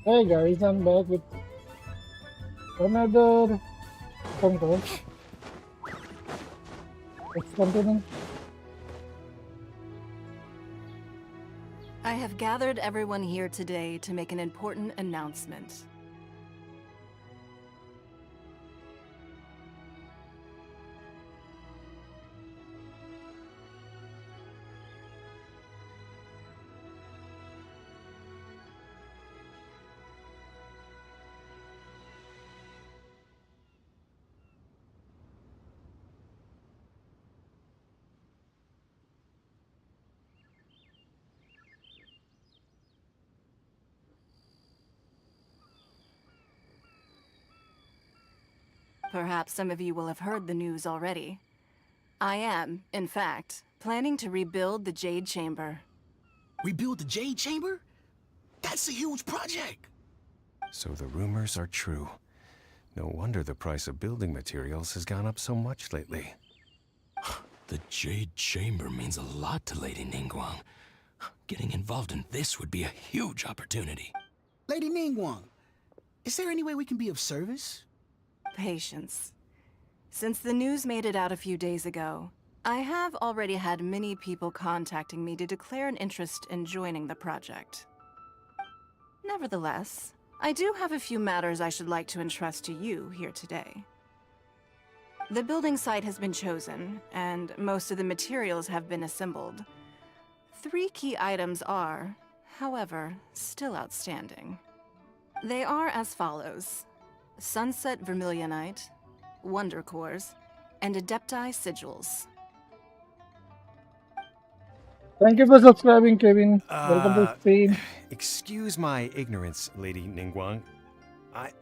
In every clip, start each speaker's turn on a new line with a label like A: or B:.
A: Hey guys, I'm back with another content. Let's continue.
B: I have gathered everyone here today to make an important announcement. Perhaps some of you will have heard the news already. I am, in fact, planning to rebuild the Jade Chamber.
C: Rebuild the Jade Chamber? That's a huge project!
D: So the rumors are true. No wonder the price of building materials has gone up so much lately.
C: The Jade Chamber means a lot to Lady Ningguang. Getting involved in this would be a huge opportunity. Lady Ningguang, is there any way we can be of service?
B: Patience. Since the news made it out a few days ago, I have already had many people contacting me to declare an interest in joining the project. Nevertheless, I do have a few matters I should like to entrust to you here today. The building site has been chosen, and most of the materials have been assembled. 3 key items are, however, still outstanding. They are as follows: Sunset Vermilionite, Wonder Cores, and Adepti Sigils.
A: Thank you for subscribing, Kevin. Welcome to the stream.
D: Excuse my ignorance, Lady Ningguang.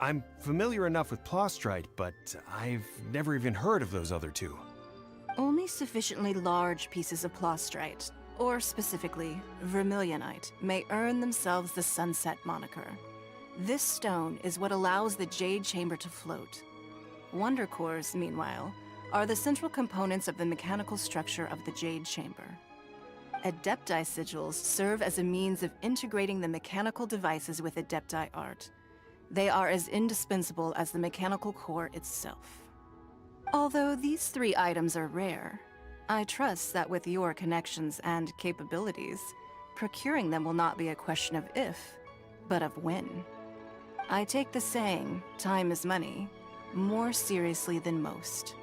D: I'm familiar enough with Plostrite, but I've never even heard of those other two.
B: Only sufficiently large pieces of Plostrite, or specifically, Vermilionite, may earn themselves the Sunset moniker. This stone is what allows the Jade Chamber to float. Wonder Cores, meanwhile, are the central components of the mechanical structure of the Jade Chamber. Adepti Sigils serve as a means of integrating the mechanical devices with Adepti art. They are as indispensable as the mechanical core itself. Although these 3 items are rare, I trust that with your connections and capabilities, procuring them will not be a question of if, but of when. I take the saying, time is money, more seriously than most.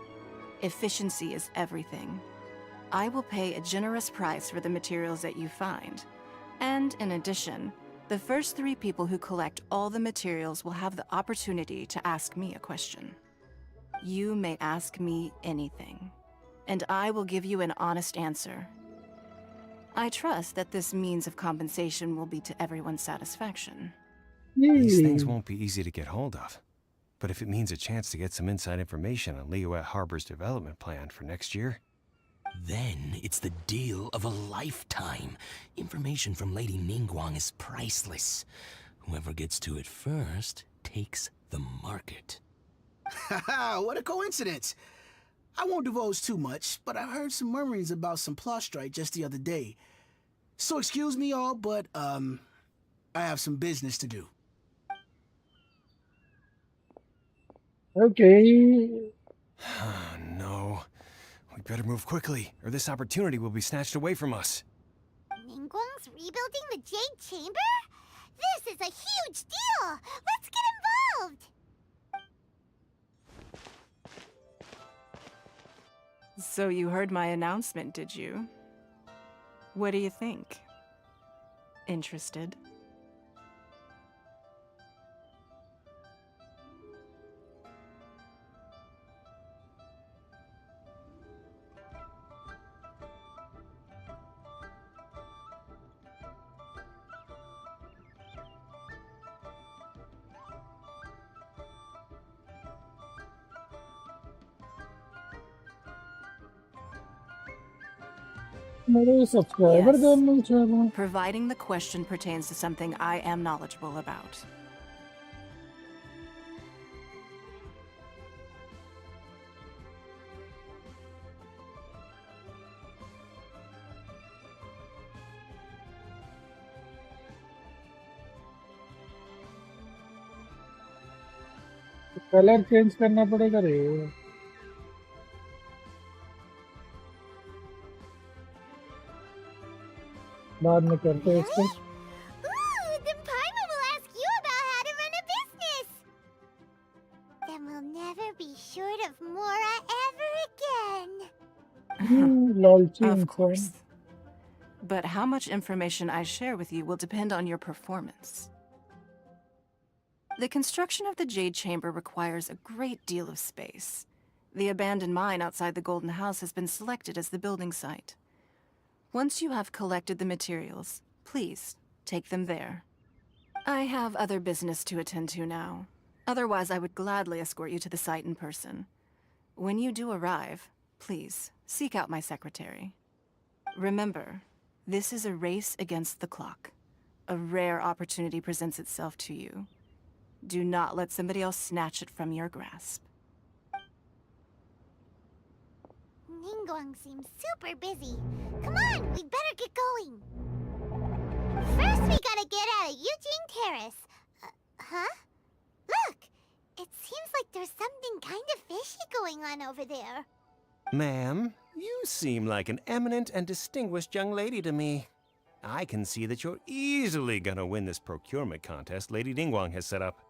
B: Efficiency is everything. I will pay a generous price for the materials that you find. And in addition, the first 3 people who collect all the materials will have the opportunity to ask me a question. You may ask me anything, and I will give you an honest answer. I trust that this means of compensation will be to everyone's satisfaction.
D: These things won't be easy to get hold of. But if it means a chance to get some inside information on Liyuet Harbor's development plan for next year...
C: Then it's the deal of a lifetime. Information from Lady Ningguang is priceless. Whoever gets to it first takes the market.
E: Haha, what a coincidence. I won't divulge too much, but I heard some murmurings about some Plostrite just the other day. So excuse me all, but, I have some business to do.
A: Okay.
D: No. We better move quickly, or this opportunity will be snatched away from us.
F: Ningguang's rebuilding the Jade Chamber? This is a huge deal! Let's get involved!
B: So you heard my announcement, did you? What do you think? Interested?
A: मेरे subscriber
B: Yes.
A: करना चाहूँ.
B: Providing the question pertains to something I am knowledgeable about.
A: Colour change करना पड़ेगा रे। बाद में करते हैं इसको।
F: Ooh, then Paimon will ask you about how to run a business. Then we'll never be short of Mora ever again.
A: लालची
B: Of
A: इंसान।
B: course. But how much information I share with you will depend on your performance. The construction of the Jade Chamber requires a great deal of space. The abandoned mine outside the Golden House has been selected as the building site. Once you have collected the materials, please take them there. I have other business to attend to now. Otherwise, I would gladly escort you to the site in person. When you do arrive, please seek out my secretary. Remember, this is a race against the clock. A rare opportunity presents itself to you. Do not let somebody else snatch it from your grasp.
F: Ningguang seems super busy. Come on, we better get going. First, we gotta get out of Eugene Terrace. Huh? Look! It seems like there's something kind of fishy going on over there.
D: Ma'am, you seem like an eminent and distinguished young lady to me. I can see that you're easily gonna win this procurement contest Lady Ningguang has set up.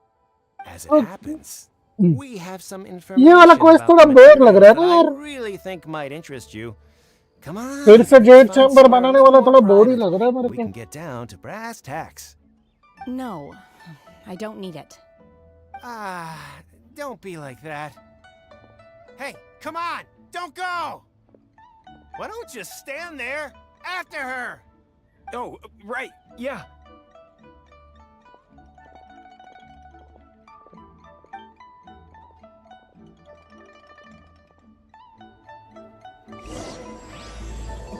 D: As it happens, we have some information
A: ये वाला quest
D: about
A: थोड़ा
D: the
A: bore लग रहा है
D: materials
A: ना
D: that
A: यार।
D: I really think might interest you. Come on.
A: फिर से Z
D: let's find
A: chamber
D: somewhere
A: बनाने
D: a
A: वाला
D: little
A: थोड़ा
D: more
A: बोर ही
D: private.
A: लग रहा है मेरे
D: We
A: को।
D: can get down to brass tacks.
G: No, I don't need it.
D: Don't be like that. Hey, come on! Don't go! Why don't you stand there after her?
H: Oh, right, yeah.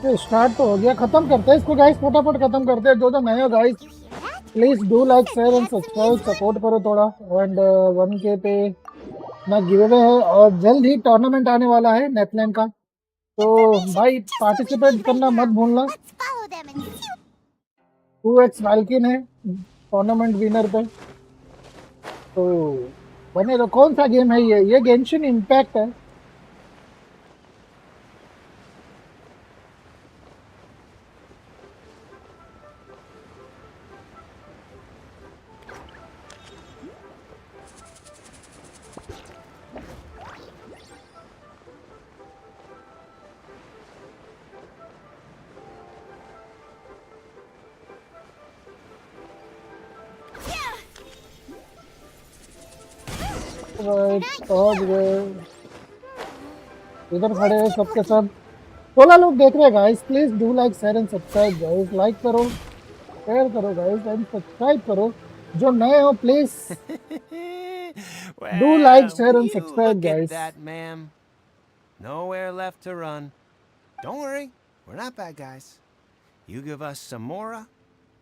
A: तो start तो हो गया, खत्म करते हैं इसको guys, फटाफट खत्म करते हैं। जो नए हो guys,
F: You hear that?
A: Please do like share and subscribe, support करो थोड़ा। एंड 1K पे ना गिव अवे है और जल्द ही टूर्नामेंट आने वाला है नेथलैंड का, तो भाई
F: Just what we
A: participate
F: need
A: करना
F: right
A: मत
F: now.
A: भूलना।
F: Let's follow them and see.
A: 2x वाल्किन है टूर्नामेंट विनर पे, तो बने तो। कौन सा गेम है ये गेंशिन इम्पैक्ट है। पहुंच गए, इधर खड़े हैं सबके सब। 16 लोग देख रहे हैं guys, please do like share and subscribe guys. Like करो, शेयर करो गाइस एंड सब्सक्राइब करो। जो नए हो please
D: Well,
A: do like, share and
D: you
A: subscribe,
D: look at
A: guys.
D: that, ma'am. Nowhere left to run. Don't worry, we're not bad guys. You give us some mora,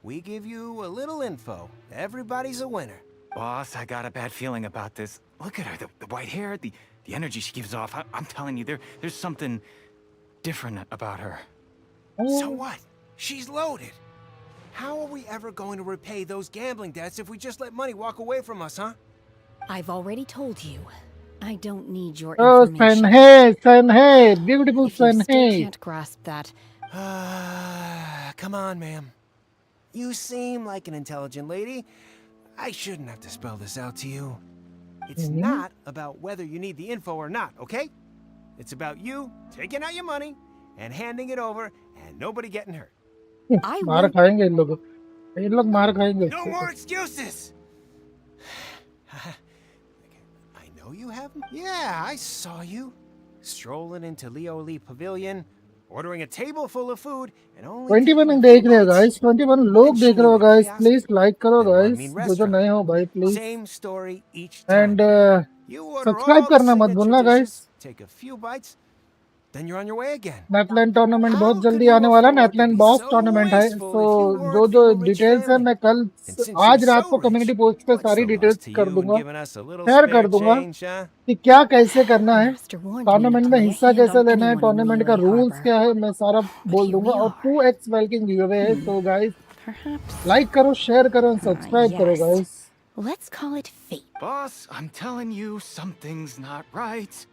D: we give you a little info. Everybody's a winner.
H: Boss, I got a bad feeling about this. Look at her, the white hair, the energy she gives off. I'm telling you, there's something different about her.
D: So what? She's loaded. How are we ever going to repay those gambling debts if we just let money walk away from us, huh?
G: I've already told you. I don't need your
A: Oh,
G: information.
A: Shenhe, beautiful
G: If you still
A: Shenhe.
G: can't grasp that,
D: Come on, ma'am. You seem like an intelligent lady. I shouldn't have to spell this out to you. It's not about whether you need the info or not, okay? It's about you taking out your money and handing it over and nobody getting hurt.
G: I
A: मार
G: won't.
A: खाएंगे इन लोग मार खाएंगे।
D: No more excuses! I know you have them. Yeah, I saw you. Strolling into Leo Lee Pavilion, ordering a table full of food, and only
A: 21
D: taking a
A: देख
D: few
A: रहे हो
D: bites.
A: Guys, 21 लोग देख रहे हो गाइस, प्लीज लाइक करो
D: Then
A: guys.
D: one-mean
A: जो नए हो भाई please,
D: Same story each time.
A: And
D: You order
A: subscribe
D: all the
A: करना मत
D: signature
A: भूलना guys.
D: dishes, take a few bites, then you're on your way again.
A: Netherland tournament
D: How
A: बहुत
D: could
A: जल्दी
D: you
A: आने वाला है।
D: afford to
A: नेथलैंड
D: be
A: boss
D: so
A: tournament है,
D: wasteful
A: तो
D: if you
A: जो
D: weren't
A: जो
D: from a rich
A: डिटेल्स है
D: family?
A: मैं कल
D: And since
A: आज
D: you're
A: रात
D: so
A: को कम्युनिटी
D: rich,
A: पोस्ट पे
D: what's
A: सारी
D: the
A: डिटेल्स
D: loss to
A: कर
D: you in
A: दूंगा,
D: giving us a little
A: share
D: spare
A: कर दूंगा
D: change, huh?
A: कि क्या कैसे करना है,
G: Master warned me
A: tournament
G: not
A: में
G: to lay a
A: हिस्सा
G: hand
A: कैसे
G: on
A: लेना है,
G: anyone in
A: टूर्नामेंट का
G: Liyue
A: रूल्स
G: Harbor.
A: क्या है, मैं सारा
G: But
A: बोल
G: here
A: दूंगा।
G: we
A: और
G: are.
A: 2x वेल्किंग गिव अवे है, तो गाइस
G: Perhaps
A: लाइक करो, शेयर करो, सब्सक्राइब करो
G: yes.
A: Guys.
G: Let's call it fate.
H: Boss, I'm telling you, something's not right.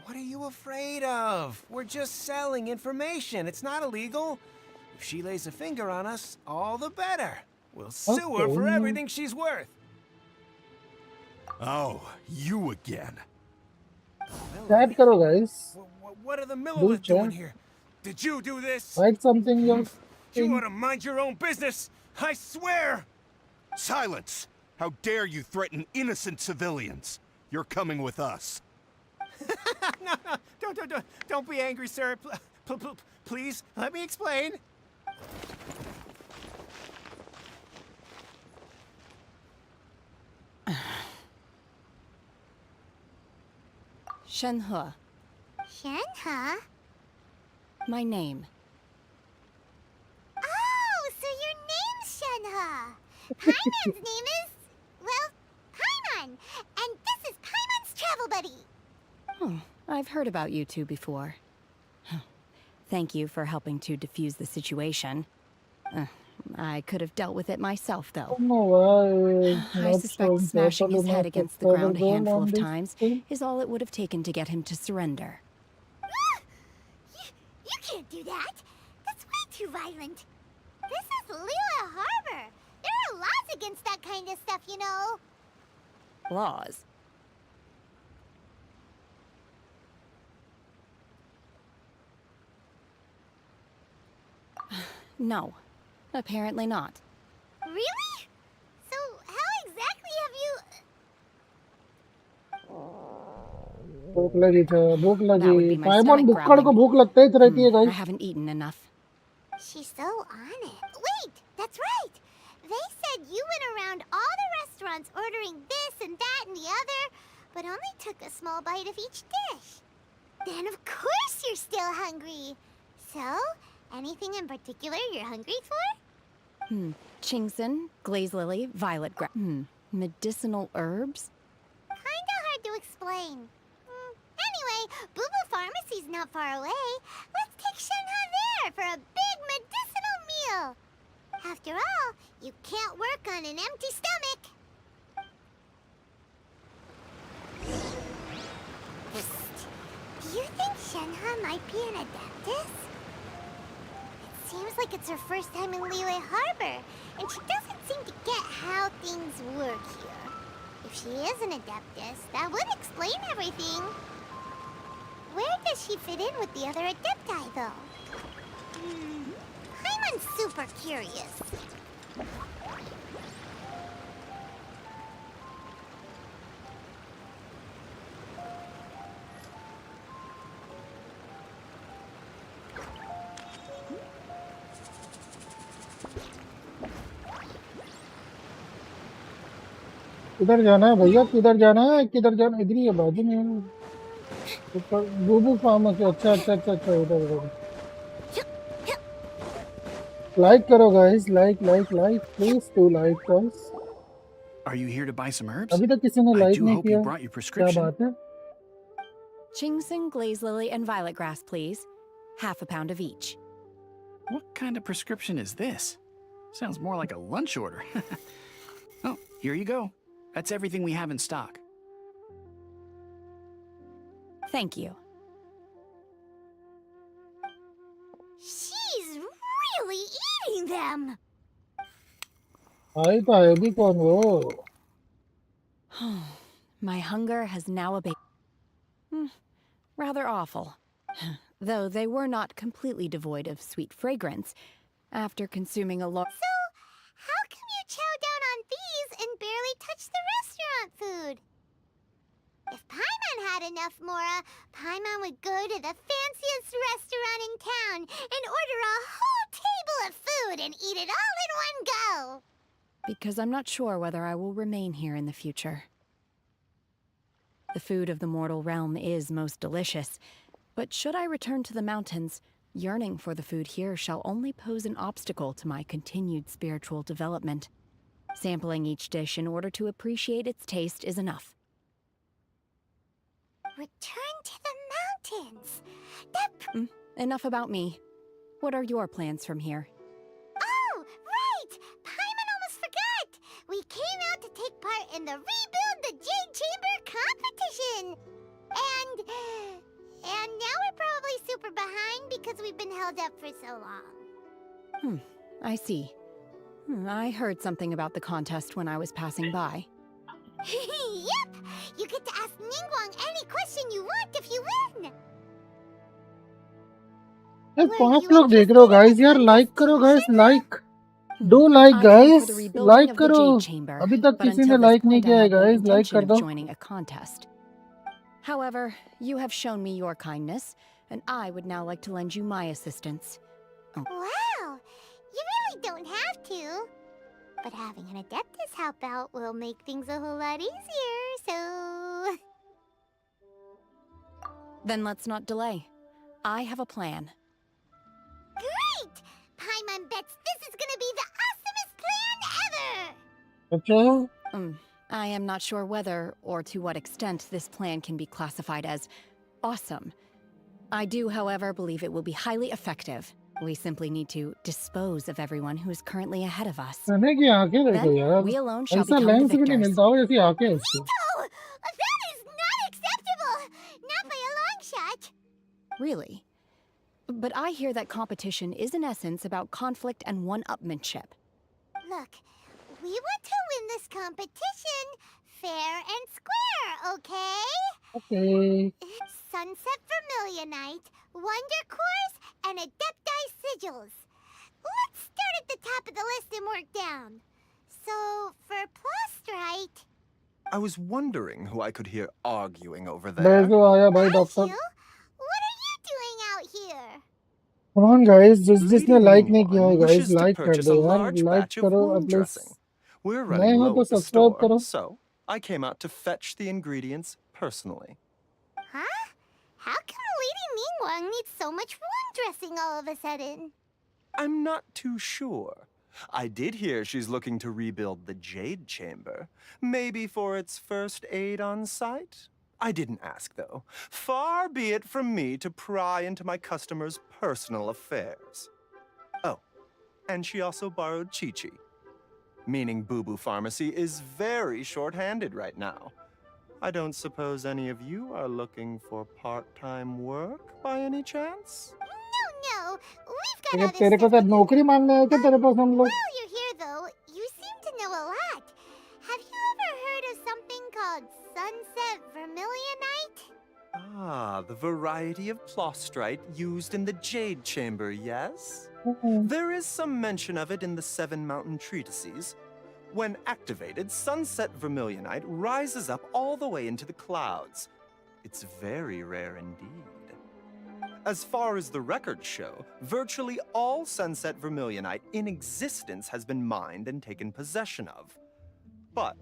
D: What are you afraid of? We're just selling information. It's not illegal. If she lays a finger on us, all the better. We'll sue her for
A: Okay.
D: everything she's worth.
C: Oh, you again.
A: Chat करो guys.
D: What are the
A: Do
D: Millilith doing
A: chat.
D: here? Did you do this?
A: Write something.
D: You
A: You're
D: ought to mind your own business. I swear.
C: Silence! How dare you threaten innocent civilians? You're coming with us.
D: No, don't be angry, sir. Please, let me explain.
G: Shenhe,
F: Shenhe?
G: my name.
F: Oh, so your name's Shenhe. Paimon's name is, well, Paimon. And this is Paimon's travel buddy.
G: Oh, I've heard about you two before. Thank you for helping to defuse the situation. I could have dealt with it myself, though. I suspect smashing his head against the ground a handful of times is all it would have taken to get him to surrender.
F: You can't do that. That's way too violent. This is Liyue Harbor. There are laws against that kind of stuff, you know.
G: Laws? No, apparently not.
F: Really? So how exactly have you...
A: भूख लगी था भूख
G: That would
A: लगी
G: be my
A: पाइमन
G: stomach
A: बुक्कड़ को
G: growling.
A: भूख लगते ही रहती है
G: I
A: guys
G: haven't eaten enough.
F: She's so on it. Wait, that's right. They said you went around all the restaurants ordering this and that and the other, but only took a small bite of each dish. Then of course you're still hungry. So, anything in particular you're hungry for?
G: Chingson, glaze lily, violet grass. Medicinal herbs?
F: Kinda hard to explain. Anyway, Boo Boo Pharmacy's not far away. Let's take Shenhe there for a big medicinal meal. After all, you can't work on an empty stomach. Psst. Do you think Shenhe might be an adeptus? It seems like it's her first time in Liyue Harbor, and she doesn't seem to get how things work here. If she is an adeptus, that would explain everything. Where does she fit in with the other adepti, though? Paimon's super curious.
A: किधर जाना है भैया किधर जाना है इधर ही है बाजू में ऊपर बूबू फार्मेसी अच्छा उधर लाइक करो guys like please to like guys
C: Are you here to buy some herbs?
A: अभी तक किसी ने
C: I
A: लाइक
C: do
A: नहीं
C: hope you
A: किया
C: brought your
A: क्या
C: prescription.
A: बात है
G: Chingson, glaze lily, and violet grass, please. Half a pound of each.
I: What kind of prescription is this? Sounds more like a lunch order. Oh, here you go. That's everything we have in stock.
G: Thank you.
F: She's really eating them.
A: आई तो है भी कौन वो
G: My hunger has now abated. Rather awful. Though they were not completely devoid of sweet fragrance. After consuming a lot.
F: So, how come you chow down on these and barely touch the restaurant food? If Paimon had enough mora, Paimon would go to the fanciest restaurant in town and order a whole table of food and eat it all in one go.
G: Because I'm not sure whether I will remain here in the future. The food of the mortal realm is most delicious, but should I return to the mountains, yearning for the food here shall only pose an obstacle to my continued spiritual development. Sampling each dish in order to appreciate its taste is enough.
F: Return to the mountains. That
G: Enough about me. What are your plans from here?
F: Oh, right! Paimon almost forgot! We came out to take part because we've been held up for so long.
G: I see. I heard something about the contest when I was passing by.
F: Yep! You get to ask Ningguang any question you want if you win!
A: यार
F: Were
A: 5
F: you
A: लोग देख रहे हो
F: interested in
A: guys
F: the
A: यार like
F: contest
A: करो
F: too,
A: guys
F: Shenhe?
A: Like do like
G: I came for
A: guys
G: the rebuilding
A: like
G: of the
A: करो
G: Jade Chamber,
A: अभी तक
G: but
A: किसी
G: until
A: ने
G: this
A: लाइक नहीं
G: point I
A: किया है
G: had no
A: guys like
G: intention
A: कर
G: of
A: दो
G: joining a contest. However, you have shown me your kindness, and I would now like to lend you my assistance.
F: Wow! You really don't have to. But having an Adeptus help out will make things a whole lot easier, so...
G: Then let's not delay. I have a plan.
F: Great! Paimon bets this is gonna be the awesomest plan ever!
A: अच्छा
G: I am not sure whether or to what extent this plan can be classified as awesome. I do, however, believe it will be highly effective. We simply need to dispose of everyone who is currently ahead of us.
A: कहने की आंखें देखो
G: Then
A: यार
G: we alone shall
A: ऐसा
G: become the
A: lens भी नहीं
G: victors.
A: मिलता हो जैसी आंखें हैं इसकी
F: No! That is not acceptable! Not by a long shot!
G: Really? But I hear that competition is in essence about conflict and one-upmanship.
F: Look, we want to win this competition fair and square, okay?
A: Okay
F: Sunset Vermilionite, Wonder Cores, and Adepti Sigils. Let's start at the top of the list and work down. So, for Plostrite...
J: I was wondering who I could hear arguing over there.
A: Banjo आया भाई
F: Hi,
A: doctor
F: Hugh. What are you doing out here?
A: Come on guys जिसने
J: Lady
A: like नहीं किया है
J: Ningguang
A: guys
J: wishes to
A: like कर
J: purchase
A: दो
J: a
A: यार
J: large
A: like
J: batch of
A: करो
J: wound
A: एटलीस्ट
J: dressing. We're
A: नए
J: running
A: हो
J: low
A: तो
J: at the
A: सब्सक्राइब
J: store,
A: करो
J: so I came out to fetch the ingredients personally.
F: Huh? How come Lady Ningguang needs so much wound dressing all of a sudden?
J: I'm not too sure. I did hear she's looking to rebuild the Jade Chamber. Maybe for its first aid on site? I didn't ask, though. Far be it from me to pry into my customers' personal affairs. Oh, and she also borrowed Chi-Chi. Meaning Boo Boo Pharmacy is very short-handed right now. I don't suppose any of you are looking for part-time work by any chance?
F: No, we've got
A: तेरे
F: other
A: तेरे को
F: stuff
A: तो
F: to do.
A: नौकरी मांगने आए थे तेरे पास हम लोग
F: While you're here, though, you seem to know a lot. Have you ever heard of something called Sunset Vermilionite?
J: Ah, the variety of plostrite used in the Jade Chamber, yes? There is some mention of it in the Seven Mountain Treatises. When activated, Sunset Vermilionite rises up all the way into the clouds. It's very rare indeed. As far as the records show, virtually all Sunset Vermilionite in existence has been mined and taken possession of. But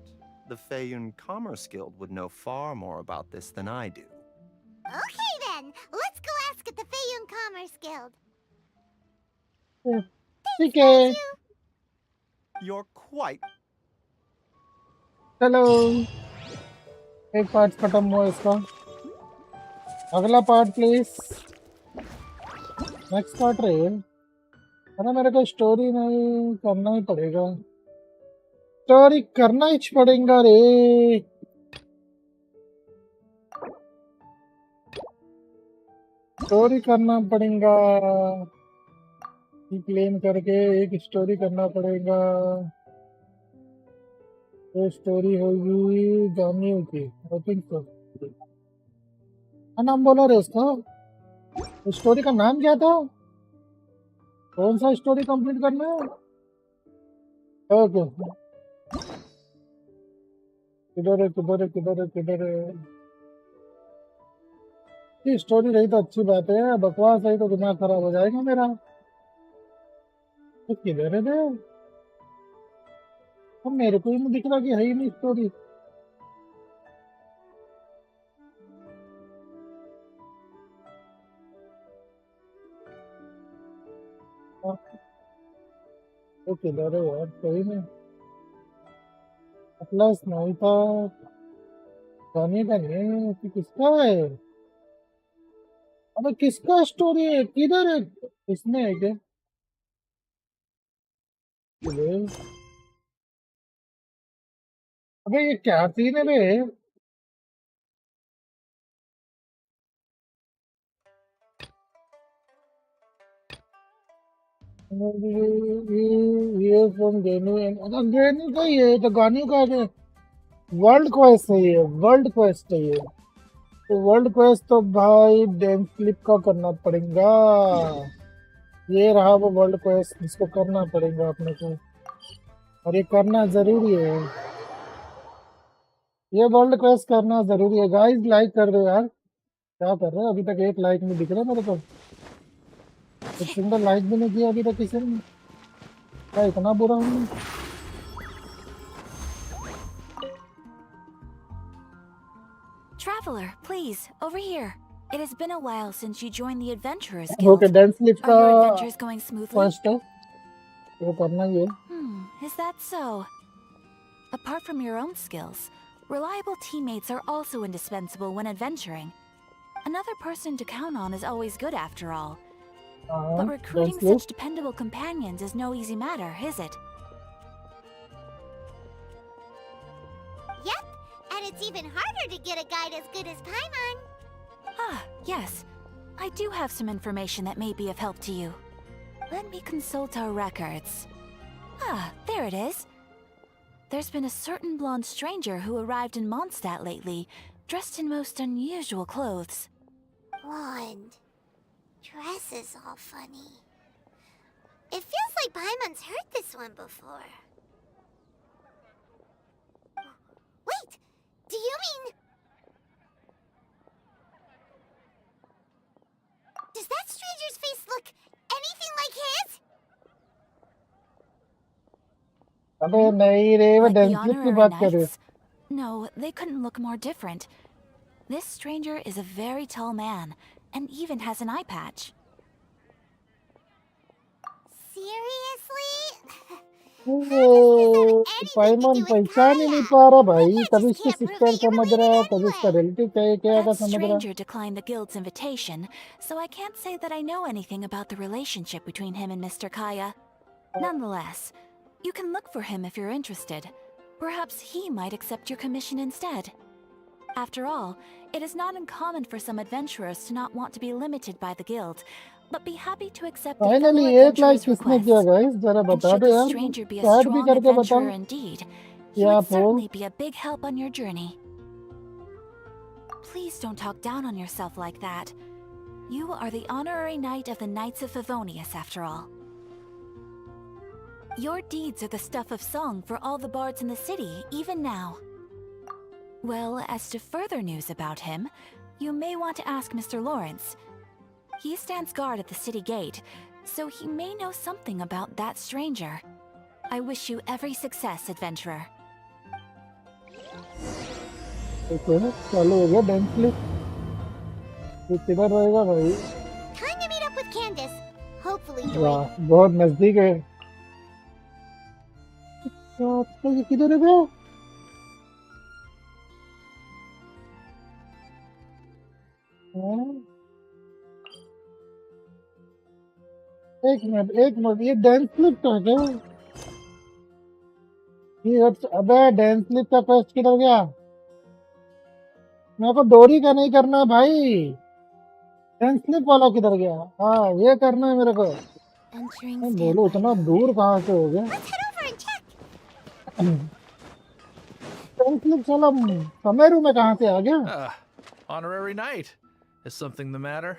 J: the Feiyun Commerce Guild would know far more about this than I do.
F: Okay then, let's go ask at the Feiyun Commerce Guild.
A: ठीक है
J: You're quite...
A: चलो एक part खत्म हुआ इसका अगला part please next part रहे अरे मेरे को स्टोरी नहीं करना ही पड़ेगा स्टोरी करना ही पड़ेगा रे स्टोरी करना पड़ेगा क्लेम करके एक स्टोरी करना पड़ेगा ये स्टोरी होगी जानियो की आई थिंक सो क्या नाम बोला रे उसका स्टोरी का नाम क्या था कौन सा स्टोरी कंप्लीट करना है ओके किधर है किधर है किधर है किधर है ये स्टोरी रही तो अच्छी बात है बकवास रही तो दिमाग खराब हो जाएगा मेरा तो किधर है रे अब मेरे को ही नहीं दिख रहा कि है ही नहीं स्टोरी तो किधर है यार सही में प्लस नहीं था जाने का नहीं कि किसका है अबे किसका स्टोरी है किधर है इसमें है क्या अबे ये क्या सीन है बे ये from Genu and Genu का ये तो गानी का है वर्ल्ड क्वेस्ट है ये वर्ल्ड क्वेस्ट है ये तो वर्ल्ड क्वेस्ट तो भाई डेंसलिप का करना पड़ेगा ये रहा वो वर्ल्ड क्वेस्ट जिसको करना पड़ेगा अपने को और ये करना जरूरी है ये वर्ल्ड क्वेस्ट करना जरूरी है गाइस लाइक कर दो यार क्या कर रहे हो अभी तक एक लाइक नहीं दिख रहा मेरे को एक सिंगल लाइक भी नहीं किया अभी तक किसी ने क्या इतना बुरा हूँ
K: Traveler, please, over here. It has been a while since you joined the Adventurers Guild.
A: Okay Dainsleif
K: Are your
A: का
K: adventures going smoothly?
A: फर्स्ट है वो करना ही है
K: Is that so? Apart from your own skills, reliable teammates are also indispensable when adventuring. Another person to count on is always good after all. But recruiting
A: डेंसलिप
K: such dependable companions is no easy matter, is it?
F: Yep, and it's even harder to get a guide as good as Paimon.
K: Ah, yes. I do have some information that may be of help to you. Let me consult our records. Ah, there it is. There's been a certain blonde stranger who arrived in Mondstadt lately, dressed in most unusual clothes.
F: Blonde. Dress is all funny. It feels like Paimon's heard this one before. Wait! Do you mean... Does that stranger's face look anything like his?
A: अबे नहीं रे वो
K: Like the
A: डेंसलिप की
K: honorary
A: बात कर रहे
K: knights? No, they couldn't look more different. This stranger is a very tall man, and even has an eye patch.
F: Seriously?
A: पाइमन पहचान ही नहीं पा रहा भाई कभी इसकी सिस्टर समझ रहा है कभी इसका रिलेटिव क्या का
K: That
A: समझ रहा है
K: stranger declined the guild's invitation, so I can't say that I know anything about the relationship between him and Mr. Khaenri'ah. Nonetheless, you can look for him if you're interested. Perhaps he might accept your commission instead. After all, it is not uncommon for some adventurers to not want to be limited by the guild, but be happy to accept the fellow
A: finally एक like
K: adventurer's
A: किसने किया
K: requests.
A: Guys जरा
K: And
A: बता
K: should
A: दो
K: the
A: यार
K: stranger be a
A: chat भी
K: strong
A: करके बताओ
K: adventurer indeed, he
A: या
K: would
A: तो
K: certainly be a big help on your journey. Please don't talk down on yourself like that. You are the honorary knight of the Knights of Favonius, after all. Your deeds are the stuff of song for all the bards in the city, even now. Well, as to further news about him, you may want to ask Mr. Lawrence. He stands guard at the city gate, so he may know something about that stranger. I wish you every success, adventurer.
A: Okay चालू हो गया डेंसलिप ये किधर रहेगा भाई
F: Time to meet up with Candace. Hopefully you'll...
A: वाह बहुत नजदीक है तो ये किधर है बे एक मिनट ये डेंसलिप का है क्या ये अबे डेंसलिप का क्वेस्ट किधर गया मेरे को डोरी का नहीं करना है भाई डेंसलिप वाला किधर गया हाँ ये करना है मेरे को
K: Entering
A: मैं बोलो इतना दूर कहाँ से हो गया
F: Let's head over and check.
A: डेंसलिप साला कमेरू में कहाँ से आ गया
L: Honorary knight. Is something the matter?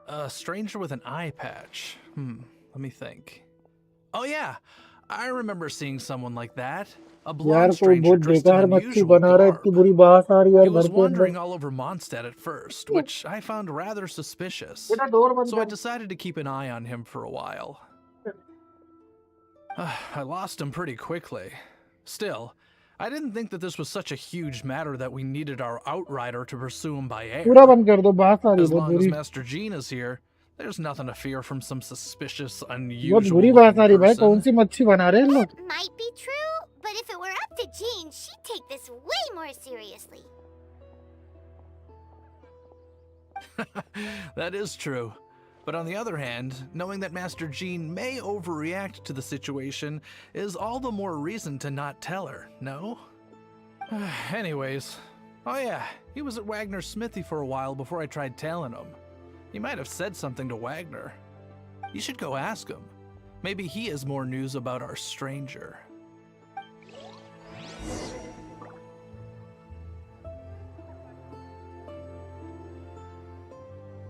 L: A stranger with an eye patch. Let me think. Oh yeah, I remember seeing someone like that. A
A: यार
L: blonde
A: कोई
L: stranger
A: बहुत
L: dressed
A: बेकार
L: in
A: मच्छी
L: unusual
A: बना रहा है इतनी
L: garb.
A: बुरी बात आ रही है
L: He
A: यार
L: was
A: घर के
L: wandering
A: अंदर
L: all over Mondstadt at first, which I found rather suspicious.
A: बेटा डोर बंद
L: So I
A: कर
L: decided to keep an eye on him for a while. I lost him pretty quickly. Still, I didn't think that this was such a huge matter that we needed our outrider to pursue him by air.
A: पूरा बंद कर दो बात आ रही है
L: As
A: बहुत
L: long as
A: बुरी
L: Master Jean is here, there's nothing to fear from some suspicious,
A: बहुत
L: unusual
A: बुरी बात आ रही है भाई कौन
L: person.
A: सी मच्छी बना रहे हैं लोग
F: That might be true, but if it were up to Jean, she'd take this way more seriously.
L: That is true. But on the other hand, knowing that Master Jean may overreact to the situation is all the more reason to not tell her, no? Anyways, oh yeah, he was at Wagner's smithy for a while before I tried tailing him. He might have said something to Wagner. You should go ask him. Maybe he has more news about our stranger.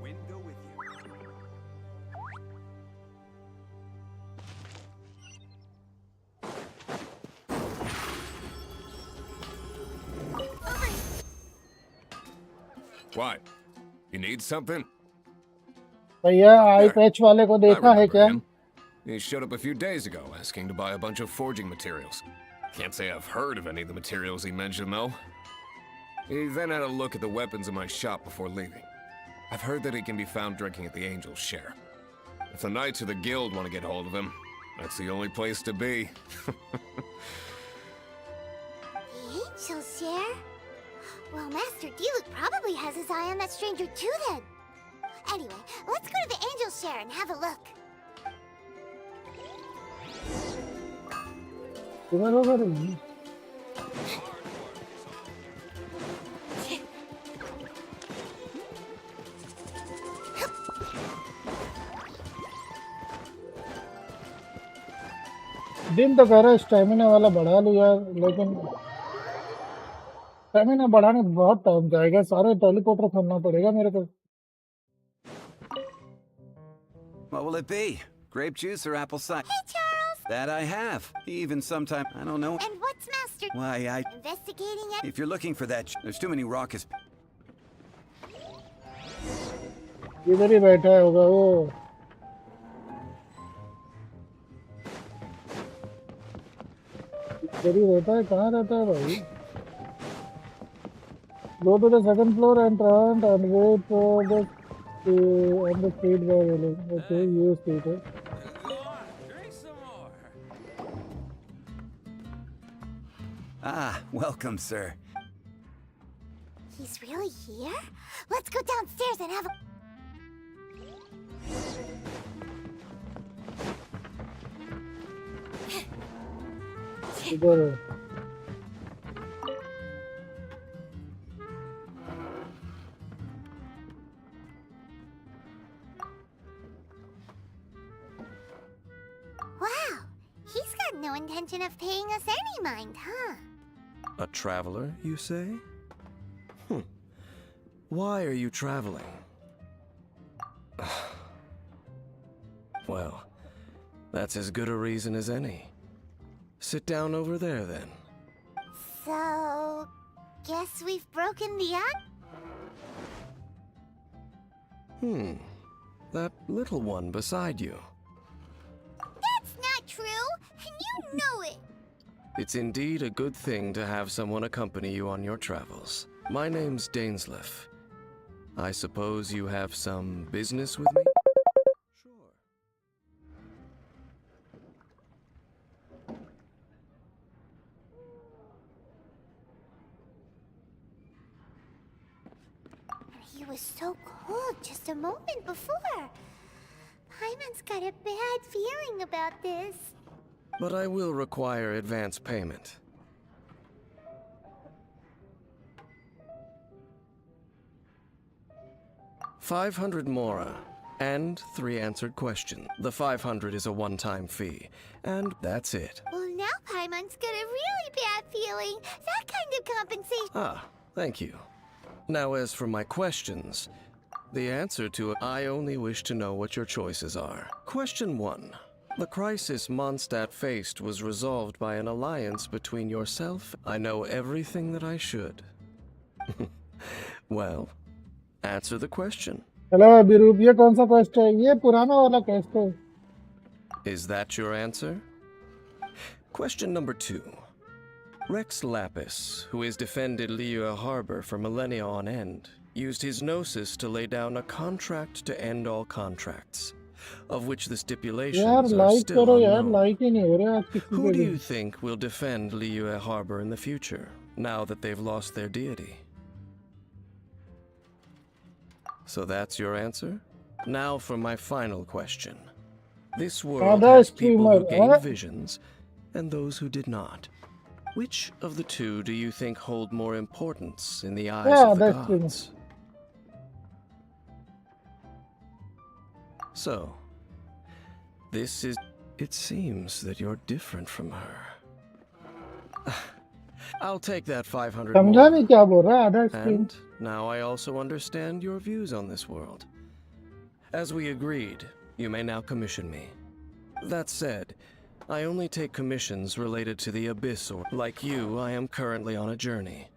H: Wind go with you.
M: What? You need something?
A: भैया आई patch वाले को
M: I
A: देखा है
M: remember
A: क्या?
M: him. He showed up a few days ago asking to buy a bunch of forging materials. Can't say I've heard of any of the materials he mentioned, though. He then had a look at the weapons in my shop before leaving. I've heard that he can be found drinking at the Angel's Share. If the Knights or the Guild want to get hold of him, that's the only place to be.
F: The Angel's Share? Well, Master Diluc probably has his eye on that stranger too then. Anyway, let's go to the Angel's Share and have a look.
A: किधर हो गए? दिन तो कह रहा है stamina वाला बढ़ा लिया, लेकिन स्टैमिना बढ़ाने में बहुत टाइम जाएगा। सारे टेलीपोर्टर खोलना पड़ेगा मेरे को।
N: What will it be? Grape juice or apple cider?
F: Hey, Charles!
N: That I have. Even sometime, I don't know.
F: And what's Master
N: Why,
F: investigating it?
N: if you're looking for that, there's too many raucous.
A: इधर ही बैठा है होगा वो। इधर ही रहता है, कहाँ रहता है भाई? Go to the second floor and turn and wait for the on the street by willing. Okay, use Peter.
N: Ah, welcome, sir.
F: He's really here? Let's go downstairs and have a...
A: इधर है।
F: Wow! He's got no intention of paying us any mind, huh?
O: A traveler, you say? Why are you traveling? Well, that's as good a reason as any. Sit down over there, then.
F: So... guess we've broken the act?
O: That little one beside you.
F: That's not true! And you know it!
O: It's indeed a good thing to have someone accompany you on your travels. My name's Dainsleif. I suppose you have some business with me? Sure.
F: And he was so cold just a moment before. Paimon's got a bad feeling about this.
O: But I will require advance payment. $500 mora, and 3 answered questions. The 500 is a one-time fee, and that's it.
F: Well, now Paimon's got a really bad feeling. That kind of compensation.
O: Ah, thank you. Now as for my questions, the answer to it, I only wish to know what your choices are. Question 1. The crisis Mondstadt faced was resolved by an alliance between yourself. I know everything that I should. Well, answer the question.
A: Hello Abhirup, ये कौन सा quest है? ये पुराना वाला quest है।
O: Is that your answer? Question number 2. Rex Lapis, who has defended Liyue Harbor for millennia on end, used his gnosis to lay down a contract to end all contracts, of which the stipulations
A: यार
O: are
A: like
O: still
A: करो यार,
O: unknown.
A: Like he नहीं हो रहा आज किसी
O: Who
A: के
O: do
A: भी।
O: you think will defend Liyue Harbor in the future, now that they've lost their deity? So that's your answer? Now for my final question. This world
A: Other
O: has people who
A: streamer,
O: gained visions, and those who did not. Which of the two do you think hold more importance in the eyes
A: Yeah,
O: of the
A: that's true.
O: gods? So, this is... It seems that you're different from her. I'll take that 500
A: समझा
O: more.
A: नहीं क्या बोल रहा है आधा screen.
O: And now I also understand your views on this world. As we agreed, you may now commission me. That said, I only take commissions related to the Abyssal. Like you, I am currently on a journey.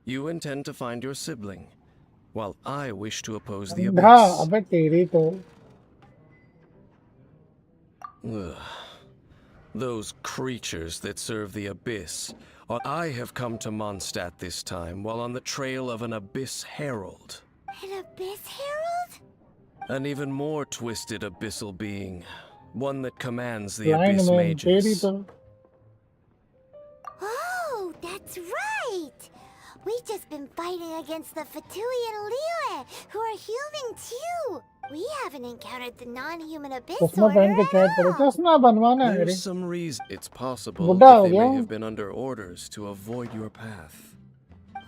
O: You intend to find your sibling, while I wish to oppose the
A: अंधा
O: Abyss.
A: अबे तेरी तो.
O: Ugh. Those creatures that serve the Abyss. I have come to Mondstadt this time while on the trail of an Abyss Herald.
F: An Abyss Herald?
O: An even more twisted abyssal being. One that commands the
A: Blind
O: Abyss
A: man,
O: mages.
A: तेरी तो.
F: Oh, that's right! We've just been fighting against the Fatui and Liyue, who are human too! We haven't encountered the non-human Abyss
A: चश्मा पहन के
F: Order
A: chat
F: at
A: करो.
F: all!
A: चश्मा बनवाना है मेरे.
O: There's some reason. It's possible
A: बुढ़ा
O: that
A: हो
O: they
A: गया
O: may
A: हूँ.
O: have been under orders to avoid your path.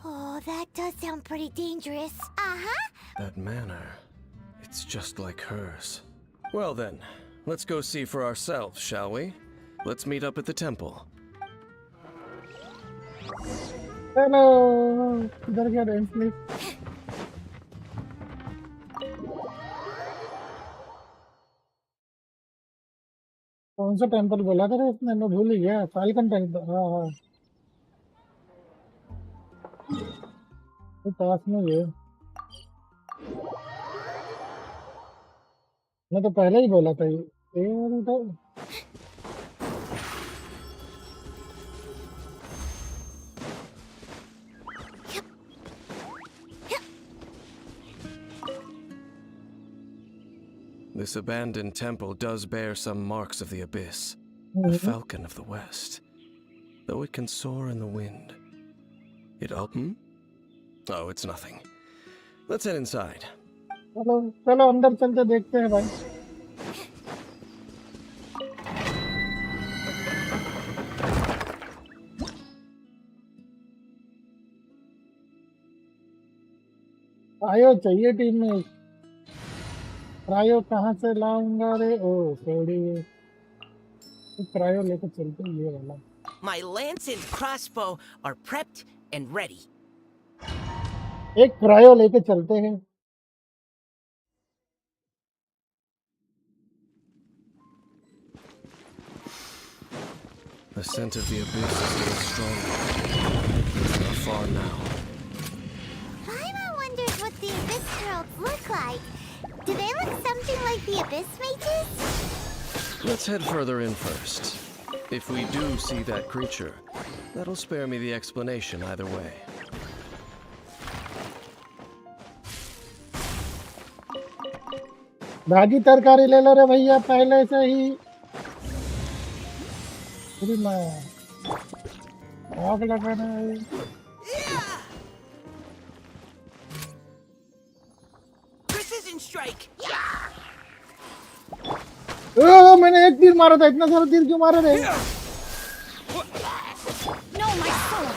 F: Oh, that does sound pretty dangerous. Uh-huh!
O: That manner, it's just like hers. Well then, let's go see for ourselves, shall we? Let's meet up at the temple.
A: Hello. इधर क्या Dainsleif? कौन सा temple बोला था रे इसने? मैं भूल ही गया. Falcon temple. हाँ हाँ. ये पास में ही है. मैं तो पहले ही बोला था ये वाली तो.
O: This abandoned temple does bear some marks of the Abyss. The falcon of the west. Though it can soar in the wind. Oh, it's nothing. Let's head inside.
A: चलो चलो अंदर चलते देखते हैं भाई. आयो चाहिए टीम में. क्रायो कहाँ से लाऊंगा रे? ओ सॉरी. क्रायो लेकर चलते हैं ये वाला.
P: My lance and crossbow are prepped and ready.
A: एक क्रायो लेके चलते हैं.
O: The scent of the Abyss is getting stronger. It's not far now.
F: Paimon wonders what the Abyss Heralds look like. Do they look something like the Abyss Mages?
O: Let's head further in first. If we do see that creature, that'll spare me the explanation either way.
A: भाजी तरकारी ले लो रे भैया पहले से ही. पूरी माँ आग लगाना है.
P: Precision strike.
A: मैंने एक तीर मारा था. इतना सारा तीर क्यों मारा रे?
G: No, my sword!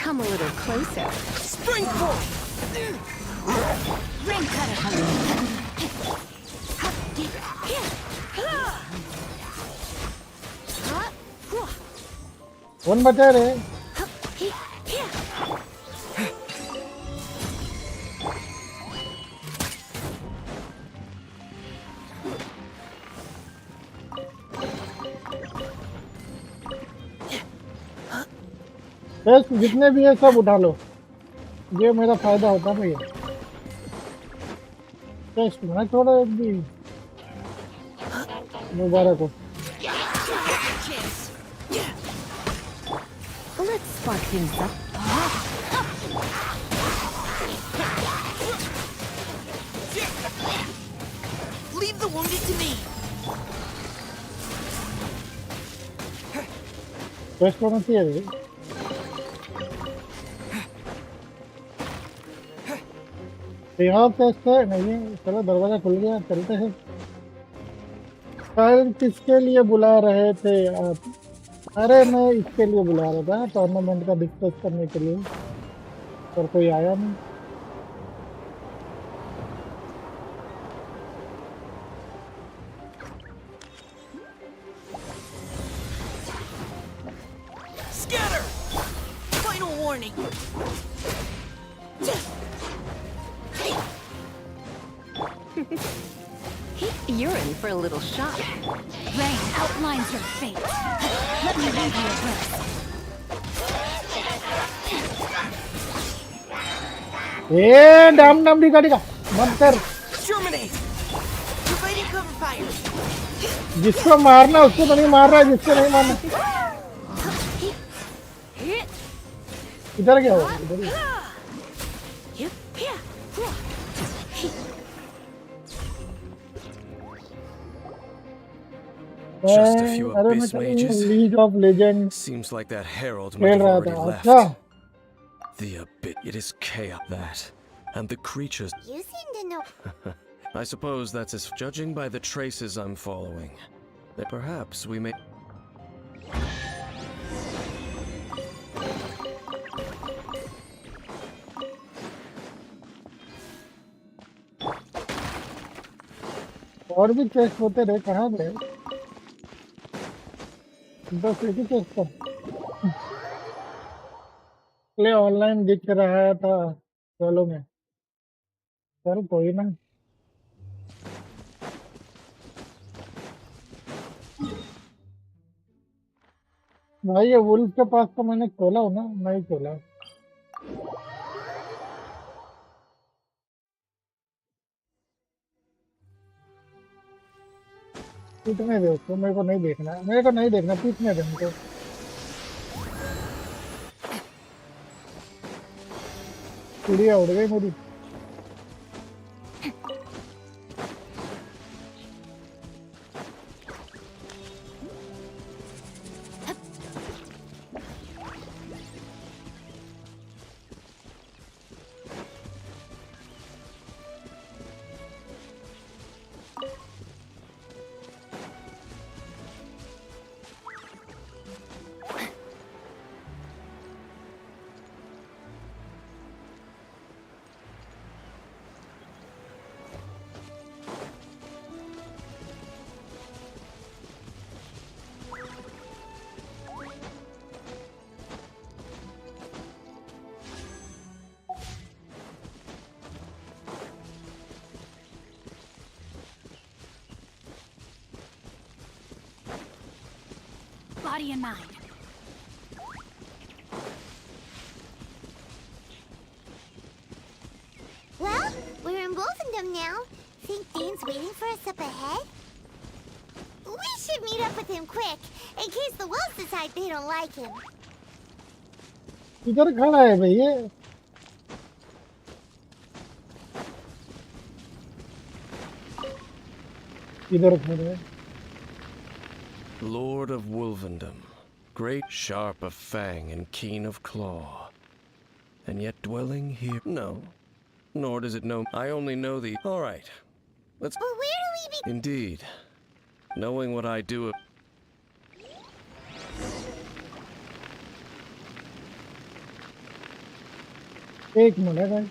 G: Come a little closer.
P: Springboard.
G: Ring cutter, honey.
A: कौन बचा रे? बस जितने भी है सब उठा लो. ये मेरा फायदा होता भैया. टेस्ट ना छोड़ो एक भी. मुबारक हो.
G: Let's spark things up.
P: Leave the wounded to me.
A: Test होना चाहिए रे. यहाँ टेस्ट है नहीं. चलो दरवाजा खुल गया. चलते हैं. कल किसके लिए बुला रहे थे आप? अरे मैं इसके लिए बुला रहा था टूर्नामेंट का डिस्कस करने के लिए. पर कोई आया नहीं.
P: warning.
G: You're in for a little shock.
K: Rain outlines your fate. Let me leave you at rest.
A: डम डम दिखा दिखा मत कर
P: Germinate. Providing cover fire.
A: जिसको मारना उसको तो नहीं मार रहा जिसको नहीं मारना इधर क्या हो इधर
O: Just a few abyss mages.
A: League of Legends
O: Seems like that herald
A: खेल
O: might have
A: रहा
O: already
A: था
O: left.
A: अच्छा
O: The abyss. It is chaos that, and the creatures.
F: You seem to know.
O: I suppose that's as judging by the traces I'm following. That perhaps we may.
A: और भी chest होते रहे कहाँ गए बस एक ही चेस्ट पर प्ले ऑनलाइन दिख रहा था चलो में चल कोई ना भाई ये वुल्फ के पास तो मैंने खोला हो ना नहीं खोला पीटने दे उसको मेरे को नहीं देखना पीटने दे मुझे चिड़िया उड़ गई मेरी
K: Body and mind.
F: Well, we're in Wolvendom now. Think Dean's waiting for us up ahead? We should meet up with him quick, in case the wolves decide they don't like him.
A: इधर खड़ा है भैया इधर खड़ा है
O: Lord of Wolvendom, great sharp of fang and keen of claw, and yet dwelling here. No, nor does it know. I only know the. All right, let's.
F: But where do we be?
O: Indeed, knowing what I do.
A: एक minute भाई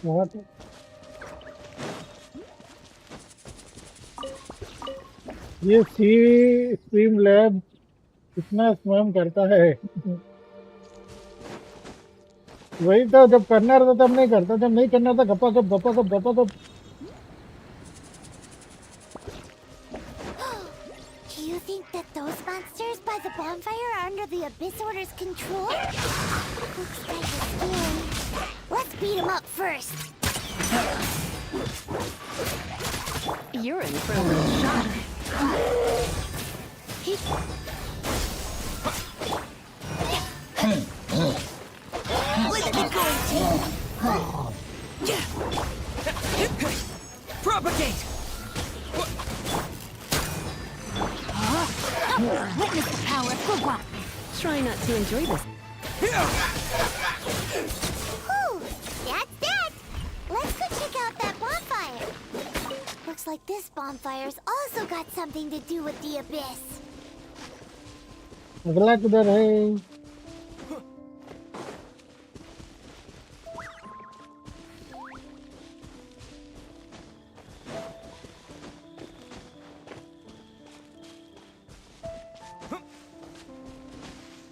A: बहुत ये stream lab इतना spam करता है वही तो जब करना रहता तब नहीं करता जब नहीं करना था गप्पा गप
F: Do you think that those monsters by the bonfire are under the Abyss Order's control? Looks like it's scary. Let's beat him up first.
G: You're in for a little shock.
P: Let's get going, team. Propagate.
K: Witness the power of the one.
G: Try not to enjoy this.
F: Whew, that's that. Let's go check out that bonfire. Looks like this bonfire's also got something to do with the Abyss.
A: अगला किधर है?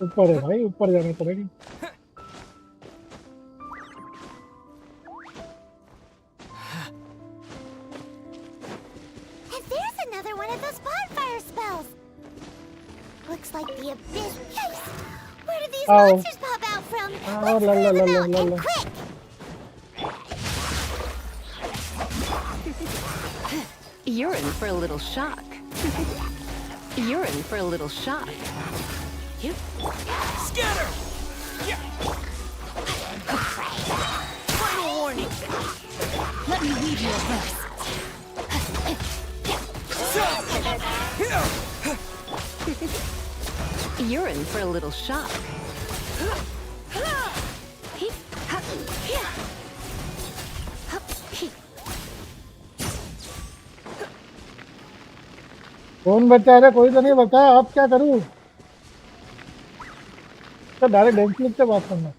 A: ऊपर है भाई, ऊपर जाना पड़ेगा।
F: And there's another one of those bonfire spells. Looks like the abyss. Yikes! Where did these monsters pop out from? Let's clear them out, and quick!
G: You're in for a little shock. You're in for a little shock. You
P: Scatter! Final warning!
G: let me leave you a verse. You're in for a little shock.
A: कौन बचा है? कोई तो नहीं बचा। अब क्या करूं? तो डायरेक्ट डेंसलिफ से बात करना।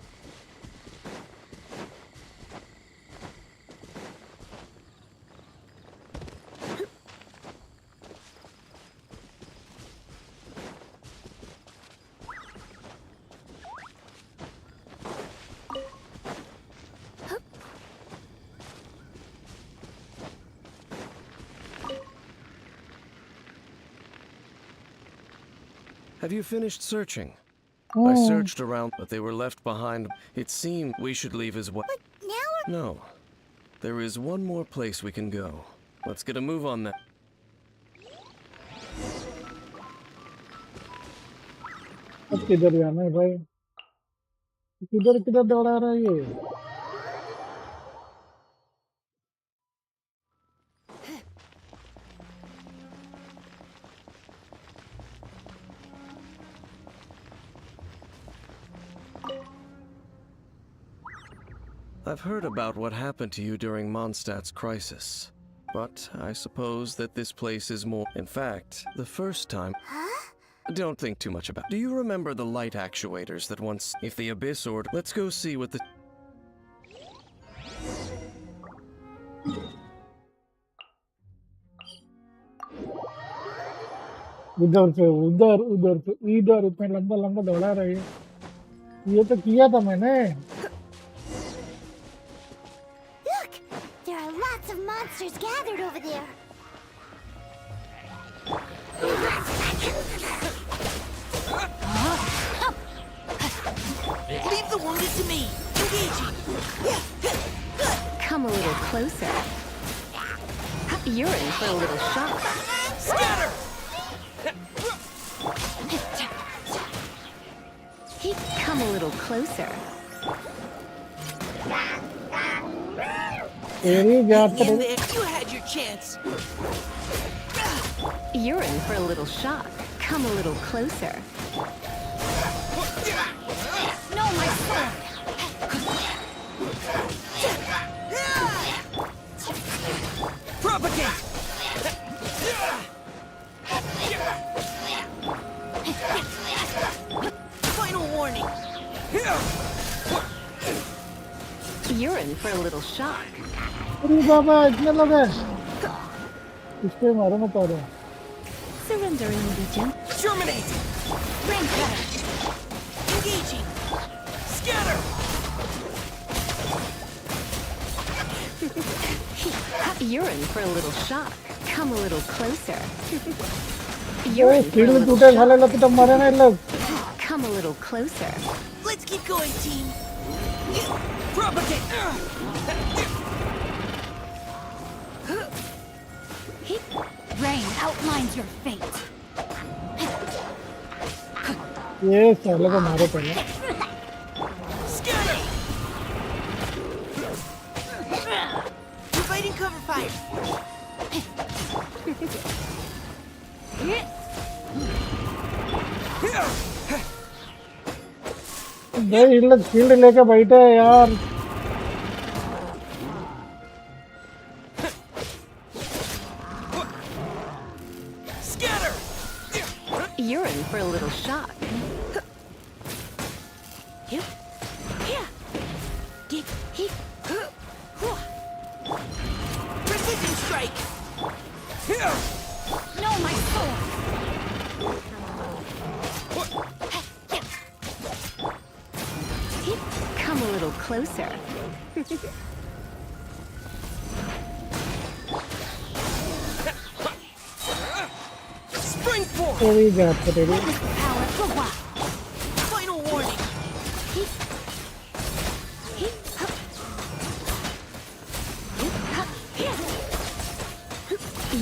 O: Have you finished searching? I searched around, but they were left behind. It seemed we should leave as well.
F: But now we're...
O: No. There is one more place we can go. Let's get a move on that.
A: अब किधर जाना है भाई? किधर किधर दौड़ा रहा है ये?
O: I've heard about what happened to you during Mondstadt's crisis, but I suppose that this place is more... In fact, the first time...
F: Huh?
O: Don't think too much about... Do you remember the light actuators that once... If the Abyss order... Let's go see what the...
A: इधर से उधर, उधर से इधर, इतना लंबा लंबा दौड़ा रही है। ये तो किया था मैंने।
F: Look! There are lots of monsters gathered over there.
P: Leave the wounded to me. Engaging.
G: Come a little closer. You're in for a little shock.
P: Scatter!
G: Come a little closer.
A: तेरी जात
P: In there, you had your chance.
G: You're in for a little shock. Come a little closer.
F: No, my sword!
P: Propagate! Final warning.
G: You're in for a little shock.
A: अरे बाबा इतने लोग हैं। इसके मारो मत आ रहा।
G: Surrendering Legion.
P: Terminate! Brain cutter! Engaging! Scatter!
G: You're in for a little shock. Come a little closer. You're in for a
A: field
G: little
A: टूटे साले
G: shock.
A: लोग तो मरे नहीं लोग।
G: Come a little closer.
P: Let's keep going, team. Propagate!
F: Rain outlines your fate.
A: ये साले को मारो पहले।
P: Scatter! Inviting cover fire.
A: भाई इन लोग फील्ड लेके बैठे हैं यार।
P: Scatter!
G: You're in for a little shock. closer.
P: Springboard!
A: Very bad, very.
P: Power for what? Final warning!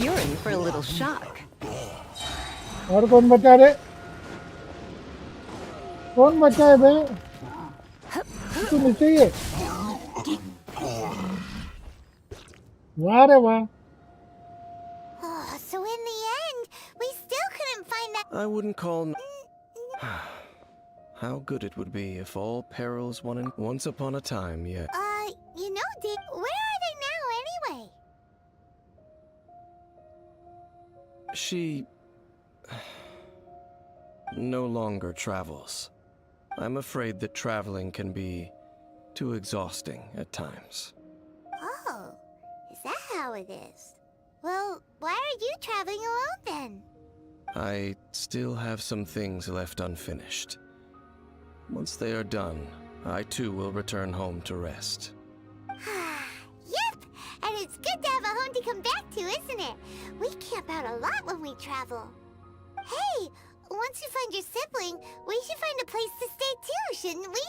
G: You're in for a little shock.
A: और कौन बचा रे? कौन बचा है बे? तू नीचे ही है। वाह रे वाह।
F: Oh, so in the end, we still couldn't find that.
O: I wouldn't call. How good it would be if all perils once upon a time, yet.
F: You know, Dick, where are they now anyway?
O: She no longer travels. I'm afraid that traveling can be too exhausting at times.
F: Oh, is that how it is? Well, why are you traveling alone then?
O: I still have some things left unfinished. Once they are done, I too will return home to rest.
F: Yep, and it's good to have a home to come back to, isn't it? We camp out a lot when we travel. Hey, once you find your sibling, we should find a place to stay too, shouldn't we?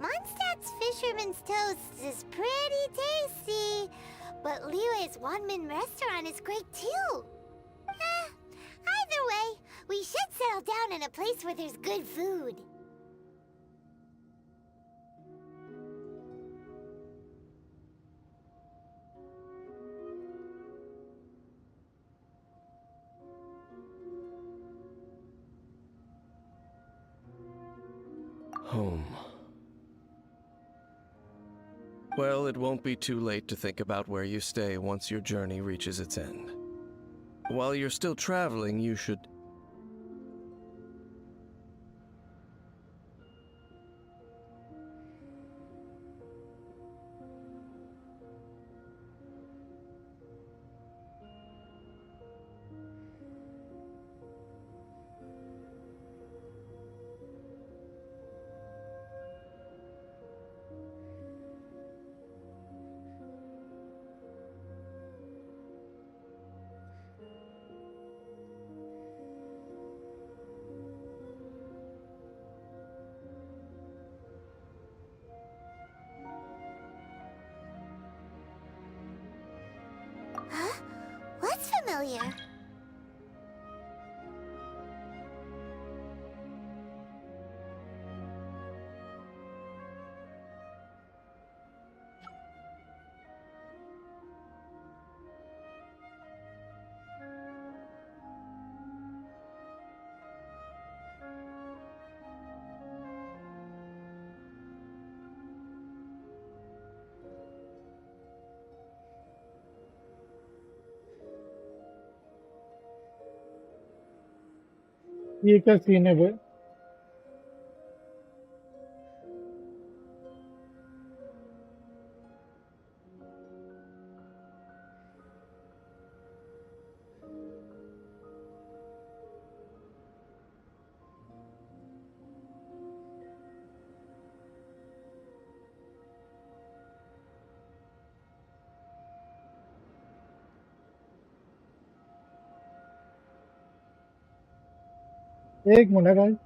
F: Mondstadt's Fisherman's Toast is pretty tasty, but Liyue's Wanmin restaurant is great too. Either way, we should settle down in a place where there's good food.
O: Home. Well, it won't be too late to think about where you stay once your journey reaches its end. While you're still traveling, you should...
F: Huh? What's familiar?
A: ये क्या scene है बे? एक minute guys.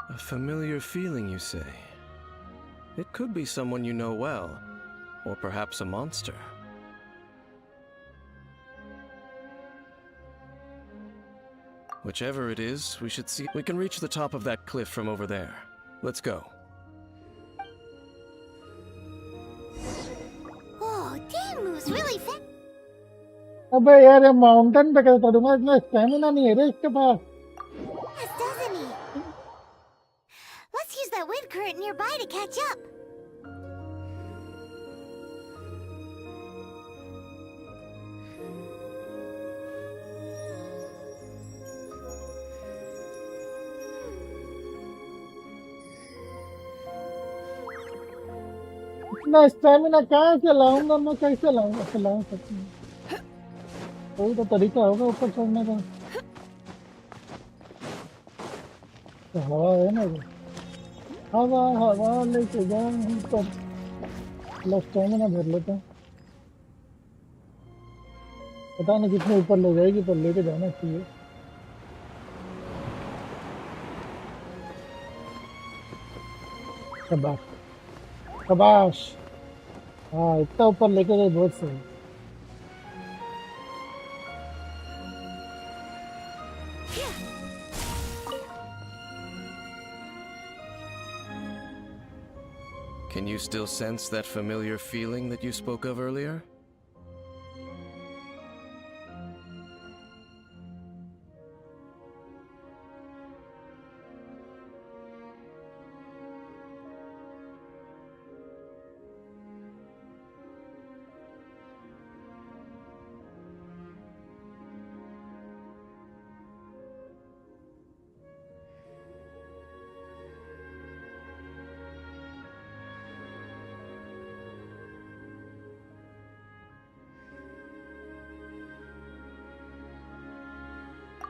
O: A familiar feeling, you say? It could be someone you know well, or perhaps a monster. Whichever it is, we should see. We can reach the top of that cliff from over there. Let's go.
F: Oh, Dan moves really fast.
A: अबे यार ये mountain पे कैसे चढ़ूंगा? इतना stamina नहीं है रे इसके पास.
F: Yes, doesn't he? Let's use that wind current nearby to catch up.
A: इतना स्टैमिना कहाँ से लाऊंगा मैं? कैसे लाऊंगा? ला सकता हूँ. कोई तो तरीका होगा ऊपर चढ़ने का. तो हवा है ना वो. हवा हवा लेके जाऊँ ऊपर. स्टैमिना भर लेता हूँ. पता नहीं कितने ऊपर ले जाएगी पर लेके जाना चाहिए. शाबाश शाबाश. हाँ इतना ऊपर लेके गए बहुत सही.
O: Can you still sense that familiar feeling that you spoke of earlier?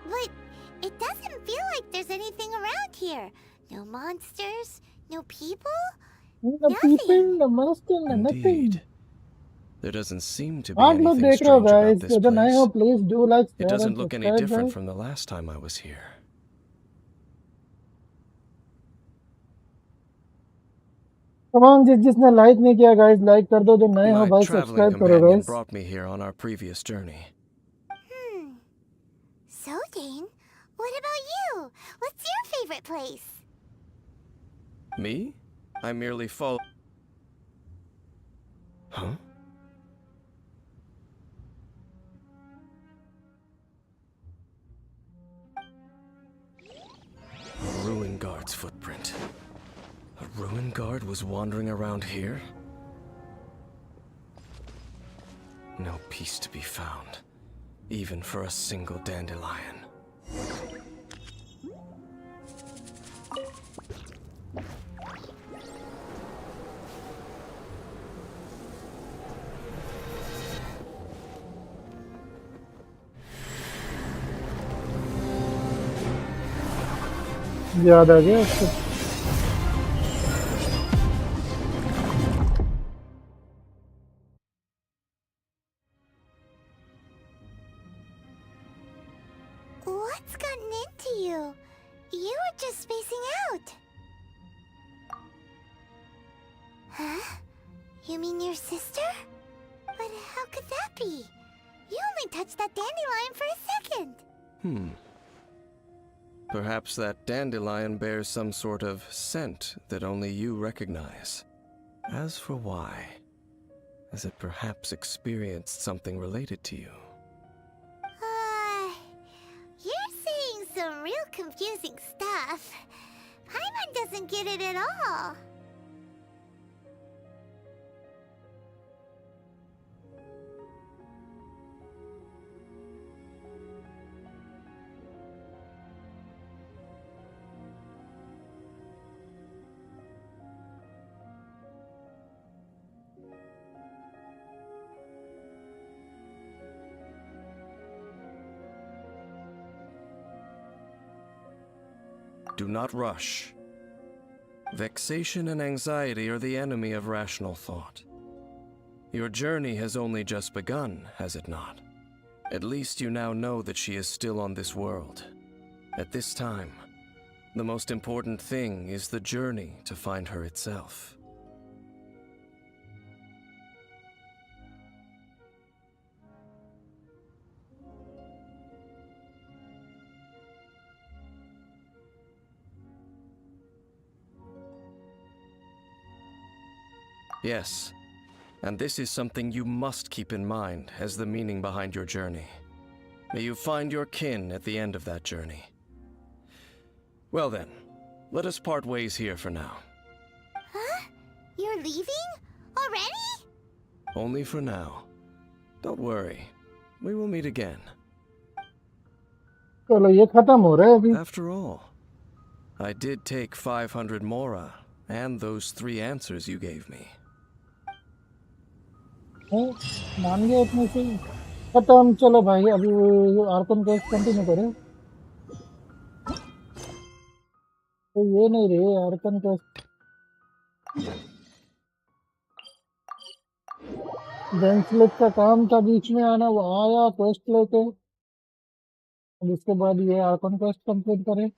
F: But it doesn't feel like there's anything around here. No monsters, no people,
A: No people, no monster, no nothing.
O: Indeed. There doesn't seem to be
A: आप लोग
O: anything
A: देख रहे हो
O: strange about
A: guys.
O: this
A: अगर नए हो
O: place.
A: please do like,
O: It
A: share and
O: doesn't look any
A: subscribe
O: different
A: guys.
O: from the last time I was here.
A: Come on जिसने like नहीं किया guys like कर दो. जो नए हो
O: My
A: भाई
O: traveling
A: subscribe करो
O: companion
A: guys.
O: brought me here on our previous journey.
F: So, Dane, what about you? What's your favorite place?
O: Me? I merely follow. Huh? A ruin guard's footprint. A ruin guard was wandering around here? No peace to be found, even for a single dandelion.
A: याद आ गया उसको.
F: What's gotten into you? You were just spacing out. Huh? You mean your sister? But how could that be? You only touched that dandelion for a second.
O: Perhaps that dandelion bears some sort of scent that only you recognize. As for why, has it perhaps experienced something related to you?
F: You're saying some real confusing stuff. Paimon doesn't get it at all.
O: Do not rush. Vexation and anxiety are the enemy of rational thought. Your journey has only just begun, has it not? At least you now know that she is still on this world. At this time, the most important thing is the journey to find her itself. Yes. And this is something you must keep in mind as the meaning behind your journey. May you find your kin at the end of that journey. Well then, let us part ways here for now.
F: Huh? You're leaving? Already?
O: Only for now. Don't worry. We will meet again.
A: चलो ये खत्म हो रहा है अभी.
O: After all, I did take 500 mora and those 3 answers you gave me.
A: मान गया इतने से ही. खत्म. चलो भाई अभी आर्कन क्वेस्ट कंटिन्यू करें. तो ये नहीं रहे आर्कन क्वेस्ट. डेंसलेफ का काम था बीच में आना, वो आया क्वेस्ट लेके. अब इसके बाद ये आर्कन क्वेस्ट कंप्लीट करें.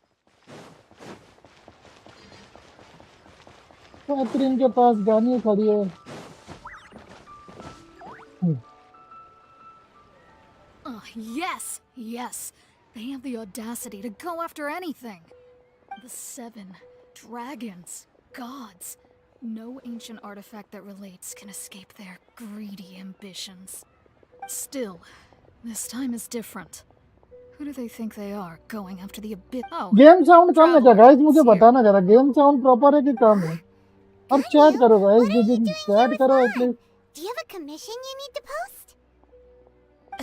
A: कैथरीन के पास गानी खड़ी है.
Q: Oh, yes, yes. They have the audacity to go after anything. The 7 dragons, gods. No ancient artifact that relates can escape their greedy ambitions. Still, this time is different. Who do they think they are, going after the abyss? Oh,
A: game sound कम है क्या guys? मुझे बताना जरा game sound proper है कि कम है? अब चैट करो गाइस, दीदी चैट करो at least.
F: Do you have a commission you need to post?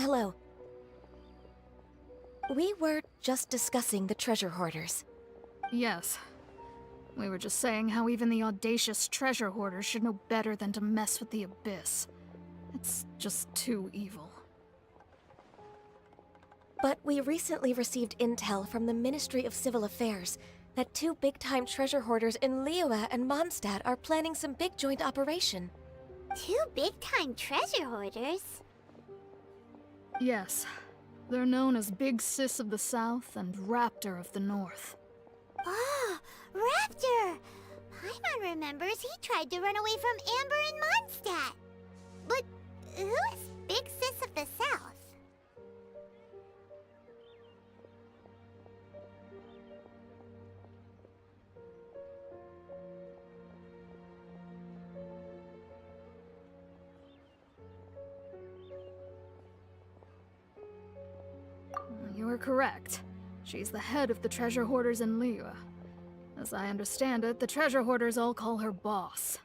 R: Hello. We were just discussing the treasure hoarders.
Q: yes. We were just saying how even the audacious treasure hoarders should know better than to mess with the abyss. It's just too evil.
R: But we recently received intel from the Ministry of Civil Affairs that 2 big-time treasure hoarders in Liyue and Mondstadt are planning some big joint operation.
F: 2 big-time treasure hoarders?
Q: Yes. They're known as Big Sis of the South and Raptor of the North.
F: Oh, Raptor! Paimon remembers he tried to run away from Amber and Mondstadt. But who is Big Sis of the South?
Q: You are correct. She's the head of the treasure hoarders in Liyue. As I understand it, the treasure hoarders all call her boss.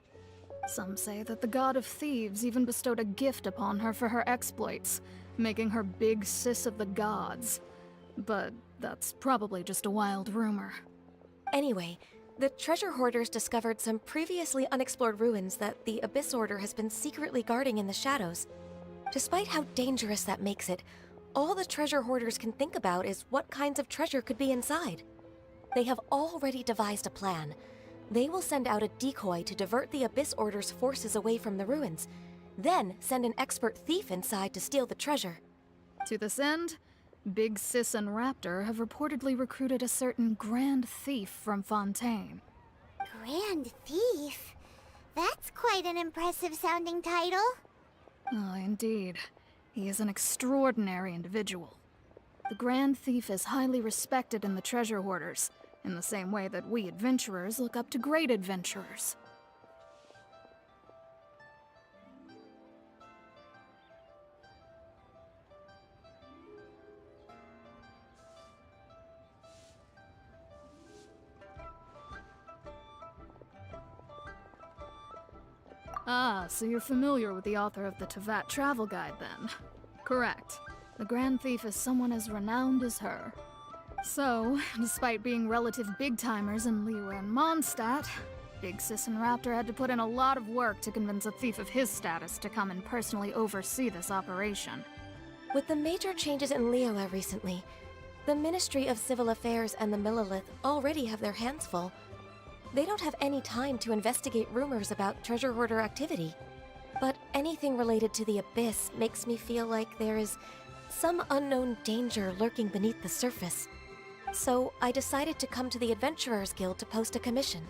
Q: Some say that the god of thieves even bestowed a gift upon her for her exploits, making her Big Sis of the gods. But that's probably just a wild rumor.
R: Anyway, the treasure hoarders discovered some previously unexplored ruins that the Abyss Order has been secretly guarding in the shadows. Despite how dangerous that makes it, all the treasure hoarders can think about is what kinds of treasure could be inside. They have already devised a plan. They will send out a decoy to divert the Abyss Order's forces away from the ruins, then send an expert thief inside to steal the treasure.
Q: To this end, Big Sis and Raptor have reportedly recruited a certain Grand Thief from Fontaine.
F: Grand Thief? That's quite an impressive sounding title.
Q: Oh, indeed. He is an extraordinary individual. The Grand Thief is highly respected in the treasure hoarders, in the same way that we adventurers look up to great adventurers. Ah, so you're familiar with the author of the Teyvat travel guide, then? Correct. The Grand Thief is someone as renowned as her. So, despite being relative big-timers in Liyue and Mondstadt, Big Sis and Raptor had to put in a lot of work to convince a thief of his status to come and personally oversee this operation.
R: With the major changes in Liyue recently, the Ministry of Civil Affairs and the Millelith already have their hands full. They don't have any time to investigate rumors about treasure hoarder activity. But anything related to the Abyss makes me feel like there is some unknown danger lurking beneath the surface. So I decided to come to the Adventurers Guild to post a commission.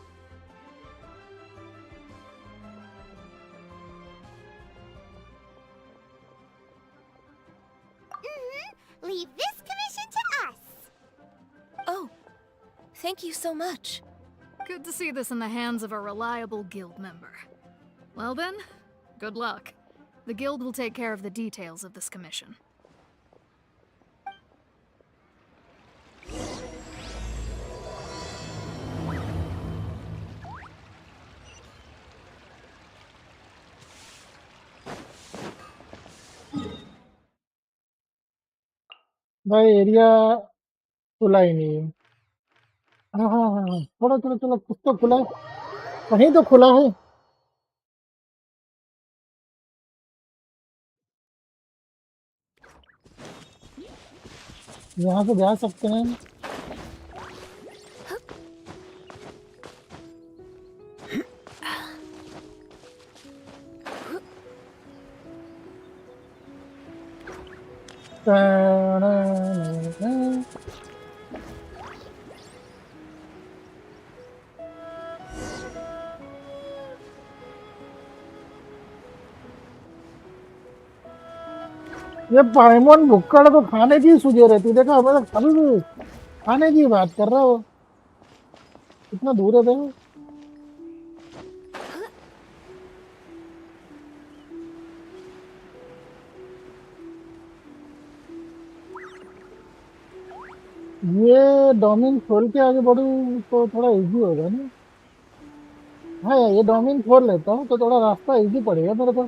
F: Leave this commission to us.
R: Oh, thank you so much.
Q: Good to see this in the hands of a reliable guild member. Well then, good luck. The guild will take care of the details of this commission.
A: भाई area खुला ही नहीं है। हाँ हाँ हाँ हाँ, थोड़ा थोड़ा चलो, कुछ तो खुला है, कहीं तो खुला है। यहाँ से जा सकते हैं। ये पाइमोन भुक्कड़ तो खाने की सूझे रहती, देखा हमें तो कभी भी खाने की बात कर रहा हो, कितना दूर है देखो। ये डोमेन खोल के आगे बढ़ूं तो थोड़ा इजी होगा ना। हाँ ये डोमेन खोल लेता हूँ तो थोड़ा रास्ता इजी पड़ेगा मेरे को।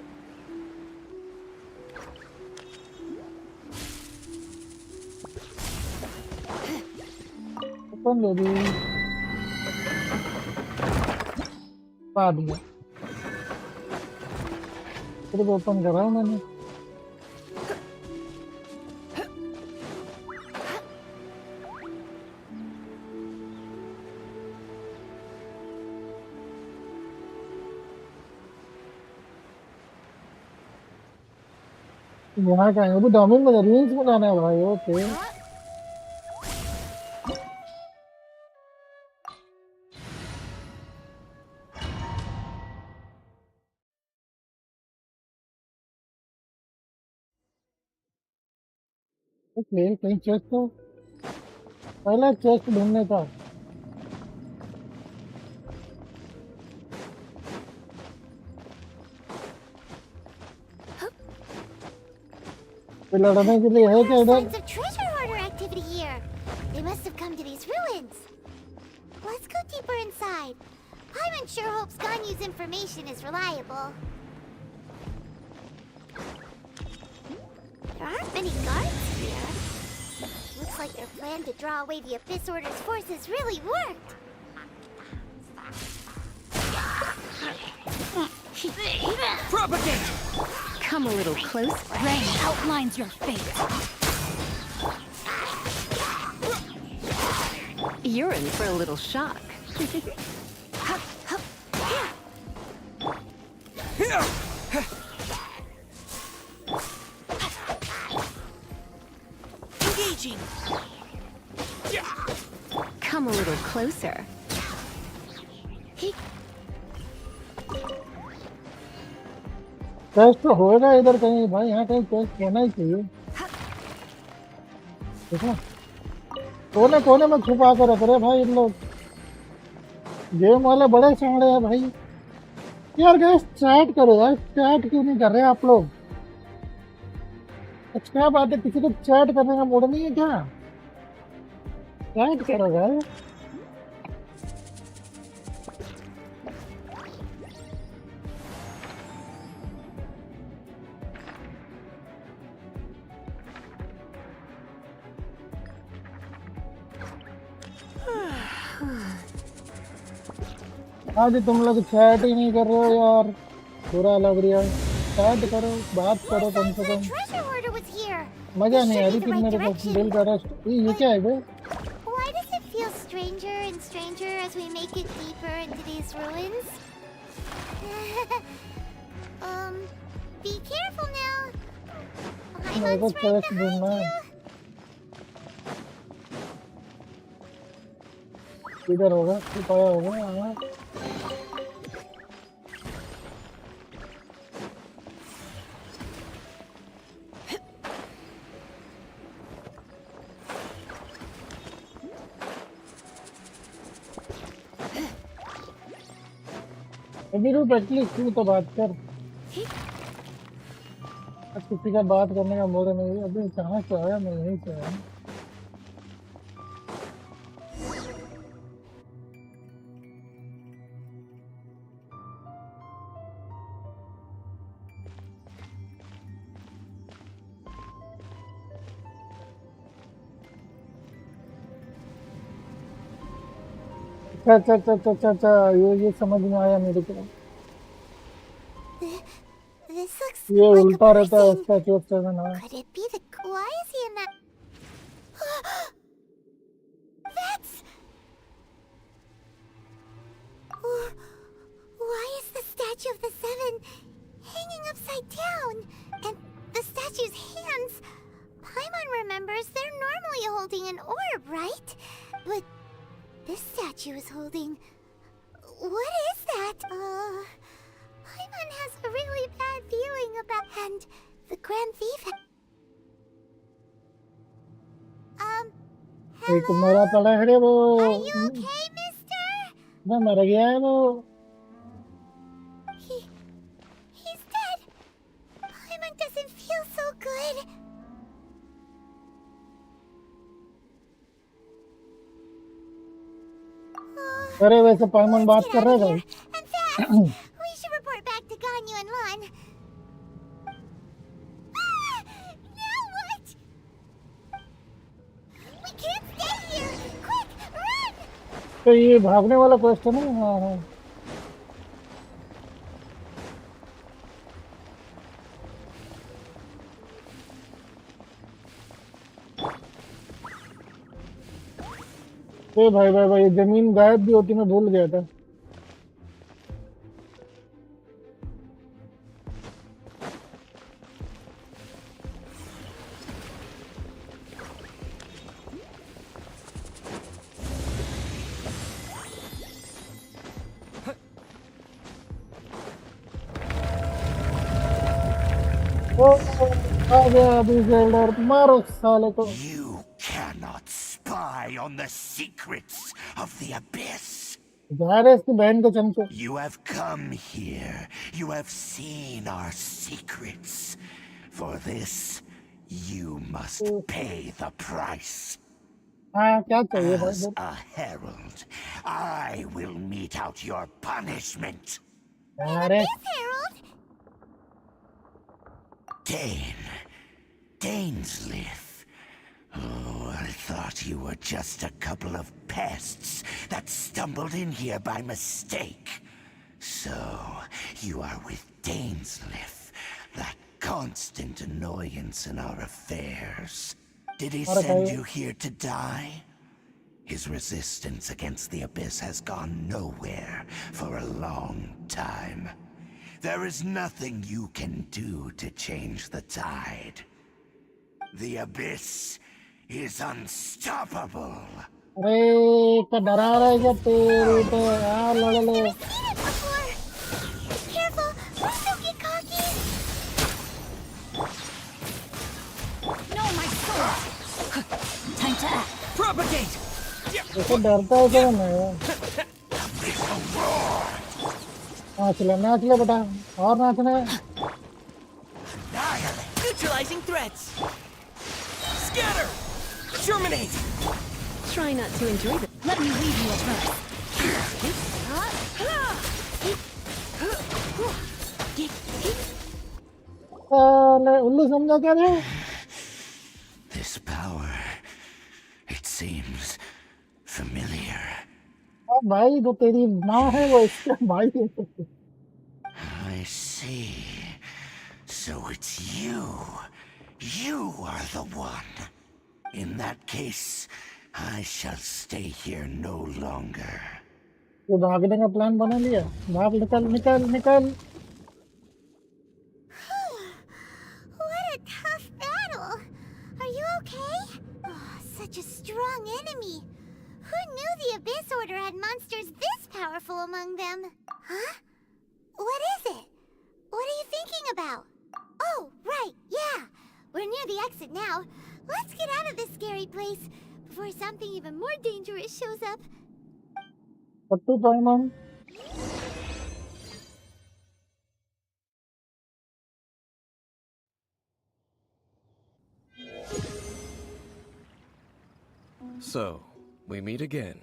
A: ओपन ले दी बाद में, सिर्फ ओपन करा हूँ मैंने। यहाँ का है अभी डोमेन में रील्स बनाना है भाई। ओके ओके, कहीं चेस्ट तो पहला चेस्ट ढूंढने का। लड़ने के लिए है क्या इधर?
F: Signs of treasure hoarder activity here. They must have come to these ruins. Let's go deeper inside. Paimon sure hopes Ganyu's information is reliable. There aren't many guards here. Looks like their plan to draw away the Abyss Order's forces really worked.
G: Propagate! Come a little close. Rain outlines your fate. You're in for a little shock.
P: Engaging.
G: Come a little closer.
A: Test तो होगा इधर कहीं भाई, यहाँ कहीं test होना ही चाहिए। देखो कोने कोने में छुपा कर रख रहे भाई इन लोग, गेम वाले बड़े चांड़े हैं भाई। यार गैस चैट करो यार, चैट क्यों नहीं कर रहे आप लोग? अच्छा क्या बात है, किसी को चैट करने का मूड नहीं है क्या? चैट करो भाई। आज तुम लोग चैट ही नहीं कर रहे हो यार, बुरा लग रहा है। चैट करो, बात करो कम से कम। मजा नहीं आ रही थी मेरे को, दिल का रस्ट। ये क्या है बे?
F: Why does it feel stranger and stranger as we make it deeper into these ruins? Be careful now.
A: मेरे को चेस्ट ढूंढना है। इधर होगा, छुपाया होगा। हाँ अभी रूप एटलीस्ट तू तो बात कर। आज किसी का बात करने का मूड नहीं है। अभी कहाँ से आया? मैं यहीं से आया। अच्छा अच्छा अच्छा अच्छा अच्छा, ये समझ में आया मेरे को।
F: This looks
A: ये
F: like a
A: उल्टा रहता है
F: person.
A: उसका चोट चढ़ना।
F: Could it be the... Why is he in that... That's... Why is the statue of the Seven hanging upside down? And the statue's hands... Paimon remembers they're normally holding an orb, right? But this statue is holding... What is that? Paimon has a really bad feeling about... And the Grand Thief...
A: एक मरा पड़ा है रे वो।
F: Are you okay, mister?
A: मैं मर गया है वो।
F: He's dead. Paimon doesn't feel so good.
A: अरे वैसे पाइमन बात कर रहा है।
F: And fast. We should report back to Ganyu and Lan. Now what? We can't stay here. Quick, run!
A: तो ये भागने वाला क्वेश्चन है। हाँ हाँ। ए भाई भाई भाई, जमीन गायब भी होती, मैं भूल गया था। ओ आ गया अभी जेल्डर, मारो साले को।
C: You cannot spy on the secrets of the Abyss.
A: जा रहे इसकी बहन को चमचो।
C: You have come here. You have seen our secrets. For this, you must pay the price.
A: हाँ क्या चाहिए
C: As
A: भाई?
C: a herald, I will mete out your punishment.
A: अरे
C: Dainsleif. Oh, I thought you were just a couple of pests that stumbled in here by mistake. So, you are with Dainsleif, that constant annoyance in our affairs. Did he send you here to die? His resistance against the Abyss has gone nowhere for a long time. There is nothing you can do to change the tide. The Abyss is unstoppable.
A: अरे तो डरा रहा है क्या तेरे तो यार लड़ ले।
F: Careful, please don't get cocky.
K: No, my sword! Time to act. Propagate!
A: ऐसे डरता है क्या मैं? नाच ले बेटा, और नाचना है।
P: Neutralizing threats. Scatter! Terminate!
K: Try not to enjoy this. Let me lead you at first.
A: उल्लू समझा क्या रे?
C: This power, it seems familiar.
A: भाई तो तेरी माँ है वो, इसका भाई है।
C: I see. So it's you. You are the one. In that case, I shall stay here no longer.
A: वो भागने का प्लान बना लिया। भाग, निकल निकल निकल।
F: What a tough battle. Are you okay? Oh, such a strong enemy. Who knew the Abyss Order had monsters this powerful among them? Huh? What is it? What are you thinking about? Oh, right, yeah. We're near the exit now. Let's get out of this scary place before something even more dangerous shows up.
A: Pattu पाइमन।
O: So, we meet again.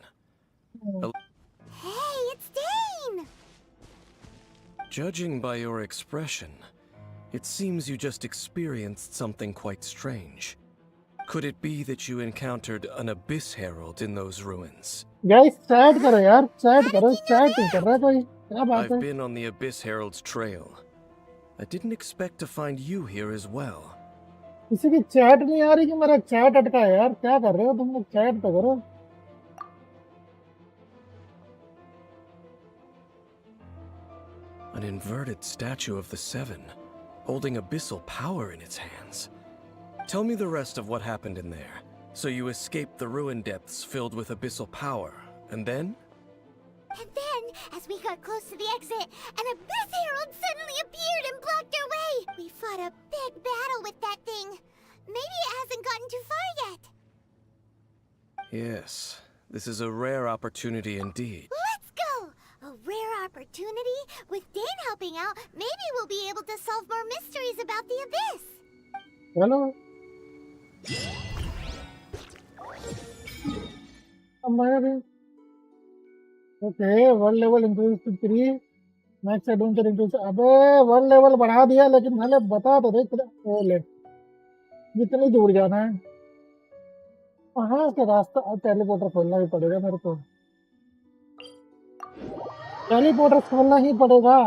F: Hey, it's Dane!
O: Judging by your expression, it seems you just experienced something quite strange. Could it be that you encountered an Abyss Herald in those ruins?
A: Guys, chat करो यार, chat करो, chat नहीं कर रहा कोई, क्या बात है?
O: I've been on the Abyss Herald's trail. I didn't expect to find you here as well.
A: किसी की chat नहीं आ रही कि मेरा chat अटका है यार, क्या कर रहे हो तुम लोग? chat तो करो.
O: An inverted statue of the Seven, holding abyssal power in its hands. Tell me the rest of what happened in there. So you escaped the ruin depths filled with abyssal power, and then?
F: And then, as we got close to the exit, an Abyss Herald suddenly appeared and blocked our way! We fought a big battle with that thing. Maybe it hasn't gotten too far yet.
O: Yes, this is a rare opportunity indeed.
F: Let's go! A rare opportunity? With Dane helping out, maybe we'll be able to solve more mysteries about the Abyss.
A: Hello. Okay, world level increased to 3. Max adventure increased. अबे world level बढ़ा दिया लेकिन पहले बता तो दे कितना ले कितनी दूर जाना है कहाँ से रास्ता टेलीपोर्टर खोलना ही पड़ेगा मेरे को टेलीपोर्टर खोलना ही पड़ेगा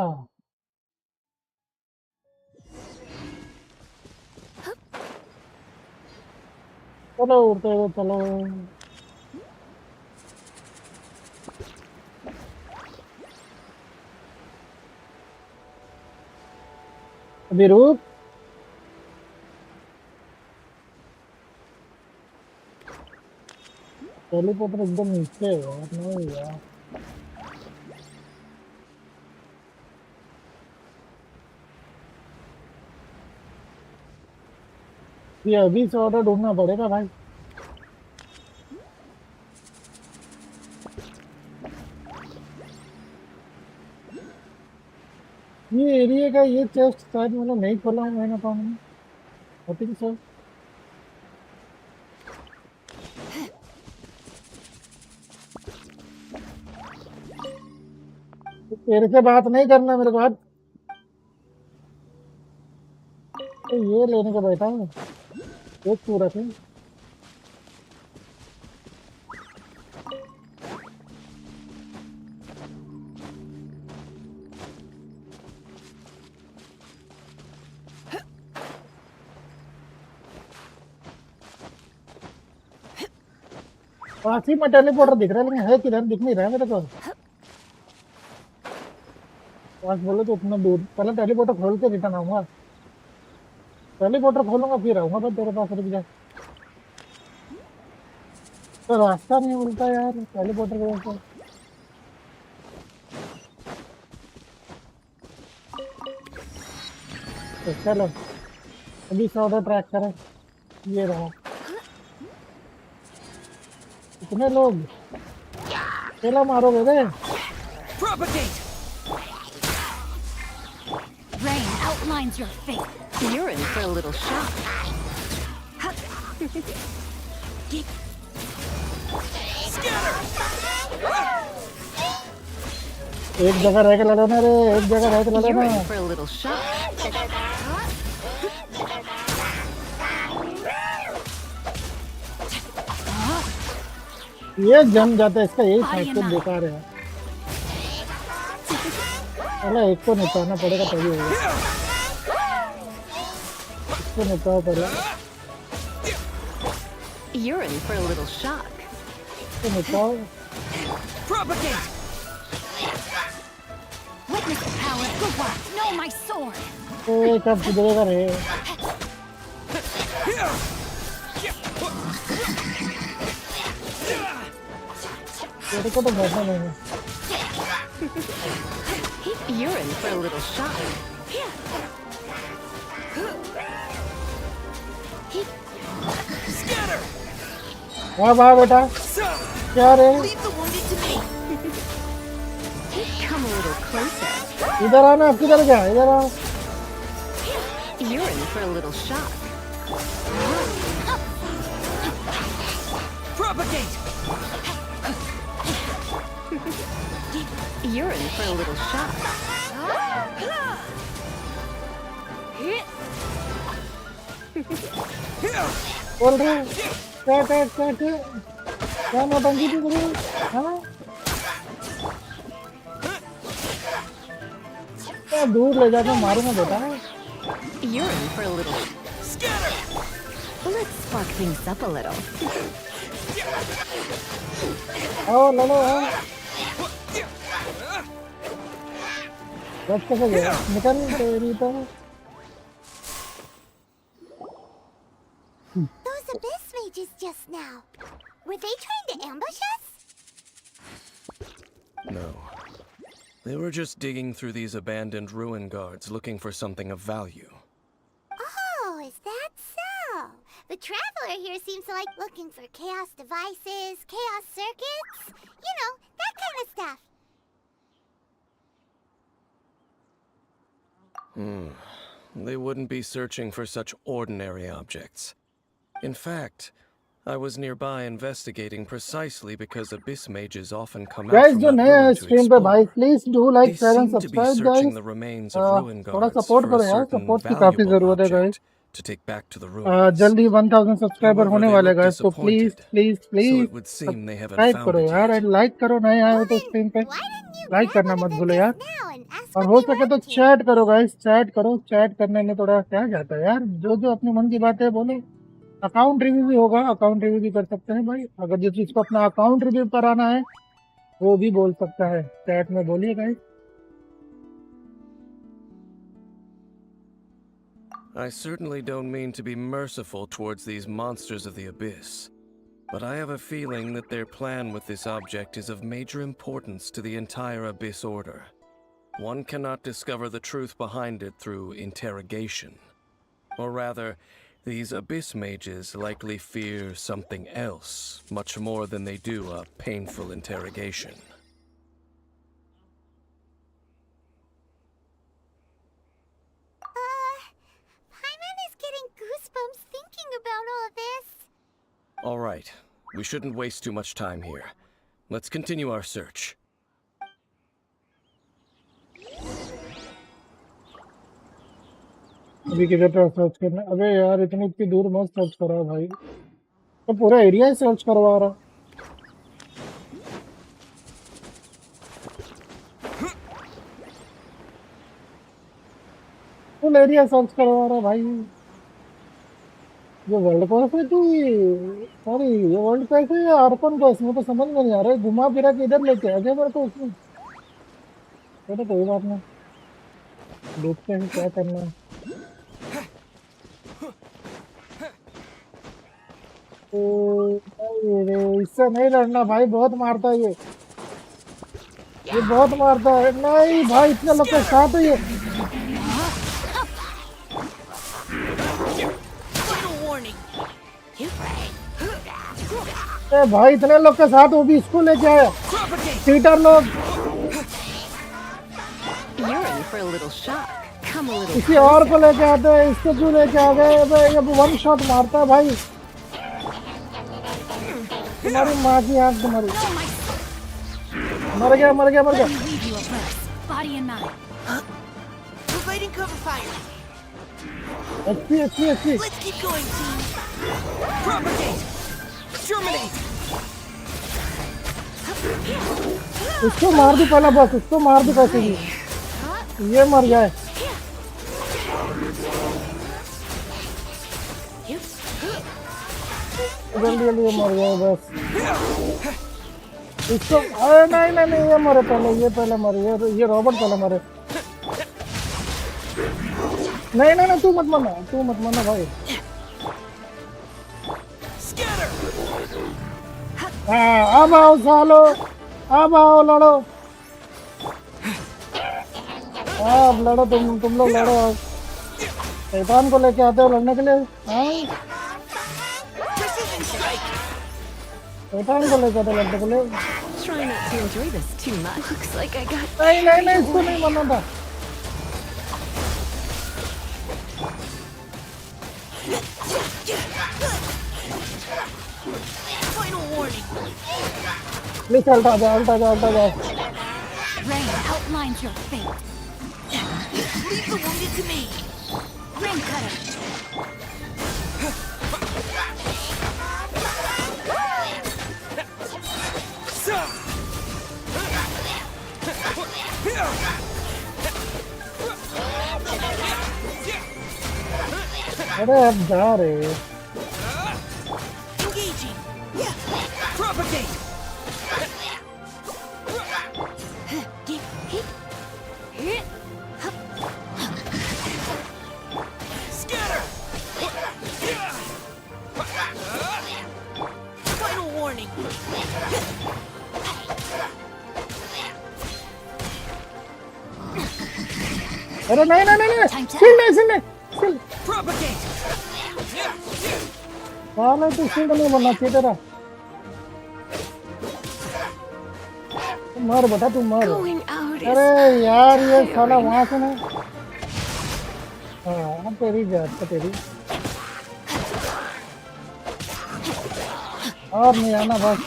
A: चलो उड़ते हुए चलो अभी रुक टेलीपोर्टर एकदम नीचे है यार नहीं यार ये अभी से ऑर्डर ढूंढना पड़ेगा भाई ये एरिया का ये चेस्ट शायद मैंने नहीं खोला है मैंने तो आई थिंक सो तेरे से बात नहीं करना मेरे को तो ये लेने को बैठा हूँ एक पूरा थे काफी में टेलीपोर्टर दिख रहा है लेकिन है किधर दिख नहीं रहा है मेरे को पास बोले तो उतना दूर पहले टेलीपोर्टर खोल के रिटर्न आऊंगा टेलीपोर्टर खोलूंगा फिर आऊंगा पर तेरे पास रुक जा तो रास्ता नहीं मिलता यार टेलीपोर्टर की वजह से चलो अभी से ऑर्डर ट्रैक करें ये रहा कितने लोग अकेला मारोगे रे
G: Rain outlines your fate. You're in for a little shock.
A: एक जगह रह के लड़ना रे एक जगह रह के लड़ना
G: You're in for a little shock.
A: ये जम जाता है इसका यही साइकिल बेकार है अरे एक को निपटाना पड़ेगा तभी होगा इसको निपटाओ पहले
G: You're in for a little shock.
A: इसको निपटाओ
G: Witness the power. Good one. Know my sword.
A: ए कब सुधरेगा रे तेरे को तो बैठना नहीं है
G: You're in for a little shock.
A: वाह वाह बेटा क्या रे
G: Come a little closer.
A: इधर आना किधर गया इधर आ
G: You're in for a little shock.
P: Propagate!
G: You're in for a little shock.
A: बोल रहे क्या नौटंकी थी करी? हाँ? क्या दूर ले जाकर मारूंगा बेटा?
G: You're in for a little. Let's spark things up a little.
A: आओ लो आओ. बस कैसे गया? निकल तेरी तो.
F: Those abyss mages just now. Were they trying to ambush us?
O: No. They were just digging through these abandoned ruin guards looking for something of value.
F: Oh, is that so? The traveler here seems to like looking for chaos devices, chaos circuits, you know, that kind of stuff.
O: They wouldn't be searching for such ordinary objects. In fact, I was nearby investigating precisely because abyss mages often come out
A: Guys,
O: from
A: जो
O: that
A: नए हैं
O: ruin to
A: stream पे भाई,
O: explore.
A: please do like,
O: They
A: share and
O: seem to be
A: subscribe,
O: searching
A: guys.
O: the remains of ruin
A: थोड़ा
O: guards
A: support
O: for a
A: करो यार,
O: certain
A: support की काफी
O: valuable
A: जरूरत है guys.
O: object to take back to the ruins.
A: जल्दी 1000 subscriber
O: However,
A: होने
O: they
A: वाले
O: look
A: guys, तो please
O: disappointed, so
A: please
O: it would seem they haven't
A: subscribe
O: found
A: करो
O: it
A: यार,
O: yet.
A: and like करो, नए आए हो तो स्ट्रीम पे लाइक करना मत भूलो यार. और हो सके तो चैट करो गाइस, चैट करो. चैट करने में थोड़ा क्या जाता है यार, जो जो अपने मन की बात है बोलो. अकाउंट रिव्यू भी होगा, अकाउंट रिव्यू भी कर सकते हैं भाई. अगर जिस चीज को अपना अकाउंट रिव्यू कराना है वो भी बोल सकता है, चैट में बोलिए guys.
O: I certainly don't mean to be merciful towards these monsters of the abyss, but I have a feeling that their plan with this object is of major importance to the entire Abyss Order. One cannot discover the truth behind it through interrogation. Or rather, these Abyss mages likely fear something else, much more than they do a painful interrogation.
F: Paimon is getting goosebumps thinking about all this.
O: All right, we shouldn't waste too much time here. Let's continue our search.
A: अभी किधर पर search करना? अबे यार इतनी दूर मत search करो भाई, तो पूरा एरिया ही सर्च करवा रहा. फुल एरिया सर्च करवा रहा भाई. ये वर्ल्ड पास है कि सॉरी ये वर्ल्ड पास है या अर्पण पास, मुझे तो समझ में नहीं आ रहा है. घुमा फिरा के इधर लेके आ गया मेरे को उसमें. तो कोई बात नहीं, देखते हैं क्या करना है. इससे नहीं लड़ना भाई, बहुत मारता है ये बहुत मारता है. नहीं भाई, इतने लोग के साथ है ये. ए भाई इतने लोग के साथ वो भी इसको लेके आया. चीटर लोग. किसी और को लेके आते हैं, इसको क्यों लेके आ गए? ये वन शॉट मारता है भाई. तुम्हारी माँ की आँख तुम्हारी. मर गया मर गया मर गया. अच्छी अच्छी अच्छी. इसको मार दो पहला, बस इसको मार दो कैसे भी, ये मर जाए. जल्दी जल्दी मर गए बस. इसको अरे नहीं नहीं नहीं, ये मरे पहले, ये पहले मरे. ये रॉबर्ट पहले मरे. नहीं नहीं नहीं, तू मत मरना भाई. हाँ अब आओ सालो, अब आओ लड़ो. अब लड़ो तुम लोग लड़ो. शैतान को लेके आते हो लड़ने के लिए. हाँ शैतान को लेके आते लड़ने के लिए. नहीं नहीं नहीं, इसको नहीं मरना था.
P: Final warning.
A: Please, ulta जा.
G: Rain outlines your fate.
P: Leave the wounded to me.
G: Rain cutter.
A: अरे अब जा रहे.
P: Engaging. Propagate. Scatter. Final warning.
A: अरे नहीं. Shield.
P: Propagate.
A: साला तो shield नहीं बनना चाहिए तेरा. मार बेटा, तू मार. अरे यार ये साला वहां से नहीं. हाँ तेरी जात का तेरी. और नहीं आना बस.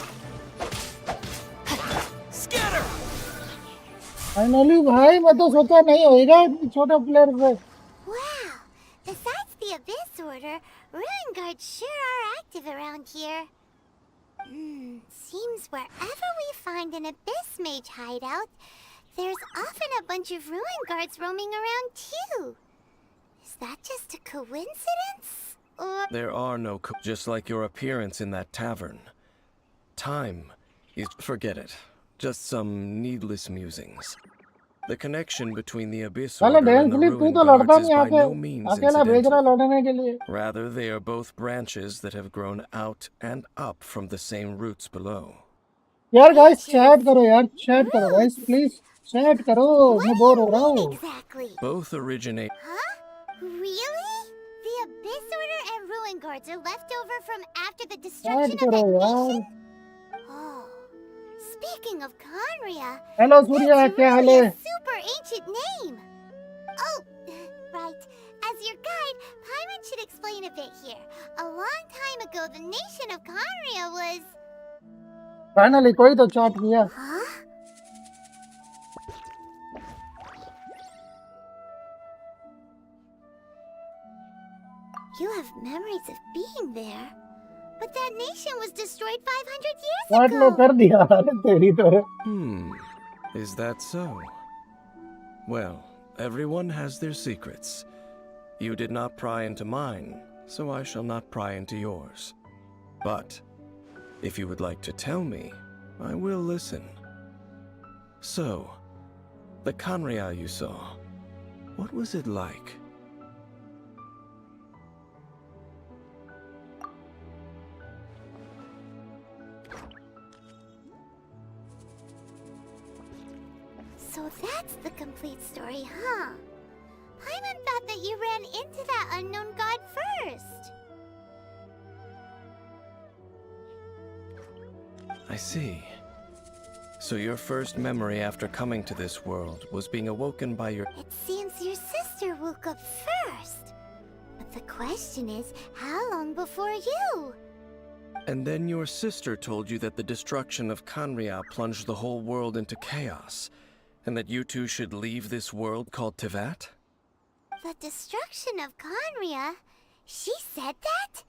A: फाइनली भाई, मैं तो सोचा नहीं होएगा छोटा प्लेयर से.
F: Wow, besides the Abyss Order, Ruin Guards sure are active around here. Seems wherever we find an Abyss Mage hideout, there's often a bunch of Ruin Guards roaming around too. Is that just a coincidence? Or...
O: There are no just like your appearance in that tavern. Time is... Forget it. Just some needless musings. The connection between the Abyss Order and the Ruin Guards is by no means incidental. Rather, they are both branches that have grown out and up from the same roots below.
A: यार guys, chat करो यार, chat करो guys, please chat करो, मैं bore हो रहा हूँ.
O: Both originate.
F: Huh? Really? The Abyss Order and Ruin Guards are left over from after the destruction of that nation? Oh, speaking of Khaenri'ah,
A: Hello Surya, क्या हाल है?
F: a super ancient name. Oh, right. As your guide, Paimon should explain a bit here. A long time ago, the nation of Khaenri'ah was...
A: Finally, कोई तो chat किया.
F: Huh? You have memories of being there, but that nation was destroyed 500 years
A: What
F: ago.
A: लो कर दिया अरे तेरी तो.
O: Is that so? Well, everyone has their secrets. You did not pry into mine, so I shall not pry into yours. But if you would like to tell me, I will listen. So, the Khaenri'ah you saw, what was it like?
F: So that's the complete story, huh? Paimon thought that you ran into that unknown god first.
O: I see. So your first memory after coming to this world was being awoken by your...
F: It seems your sister woke up first. But the question is, how long before you?
O: And then your sister told you that the destruction of Khaenri'ah plunged the whole world into chaos, and that you two should leave this world called Teyvat?
F: The destruction of Khaenri'ah? She said that?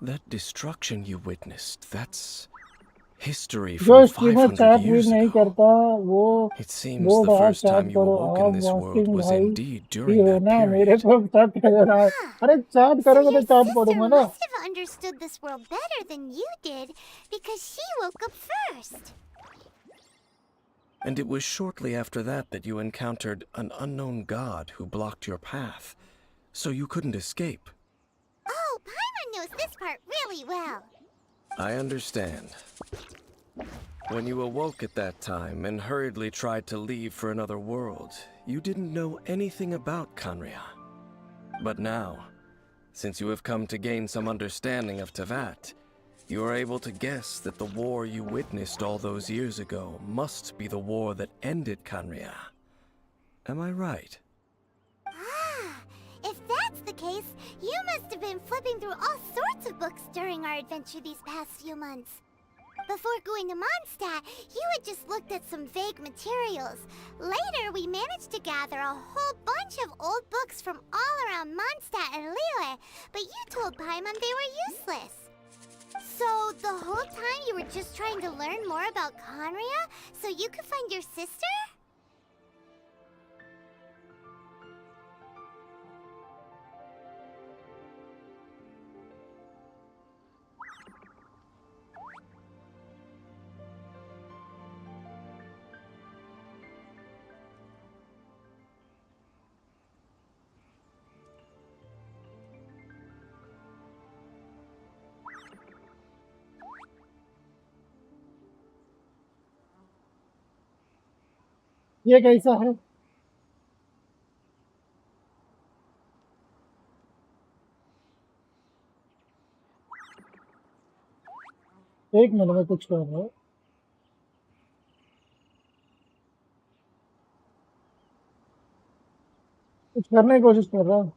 O: That destruction you witnessed, that's history
A: जो
O: from
A: streamer
O: 500
A: chat भी
O: years
A: नहीं
O: ago.
A: करता वो
O: It seems
A: बोल
O: the
A: रहा
O: first
A: chat
O: time you
A: करो
O: awoke in
A: आप
O: this world
A: wasting
O: was
A: भाई
O: indeed
A: ये
O: during that
A: होना मेरे
O: period.
A: को सब कह रहा है अरे chat करोगे तो chat पढ़ूंगा ना
F: Must have understood this world better than you did, because she woke up first.
O: And it was shortly after that that you encountered an unknown god who blocked your path, so you couldn't escape.
F: Oh, Paimon knows this most part really well.
O: I understand. When you awoke at that time and hurriedly tried to leave for another world, you didn't know anything about Khaenri'ah. But now, since you have come to gain some understanding of Teyvat, you are able to guess that the war you witnessed all those years ago must be the war that ended Khaenri'ah. Am I right?
F: Ah, if that's the case, you must have been flipping through all sorts of books during our adventure these past few months. Before going to Mondstadt, you had just looked at some vague materials. Later, we managed to gather a whole bunch of old books from all around Mondstadt and Liyue, but you told Paimon they were useless. So, the whole time you were just trying to learn more about Khaenri'ah so you could find your sister?
A: ये कैसा है? एक minute में कुछ कर रहा हूँ। कुछ करने की कोशिश कर रहा हूँ।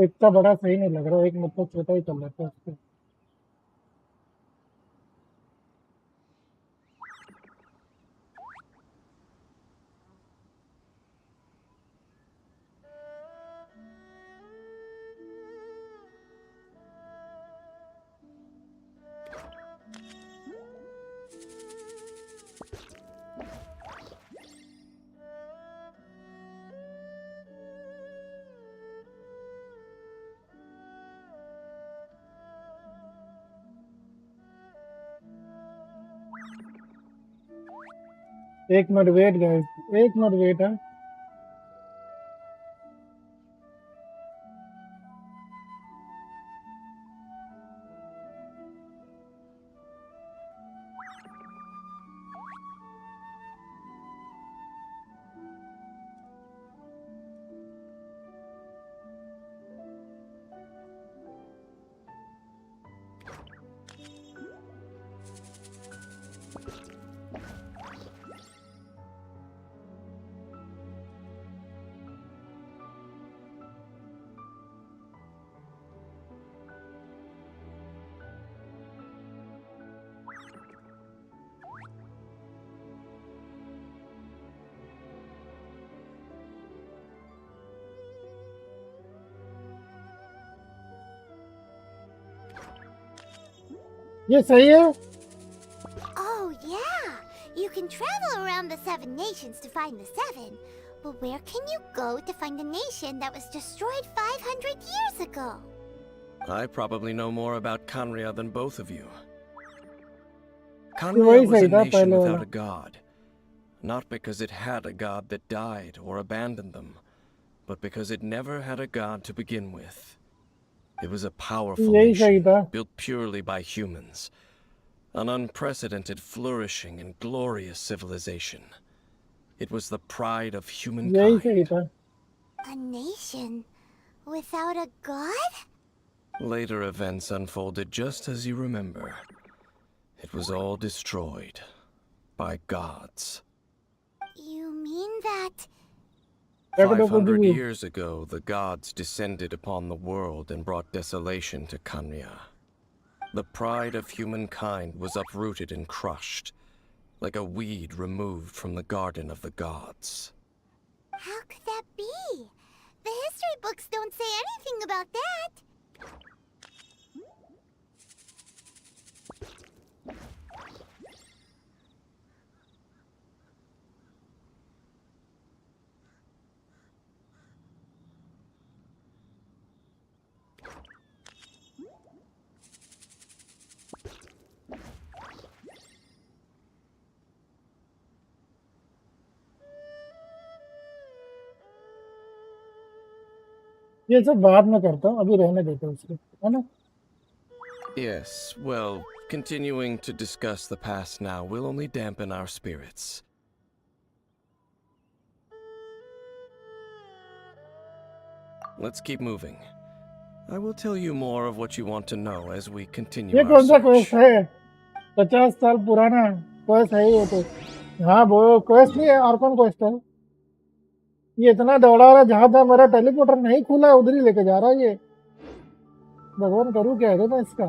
A: इतना बड़ा सही नहीं लग रहा, एक मतलब छोटा ही चल रहा है। एक मिनट वेट गाइस, एक मिनट वेट है। ये सही है?
F: Oh, yeah. You can travel around the 7 nations to find the 7. But where can you go to find a nation that was destroyed 500 years ago?
O: I probably know more about Khaenri'ah than both of you.
A: वही
O: Khaenri'ah was
A: सही
O: a
A: था
O: nation
A: पहले
O: without
A: वाला।
O: a god. Not because it had a god that died or abandoned them, but because it never had a god to begin with. It was a powerful
A: यही सही
O: nation,
A: था।
O: built purely by humans. An unprecedented, flourishing, and glorious civilization. It was the pride of
A: यही
O: humankind.
A: सही था।
F: A nation without a god?
O: Later events unfolded just as you remember. It was all destroyed by gods.
F: You mean that...
O: 500 years ago, the gods descended upon the world and brought desolation to Khaenri'ah. The pride of humankind was uprooted and crushed, like a weed removed from the garden of the gods.
F: How could that be? The history books don't say anything about that.
A: ये सब बाद में करता हूँ, अभी रहने देता हूँ उसको, है ना?
O: Yes, well, continuing to discuss the past now will only dampen our spirits. Let's keep moving. I will tell you more of what you want to know as we continue
A: ये
O: our
A: कौन सा
O: search.
A: Quest है? 50 साल पुराना quest है ये तो। हाँ वो क्वेस्ट नहीं है, और कौन क्वेस्ट है? ये इतना दौड़ा रहा है, जहाँ तक मेरा टेलीपोर्टर नहीं खुला है उधर ही लेके जा रहा है ये। भगवान करूँ क्या है मैं इसका?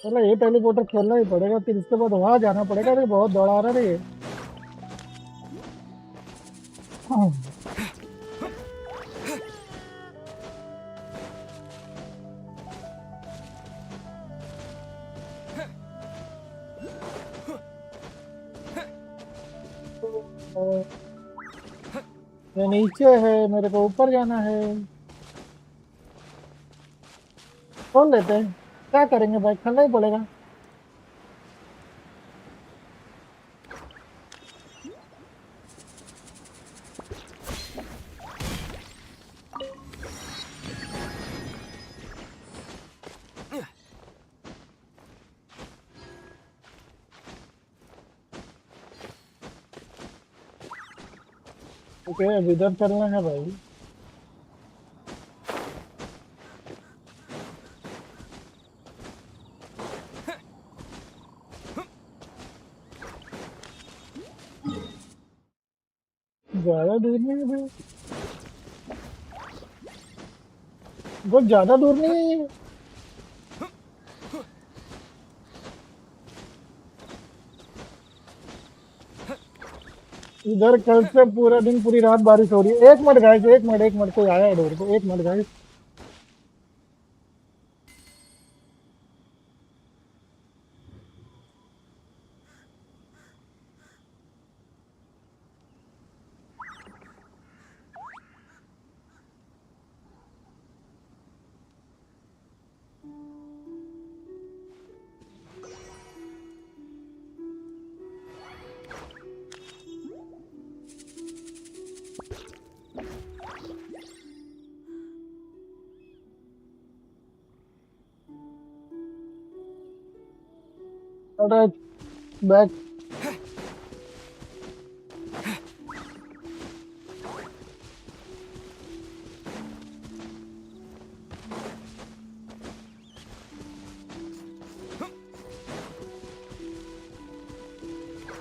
A: पहले ये टेलीपोर्टर खोलना ही पड़ेगा, फिर इसके बाद वहाँ जाना पड़ेगा। ये बहुत दौड़ा रहा है ये। ये नीचे है, मेरे को ऊपर जाना है। खोल लेते हैं, क्या करेंगे भाई, खोलना ही पड़ेगा। ओके, अब इधर चलना है भाई। ज्यादा दूर नहीं है भाई, बहुत ज्यादा दूर नहीं है ये। इधर कल से पूरा दिन पूरी रात बारिश हो रही है। एक मिनट गाइस, एक मिनट कोई आया है डोर पे, एक मिनट गाइस। Alright, back.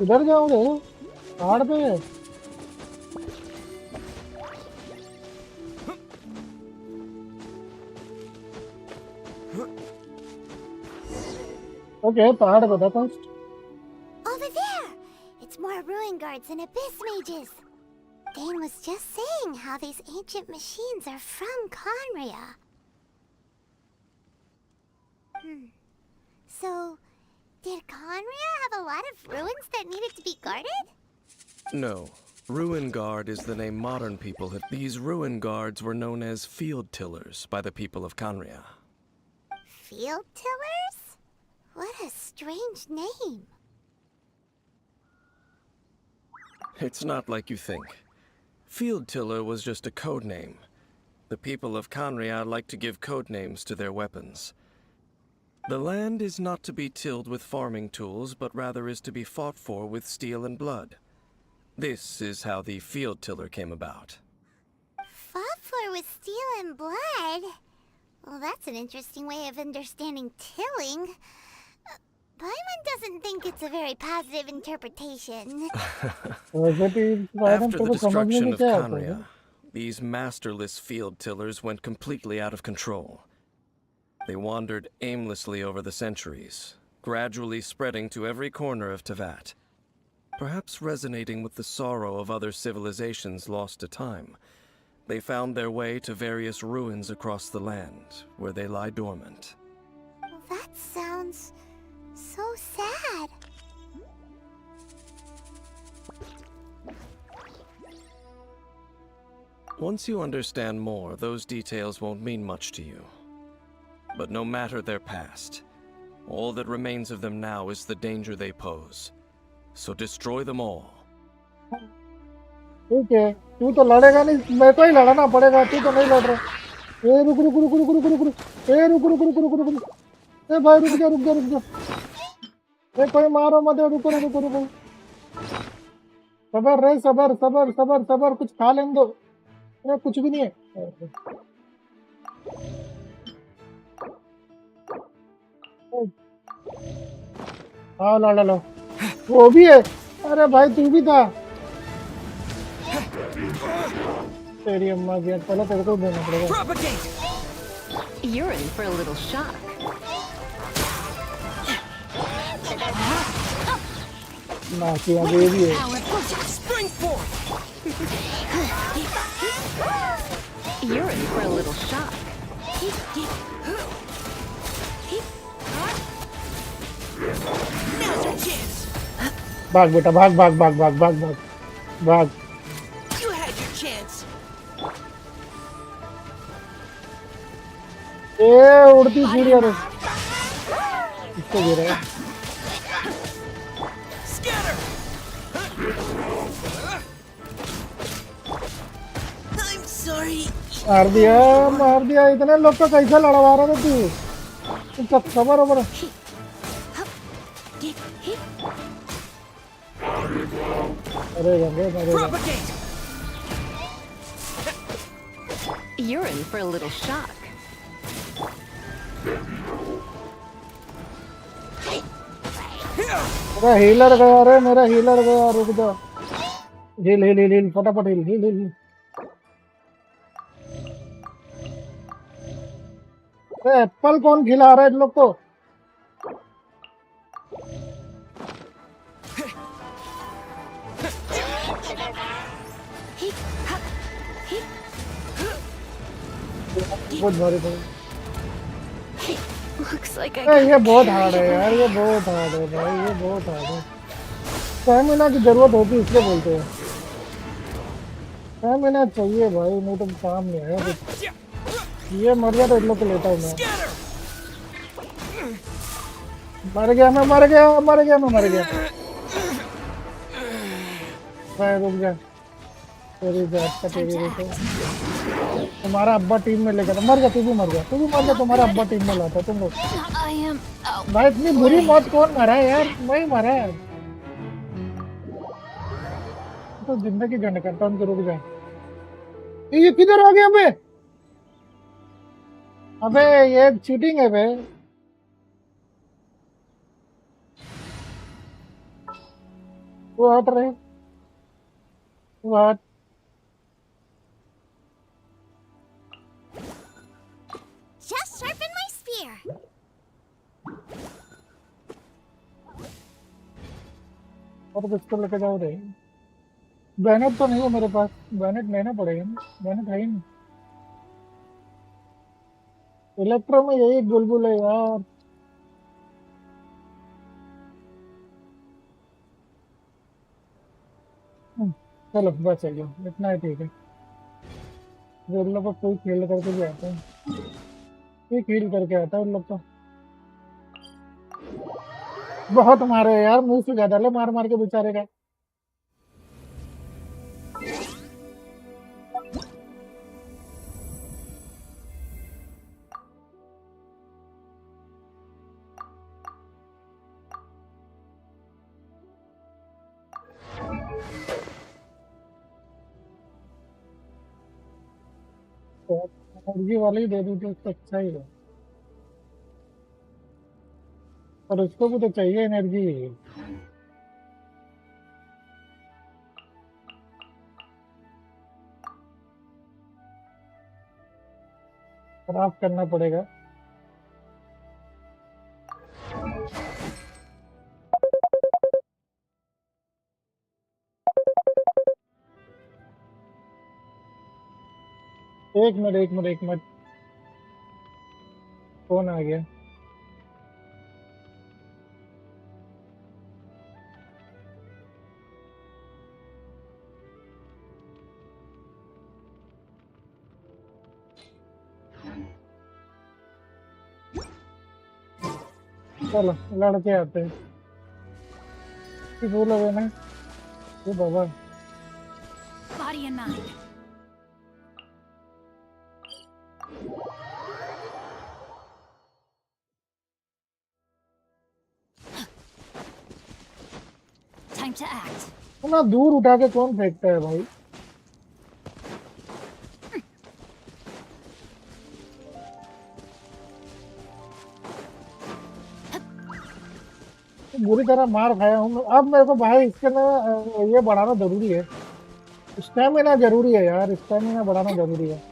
A: इधर जाओगे पहाड़ पे? Okay, पहाड़ बता first.
F: Over there! It's more ruin guards and abyss mages. Dane was just saying how these ancient machines are from Khaenri'ah. So, did Khaenri'ah have a lot of ruins that needed to be guarded?
O: No. Ruin Guard is the name modern people have. These ruin guards were known as field tillers by the people of Khaenri'ah.
F: Field tillers? What a strange name.
O: It's not like you think. Field tiller was just a code name. The people of Khaenri'ah like to give code names to their weapons. The land is not to be tilled with farming tools, but rather is to be fought for with steel and blood. This is how the field tiller came about.
F: Fought for with steel and blood? Well, that's an interesting way of understanding tilling. Paimon doesn't think it's a very positive interpretation.
O: After the destruction of Khaenri'ah, these masterless field tillers went completely out of control. They wandered aimlessly over the centuries, gradually spreading to every corner of Teyvat. Perhaps resonating with the sorrow of other civilizations lost to time, they found their way to various ruins across the land, where they lie dormant.
F: That sounds so sad.
O: Once you understand more, those details won't mean much to you. But no matter their past, all that remains of them now is the danger they pose. So destroy them all.
A: ठीक है, तू तो लड़ेगा नहीं, मैं को ही लड़ना पड़ेगा, तू तो नहीं लड़ रहा। ए रुक रुक रुक रुक रुक रुक रुक, ए रुक रुक रुक रुक रुक रुक, ए भाई रुक जा रुक जा रुक जा, ए कोई मारो मत, रुको रुको रुको, सबर रे सबर सबर सबर सबर, कुछ खा लेने दो, ये कुछ भी नहीं है। हाँ ला ला ला, वो भी है, अरे भाई तू भी था। तेरी अम्मा की पहले तेरे को देना पड़ेगा।
G: You're in for a little shock.
A: ना कि आगे ये भी है।
G: You're in for a little shock.
A: भाग बेटा भाग भाग भाग भाग भाग भाग भाग।
P: You had your chance.
A: ए उड़ती सीढ़ी, अरे इसको गिरा है।
P: I'm sorry.
A: मार दिया, इतने लोग को कैसे लड़वा रहा था तू? सब खबर हो बड़ा। अरे Gange
G: You're in for a little shock.
A: मेरा हीलर गया रे, मेरा हीलर गया, रुक जा। हिल हिल हिल हिल, फटाफट हिल हिल हिल। एप्पल कौन खिला रहा है इन लोग को? बहुत भारी पड़ी।
G: Looks like
A: ये बहुत हार्ड है यार, ये बहुत हार्ड है भाई, ये बहुत हार्ड है। स्टैमिना की जरूरत होती है इसलिए बोलते हैं, स्टैमिना चाहिए भाई, नहीं तो काम नहीं है कुछ। ये मर गया तो इन लोग को लेता हूँ मैं। मर गया मैं, मर गया मर गया मैं, मर गया भाई। रुक जा, तेरी जात का तेरी रुको। तुम्हारा अब्बा टीम में लेकर मर गया, तू भी मर गया, तू भी मर गया, तुम्हारा अब्बा टीम में लाता तुम लोग। भाई इतनी बुरी मौत कौन मरा है यार? मैं मरा है तो जिंदगी गंड करता हूँ। रुक जाए, ये किधर आ गया बे? अबे ये चीटिंग है बे। वो हट रहे, वो हट।
F: Just sharpen my spear.
A: और किसको लेके जाओ रे? बैनेट तो नहीं है मेरे पास, बैनेट लेना पड़ेगा ना, बैनेट है ही नहीं। इलेक्ट्रो में यही बुलबुल है यार। चलो बस चलो, इतना ही ठीक है। उन लोग को कोई खेल करके भी आता है, कोई खेल करके आता है उन लोग को। बहुत मारे यार, मुंह से ज्यादा ले मार मार के बेचारे का। एनर्जी वाले ही दे दूँ तो उसको अच्छा ही है, पर उसको भी तो चाहिए एनर्जी। क्राफ्ट करना पड़ेगा। एक मिनट फोन आ गया। चलो लड़के आते हैं। बोलो ना ये बाबा।
G: Body and mind. Time to act.
A: ना दूर उठा के कौन फेंकता है भाई? बुरी तरह मार खाया हूँ अब मेरे को भाई। इसके ना ये बढ़ाना जरूरी है। स्टैमिना जरूरी है यार, स्टैमिना बढ़ाना जरूरी है।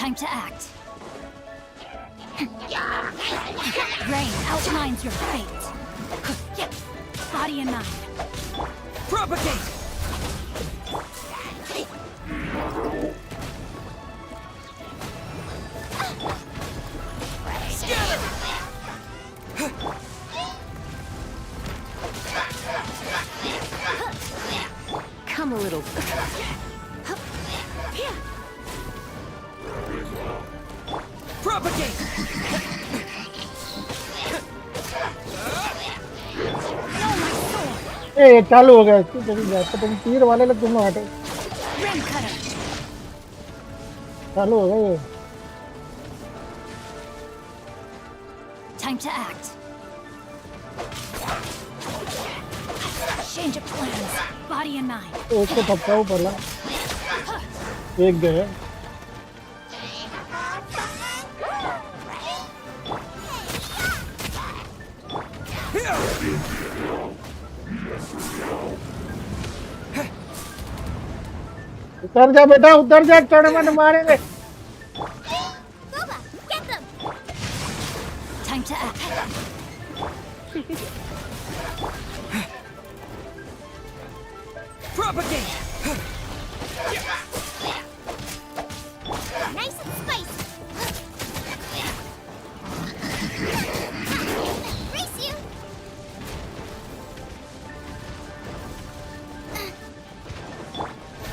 G: Time to act. Rain outlines your fate. Body and mind.
P: Propagate! Scatter!
G: Come a little.
P: Propagate!
A: ए चालू हो गया। तुम तीर वाले लोग तुम लोग हटो। चालू हो गया ये।
G: Time to act. Change of plans. Body and mind.
A: एक तो थपका ऊपर ला। एक गए। उतर जा बेटा, उतर जा, टूर्नामेंट मारेंगे।
G: Time to act.
P: Propagate!
F: Nice and spicy. Race you.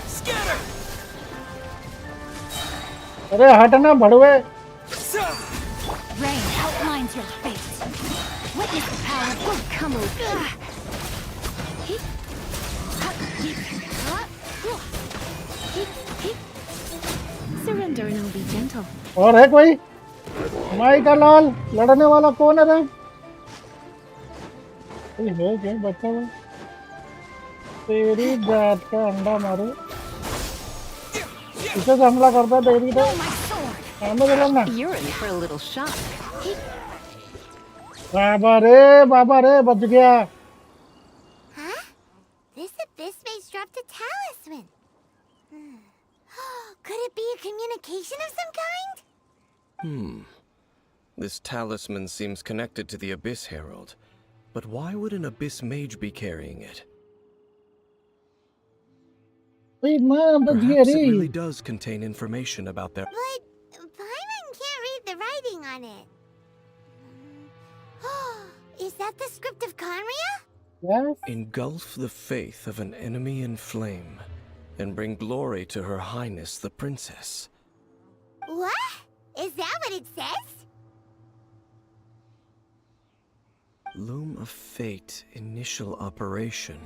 P: Scatter!
A: अरे हटना भड़वे।
G: Rain outlines your fate. Witness the power of Welkin. Surrender and I'll be gentle.
A: और है कोई? माई का लाल लड़ने वाला कौन है रे? कोई है क्या बच्चा वो? तेरी जात का अंडा मारो। इसे से हमला करता है तेरी तो।
G: You're in for a little shock.
A: बाबा रे बच गया।
F: Huh? This abyss base dropped a talisman. Could it be a communication of some kind?
O: This talisman seems connected to the Abyss Herald. But why would an Abyss Mage be carrying it? Perhaps it really does contain information about their...
F: But Paimon can't read the writing on it. Is that the script of Khaenri'ah?
A: Yes.
O: Engulf the faith of an enemy in flame, and bring glory to Her Highness the Princess.
F: What? Is that what it says?
O: Loom of Fate initial operation.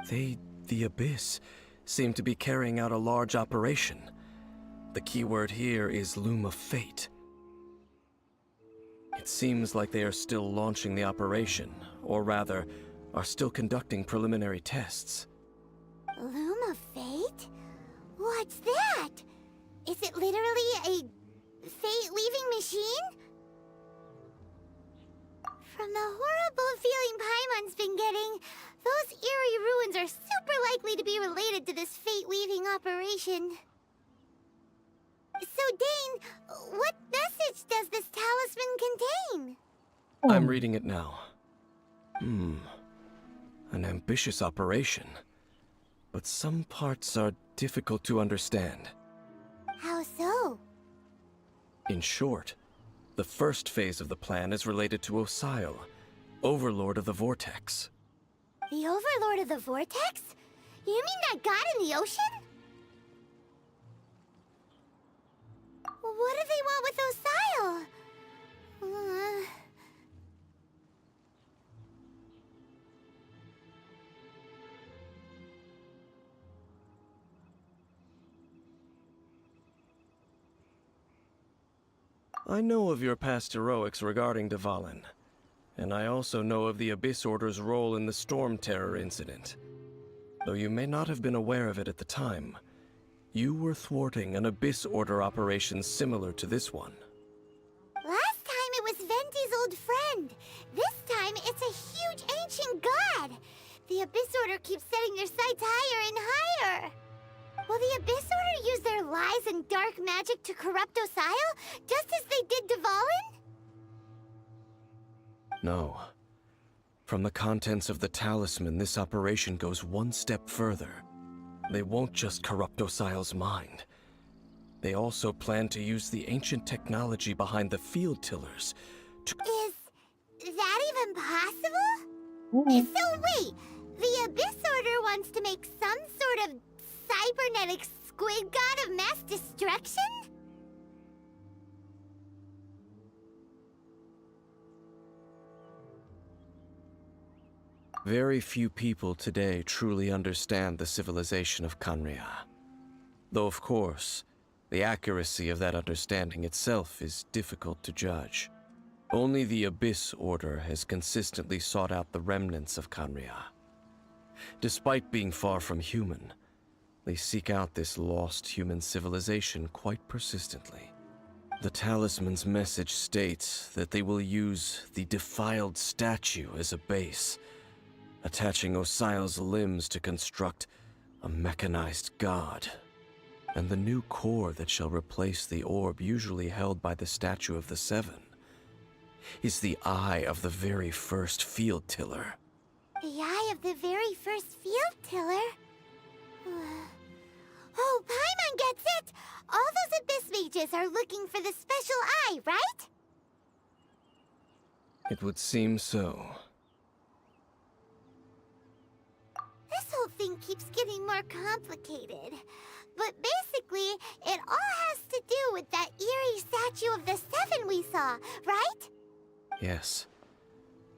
O: The Abyss, seem to be carrying out a large operation. The keyword here is Loom of Fate. It seems like they are still launching the operation, or rather, are still conducting preliminary tests.
F: Loom of Fate? What's that? Is it literally a fate-weaving machine? From the horrible feeling Paimon's been getting, those eerie ruins are super likely to be related to this fate-weaving operation. So, Dane, what message does this talisman contain?
O: I'm reading it now. An ambitious operation. But some parts are difficult to understand.
F: How so?
O: In short, the first phase of the plan is related to Osial, Overlord of the Vortex.
F: The Overlord of the Vortex? You mean that god in the ocean? What do they want with Osial?
O: I know of your past heroics regarding Dvalin, and I also know of the Abyss Order's role in the Storm Terror incident. Though you may not have been aware of it at the time, you were thwarting an Abyss Order operation similar to this one.
F: Last time it was Venti's old friend. This time it's a huge ancient god. The Abyss Order keeps setting their sights higher and higher. Will the Abyss Order use their lies and dark magic to corrupt Osial, just as they did Dvalin?
O: No. From the contents of the talisman, this operation goes one step further. They won't just corrupt Osial's mind. They also plan to use the ancient technology behind the field tillers to...
F: Is that even possible? So wait, the Abyss Order wants to make some sort of cybernetic squid god of mass destruction?
O: Very few people today truly understand the civilization of Khaenri'ah. Though, of course, the accuracy of that understanding itself is difficult to judge. Only the Abyss Order has consistently sought out the remnants of Khaenri'ah. Despite being far from human, they seek out this lost human civilization quite persistently. The talisman's message states that they will use the defiled statue as a base, attaching Osial's limbs to construct a mechanized god. And the new core that shall replace the orb usually held by the Statue of the Seven is the eye of the very first field tiller.
F: The eye of the very first field tiller? Oh, Paimon gets it! All those Abyss mages are looking for the special eye, right?
O: It would seem so.
F: This whole thing keeps getting more complicated. But basically, it all has to do with that eerie Statue of the Seven we saw, right?
O: Yes.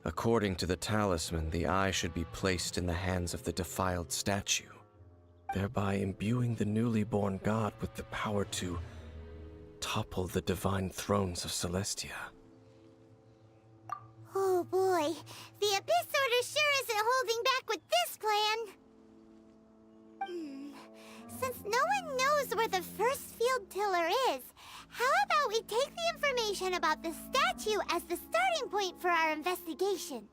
O: According to the talisman, the eye should be placed in the hands of the defiled statue, thereby imbuing the newly born god with the power to topple the divine thrones of Celestia.
F: Oh boy, the Abyss Order sure isn't holding back with this plan. Since no one knows where the first field tiller is, how about we take the information about the statue as the starting point for our investigation?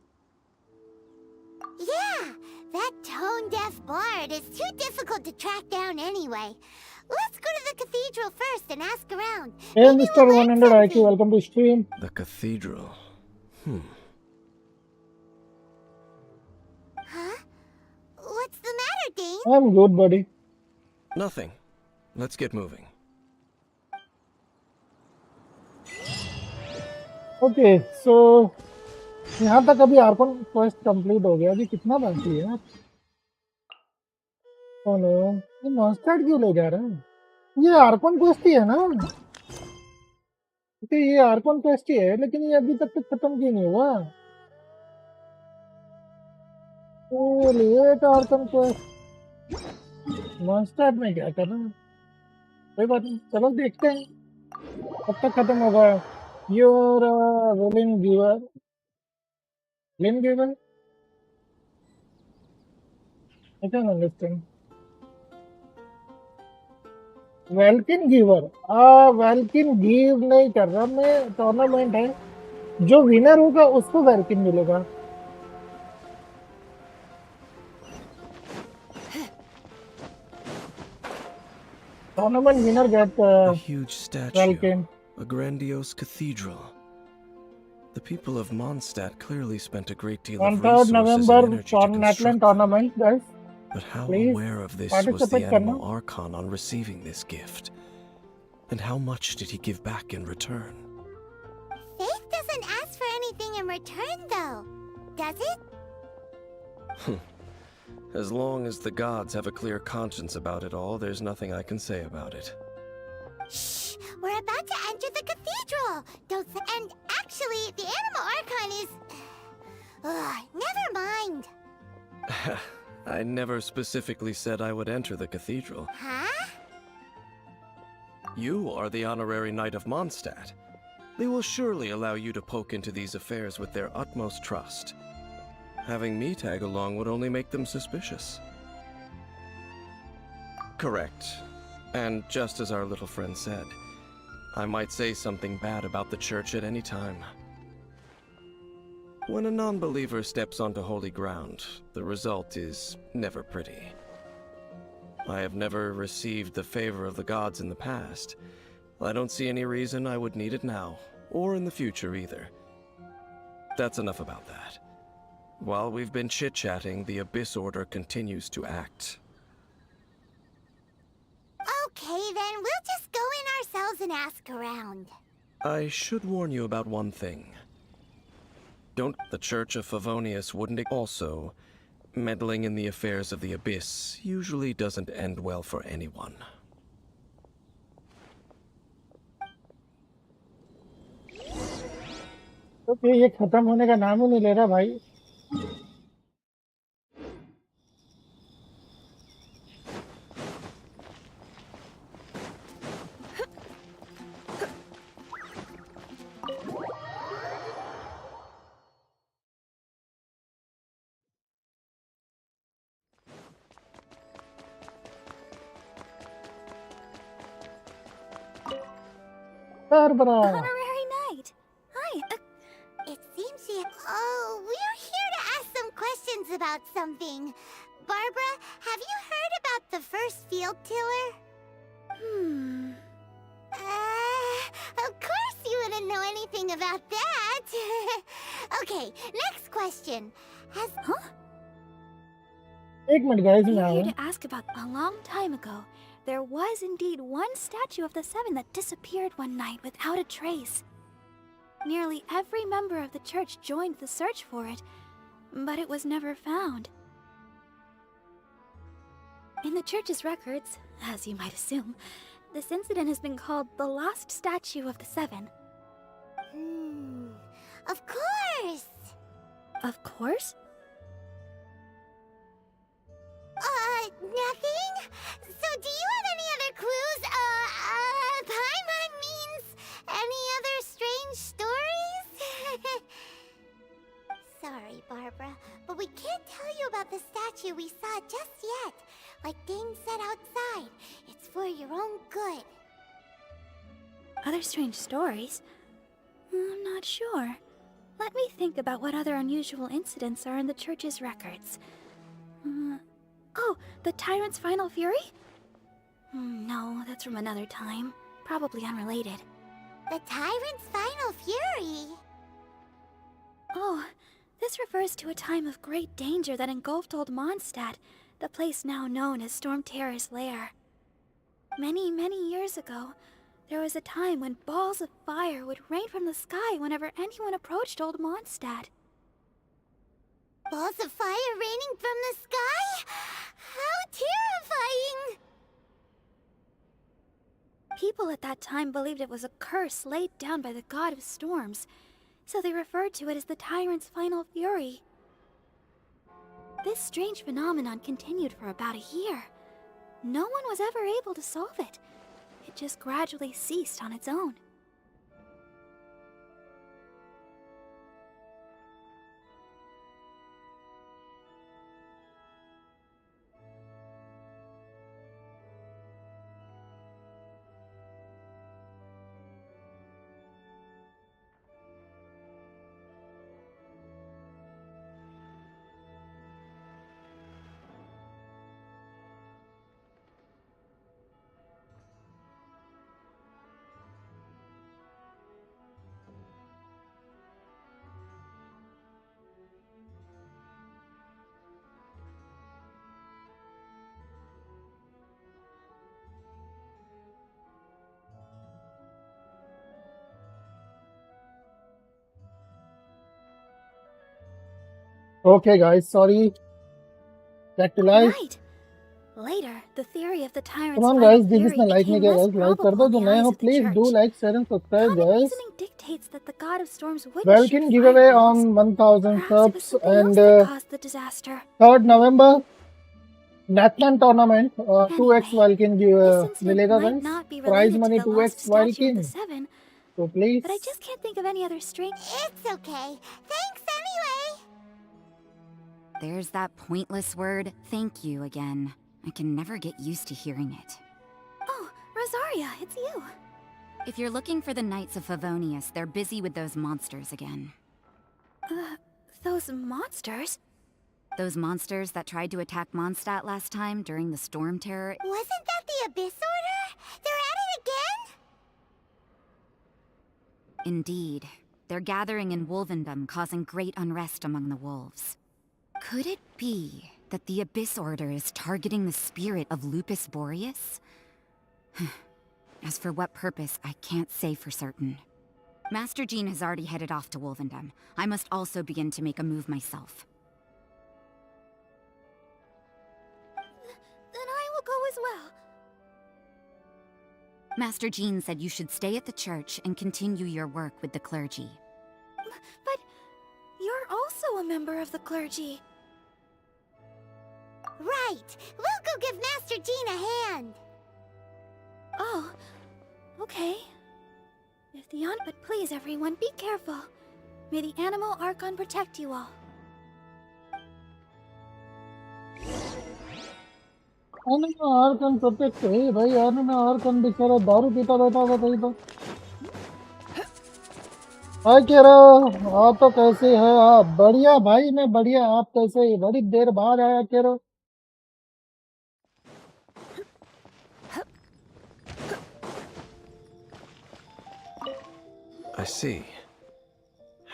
F: Yeah, that tone-deaf bard is too difficult to track down anyway. Let's go to the cathedral first and ask around.
A: Hey, Mr. 100 IQ, welcome to stream.
O: The cathedral.
F: Huh? What's the matter, Dane?
A: I'm good, buddy.
O: Nothing. Let's get moving.
A: Okay so यहाँ तक अभी Arkan quest complete हो गया। अभी कितना बाकी है? Oh no, ये मॉन्स्टर क्यों ले जा रहा है? ये आर्कन क्वेस्ट ही है ना? ओके, ये आर्कन क्वेस्ट ही है, लेकिन ये अभी तक खत्म क्यों नहीं हुआ? लेट और तुमको मॉन्स्टर में क्या करना, कोई बात नहीं, चलो देखते हैं कब तक खत्म होगा। Your rolling giver, Lynn giver, I can understand. Welkin giver, Welkin give नहीं कर रहा मैं, टूर्नामेंट है, जो विनर होगा उसको वेल्किन मिलेगा। Tournament winner get
O: a huge statue,
A: Welkin.
O: a grandiose cathedral. The people of Mondstadt clearly spent a great deal
A: On
O: of
A: 3rd
O: resources
A: November,
O: and energy to
A: Natlan
O: construct them.
A: tournament, guys.
O: But how
A: Please
O: aware of this was the
A: participate
O: animal
A: karna.
O: Archon on receiving this gift? And how much did he give back in return?
F: Faith doesn't ask for anything in return, though. Does it?
O: As long as the gods have a clear conscience about it all, there's nothing I can say about it.
F: Shh! We're about to enter the cathedral! Don't say— And actually, the animal archon is— never mind.
O: I never specifically said I would enter the cathedral.
F: Huh?
O: You are the honorary knight of Mondstadt. They will surely allow you to poke into these affairs with their utmost trust. Having me tag along would only make them suspicious. Correct. And just as our little friend said, I might say something bad about the church at any time. When a non-believer steps onto holy ground, the result is never pretty. I have never received the favor of the gods in the past. I don't see any reason I would need it now, or in the future either. That's enough about that. While we've been chit-chatting, the Abyss Order continues to act.
F: Okay, then we'll just go in ourselves and ask around.
O: I should warn you about one thing. The Church of Favonius wouldn't also. Meddling in the affairs of the Abyss usually doesn't end well for anyone.
A: Okay, ये खत्म होने का नाम ही नहीं ले रहा भाई।
F: Honorary knight. Hi. It seems you— Oh, we're here to ask some questions about something. Barbara, have you heard about the first field tiller? Of course you wouldn't know anything about that. Okay, next question.
A: एक minute guys, मैं
K: I'm
A: आया
K: here
A: हूँ।
K: to ask about a long time ago. There was indeed one statue of the Seven that disappeared one night without a trace. Nearly every member of the church joined the search for it, but it was never found. In the church's records, as you might assume, this incident has been called the Lost Statue of the Seven.
F: Of course!
K: Of course?
F: Nothing? So do you have any other clues? Paimon means any other strange stories? Sorry, Barbara, but we can't tell you about the statue we saw just yet. Like Dane said outside, it's for your own good.
K: Other strange stories? I'm not sure. Let me think about what other unusual incidents are in the church's records. Oh, the Tyrant's Final Fury? No, that's from another time. Probably unrelated.
F: The Tyrant's Final Fury?
K: Oh, this refers to a time of great danger that engulfed old Mondstadt, the place now known as Storm Terror's lair. Many, many years ago, there was a time when balls of fire would rain from the sky whenever anyone approached old Mondstadt.
F: Balls of fire raining from the sky? How terrifying!
K: People at that time believed it was a curse laid down by the god of storms, so they referred to it as the Tyrant's Final Fury.
S: This strange phenomenon continued for about a year. No one was ever able to solve it. It just gradually ceased on its own.
A: Okay, guys, sorry. Back to life.
S: Right. Later, the theory of the tyrant's
A: Come on,
S: final
A: guys, this is
S: fury
A: my like
S: became
A: नहीं किया
S: less
A: guys, like कर
S: probable
A: दो
S: in
A: जो
S: the
A: नए
S: eyes
A: हो
S: of the
A: please do
S: church.
A: like share and subscribe
S: Common
A: guys.
S: reasoning dictates that the god of storms witnessed
A: Welkin
S: your
A: giveaway
S: fireballs.
A: on 1000
S: Perhaps it was
A: subs
S: something
A: and
S: else that caused the disaster.
A: 3rd November Natlan tournament 2x Welkin मिलेगा
S: Might
A: guys.
S: not be
A: Prize
S: related
A: money
S: to the lost
A: 2x
S: statue of the
A: Welkin.
S: Seven,
A: So please.
S: but I just can't think of any other strange.
F: It's okay. Thanks anyway.
T: There's that pointless word, thank you, again. I can never get used to hearing it.
S: Oh, Rosaria, it's you.
T: If you're looking for the Knights of Favonius, they're busy with those monsters again.
S: Those monsters?
T: Those monsters that tried to attack Mondstadt last time during the Storm Terror.
F: Wasn't that the Abyss Order? They're at it again?
T: Indeed. They're gathering in Wolvendom, causing great unrest among the wolves. Could it be that the Abyss Order is targeting the spirit of Lupus Boreas? As for what purpose, I can't say for certain. Master Jean has already headed off to Wolvendom. I must also begin to make a move myself.
S: Then I will go as well.
T: Master Jean said you should stay at the church and continue your work with the clergy.
S: But you're also a member of the clergy.
F: Right. We'll go give Master Jean a hand.
S: Oh, okay. If the but please everyone, be careful. May the Animal Archon protect you all.
A: Archon protect है भाई Archon बेचारा दारू पीता बैठा होगा कहीं तो भाई कह रहा आप तो कैसे है आप बढ़िया भाई मैं बढ़िया आप कैसे बड़ी देर बाद आया कह रहा
O: I see.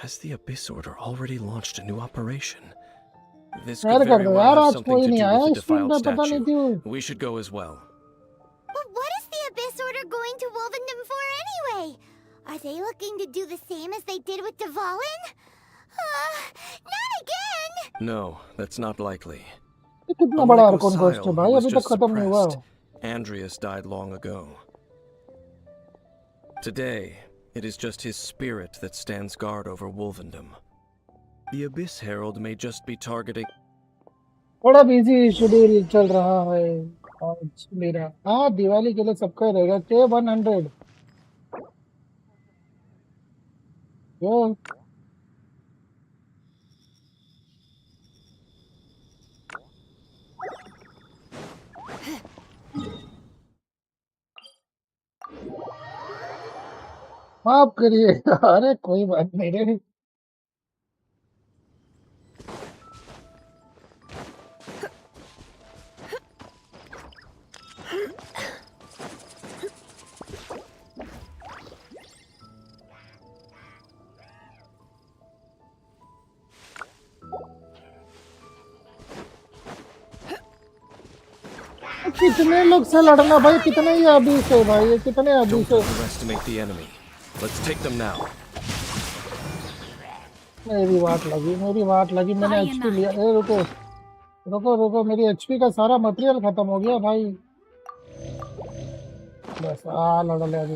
O: Has the Abyss Order already launched a new operation? This could very well have something to do with the defiled statue. We should go as well.
F: But what is the Abyss Order going to Wolvendom for anyway? Are they looking to do the same as they did with Dvalin? Not again!
O: No, that's not likely.
A: कितना बड़ा Arkan coast है भाई अभी तक खत्म नहीं हुआ
O: Andreas died long ago. Today, it is just his spirit that stands guard over Wolvendom. The Abyss Herald may just be targeting.
A: बड़ा बिजी शेड्यूल चल रहा है आज मेरा हाँ दिवाली के लिए सबका रहेगा K100 यो माफ करिए अरे कोई बात नहीं रे कितने लोग से लड़ना भाई कितने ही अभी से भाई ये कितने अभी से
O: Underestimate the enemy. Let's take them now.
A: मेरी बात लगी मैंने एचपी लिया ए रुको रुको रुको मेरी एचपी का सारा मटेरियल खत्म हो गया भाई बस लड़ ले अभी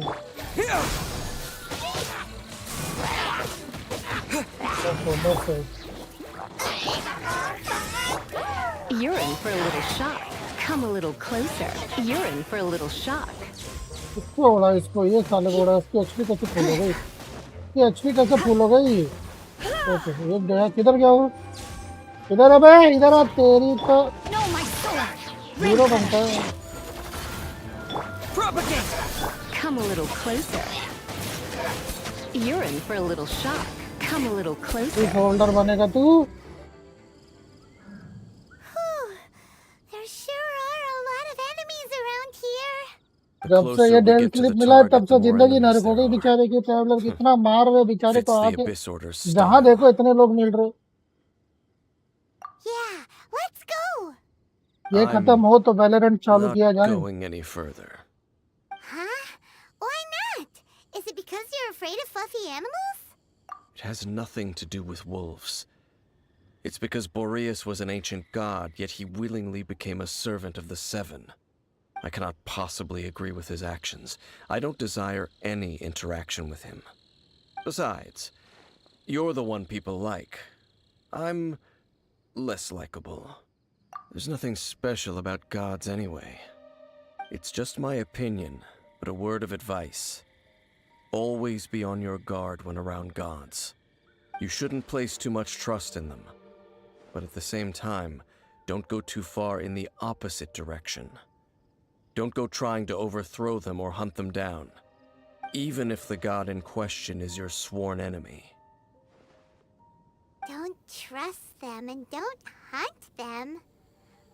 A: बस
G: You're in for a little shock. Come a little closer. You're in for a little shock.
A: इसको बोला इसको ये साले बोला इसकी एचपी कैसे फुल हो गई ये एचपी कैसे फुल हो गई ओके ये गया किधर गया वो इधर अबे इधर आ तेरी तो हीरो बनता है
G: Come a little closer. You're in for a little shock. Come a little closer.
A: इस होल्डर बनेगा तू
F: There sure are a lot of enemies around here.
A: जब से ये डेंसलिफ मिला है तब से जिंदगी नरक हो गई बेचारे की ट्रैवलर कितना मार रहे बेचारे को आके जहाँ देखो इतने लोग मिल रहे
F: Yeah, let's go.
A: ये खत्म हो तो वैलोरेंट चालू किया जाए
F: Huh? Why not? Is it because you're afraid of fluffy animals?
O: It has nothing to do with wolves. It's because Boreas was an ancient god, yet he willingly became a servant of the Seven. I cannot possibly agree with his actions. I don't desire any interaction with him. Besides, you're the one people like. I'm less likable. There's nothing special about gods anyway. It's just my opinion, but a word of advice. Always be on your guard when around gods. You shouldn't place too much trust in them. But at the same time, don't go too far in the opposite direction. Don't go trying to overthrow them or hunt them down, even if the god in question is your sworn enemy.
F: Don't trust them and don't hunt them.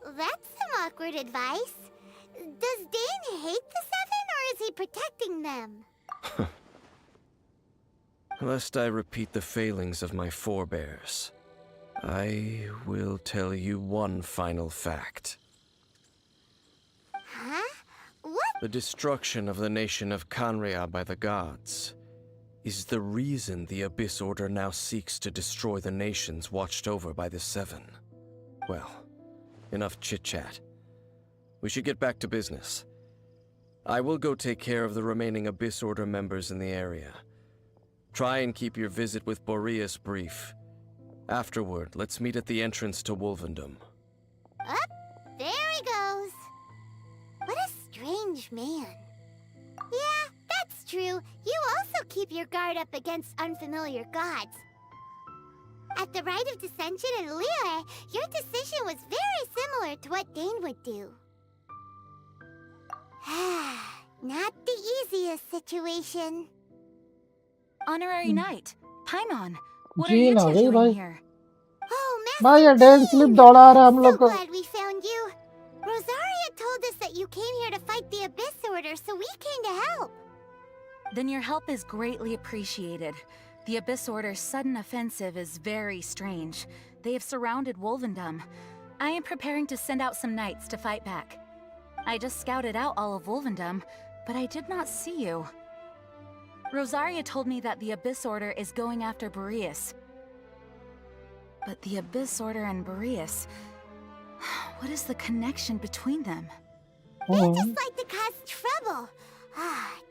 F: That's some awkward advice. Does Dane hate the Seven or is he protecting them?
O: Lest I repeat the failings of my forebears, I will tell you one final fact.
F: Huh? What?
O: The destruction of the nation of Khaenri'ah by the gods is the reason the Abyss Order now seeks to destroy the nations watched over by the Seven. Well, enough chit-chat. We should get back to business. I will go take care of the remaining Abyss Order members in the area. Try and keep your visit with Boreas brief. Afterward, let's meet at the entrance to Wolvendom.
F: Up, there he goes. What a strange man. Yeah, that's true. You also keep your guard up against unfamiliar gods. At the Rite of Dissension in Liyue, your decision was very similar to what Dane would do. Not the easiest situation.
K: Honorary Knight, Paimon, what are
A: ji
K: you
A: ना
K: two
A: गई
K: doing
A: भाई
K: here?
A: भाई ये डेंसलिफ दौड़ा रहा है हम लोग को
F: Glad we found you. Rosaria told us that you came here to fight the Abyss Order, so we came to help.
K: Then your help is greatly appreciated. The Abyss Order's sudden offensive is very strange. They have surrounded Wolvendom. I am preparing to send out some knights to fight back. I just scouted out all of Wolvendom, but I did not see you. Rosaria told me that the Abyss Order is going after Boreas. But the Abyss Order and Boreas... What is the connection between them?
F: They just like to cause trouble.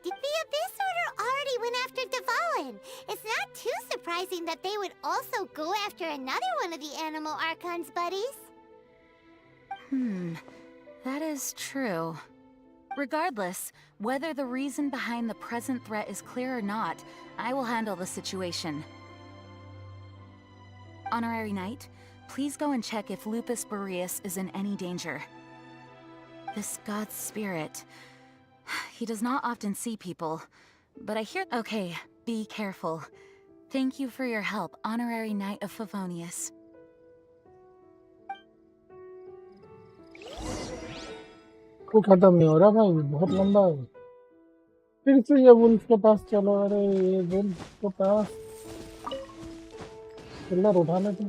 F: Did the Abyss Order already went after Dvalin? It's not too surprising that they would also go after another one of the Animal Archon's buddies.
K: That is true. Regardless, whether the reason behind the present threat is clear or not, I will handle the situation. Honorary Knight, please go and check if Lupus Boreas is in any danger. This god's spirit... He does not often see people, but I hear... Okay, be careful. Thank you for your help, Honorary Knight of Favonius.
A: को खत्म नहीं हो रहा भाई बहुत लंबा है फिर से ये वुल्फ के पास चलो अरे ये वुल्फ के पास किलर उठाने थे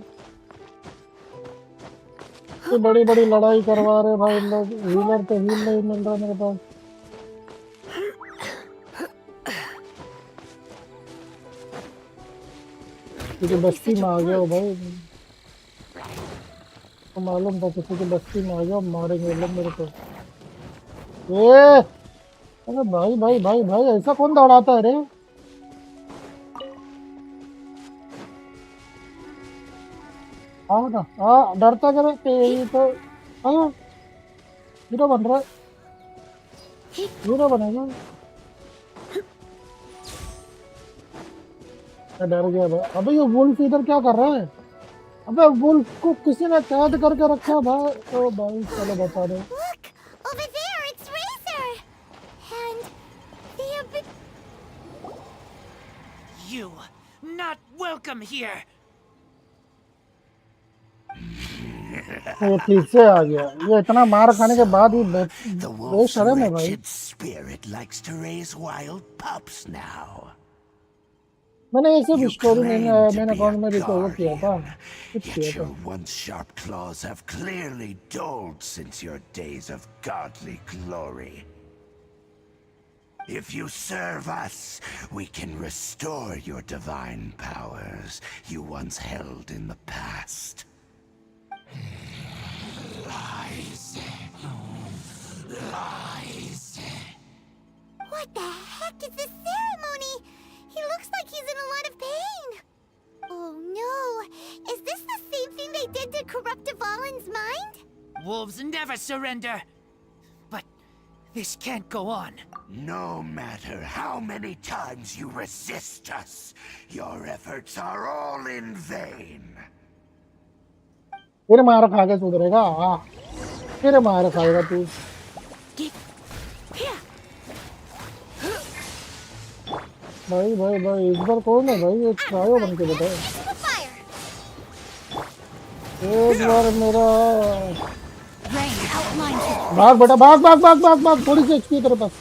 A: ये बड़ी बड़ी लड़ाई करवा रहे भाई लोग हीलर तो हील नहीं मिल रहा मेरे पास किसी बस्ती में आ गया हो भाई तो मालूम था किसी की बस्ती में आ गया मारेंगे लोग मेरे को अरे भाई भाई भाई भाई ऐसा कौन दौड़ाता है रे आओ ना डरता करे तेरी तो हाँ हीरो बन रहा है हीरो बनेगा मैं डर गया भाई अबे ये वुल्फ इधर क्या कर रहा है अबे वुल्फ को किसी ने कैद करके रखा है भाई ओ भाई चलो बता दो
F: Over there, it's Razor! And the
P: You, not welcome here.
A: ये ठीक से आ गया ये इतना मार खाने के बाद भी बेशरम है भाई
C: Spirit likes to raise wild pups now.
A: मैंने ये सब स्टोरी मैंने अकाउंट में रिकवर किया था
C: Yet your once sharp claws have clearly dulled since your days of godly glory. If you serve us, we can restore your divine powers you once held in the past. Lies. Lies.
F: What the heck is this ceremony? He looks like he's in a lot of pain. Oh no! Is this the same thing they did to corrupt Dvalin's mind?
P: Wolves never surrender. But this can't go on.
C: No matter how many times you resist us, your efforts are all in vain.
A: फिर मार खा के सुधरेगा फिर मार खाएगा तू भाई भाई भाई इस बार कौन है भाई एक क्रायो बन के बताओ एक बार मेरा भाग बेटा भाग भाग भाग भाग भाग थोड़ी सी एचपी तेरे पास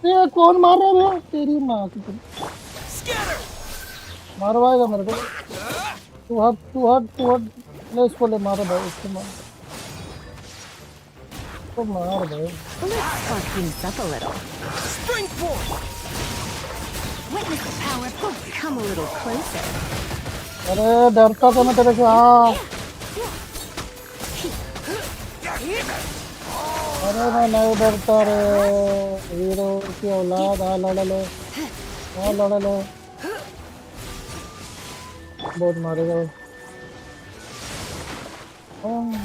A: ये कौन मार रहा है तेरी माँ की मारवाएगा मेरे को तू हट ले इसको ले मारो भाई इसको मार तो मार भाई
G: Let's spark things up a little.
P: Springboard!
G: Witness the power. Oh, come a little closer.
A: अरे डरता तो मैं तेरे से अरे मैं नहीं डरता रे हीरो की औलाद लड़ ले बहुत मारेगा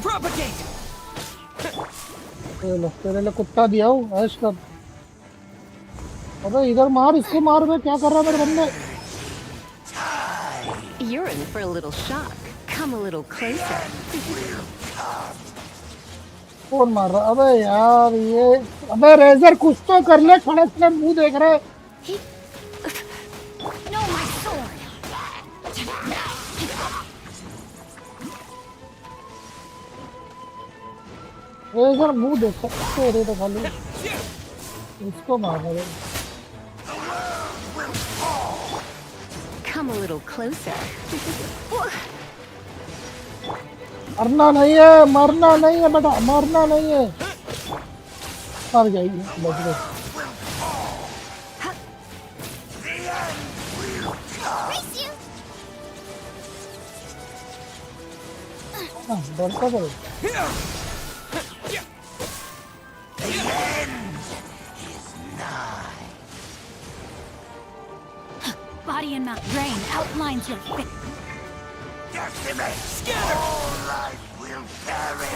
P: Propagate!
A: तेरे लिए कुत्ता दिया हूँ ऐश कर अबे इधर मार इसको मार बे क्या कर रहा है मेरे बंदे
G: You're in for a little shock. Come a little closer.
A: कौन मार रहा अबे यार ये अबे रेजर कुछ तो कर ले खड़े खड़े मुंह देख रहे
S: No, my sword.
A: रेजर मुंह देख सकते रे तो खाली इसको मारना है
G: Come a little closer.
A: मरना नहीं है बेटा मरना नहीं है मर जाएगी बच गई डरता करो
S: Body and mouth rain outlines your fate.
C: Decimate! Scatter! All life will perish!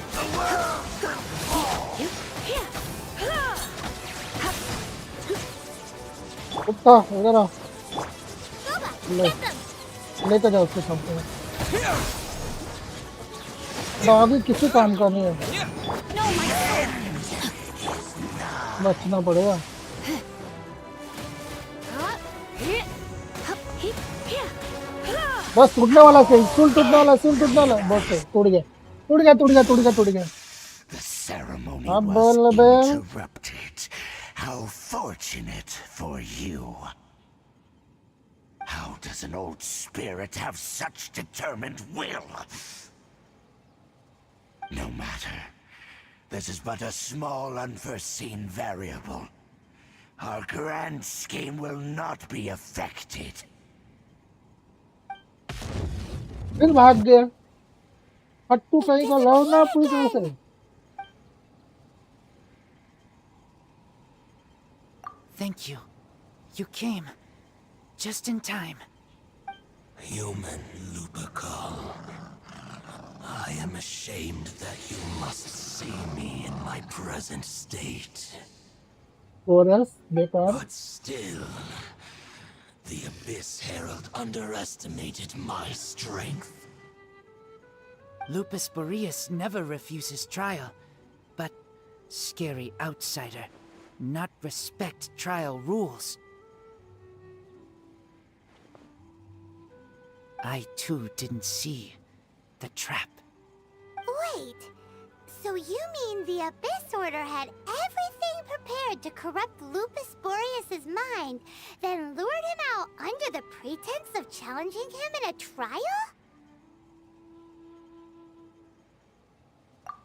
C: The world will fall!
A: कुत्ता इधर आ लेते जाओ उसके सामने आगे किसी काम का नहीं है बचना पड़ेगा बस टूटने वाला से सुन टूटने वाला बस टूट गया
C: The ceremony
A: अब
C: was
A: बोल बे
C: interrupted. How fortunate for you. How does an old spirit have such determined will? No matter. This is but a small unforeseen variable. Our grand scheme will not be affected.
A: फिर भाग गया हट्टू कहीं का लाओ ना पूछ उसे।
P: Thank you. You came just in time.
C: Human Lupercal. I am ashamed that you must see me in my present state.
A: Chorus, बेकार।
C: But still, the Abyss Herald underestimated my strength.
P: Lupus Boreas never refuses trial, but scary outsider, not respect trial rules. I too didn't see the trap.
F: Wait, so you mean the Abyss Order had everything prepared to corrupt Lupus Boreas's mind, then lured him out under the pretense of challenging him in a trial?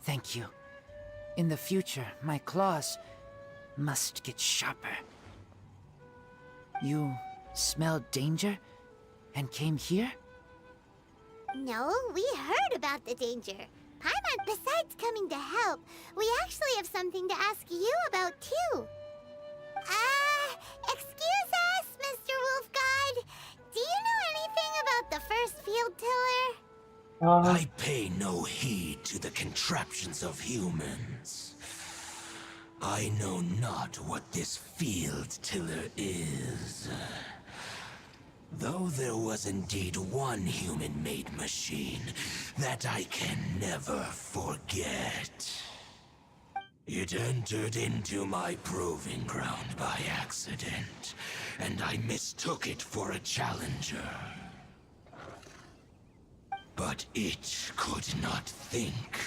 P: Thank you. In the future, my claws must get sharper. You smelled danger and came here?
F: No, we heard about the danger. Paimon, besides coming to help, we actually have something to ask you about too. Excuse us, Mr. Wolf God. Do you know anything about the first field tiller?
C: I pay no heed to the contraptions of humans. I know not what this field tiller is. Though there was indeed one human-made machine that I can never forget. It entered into my proving ground by accident, and I mistook it for a challenger. But it could not think,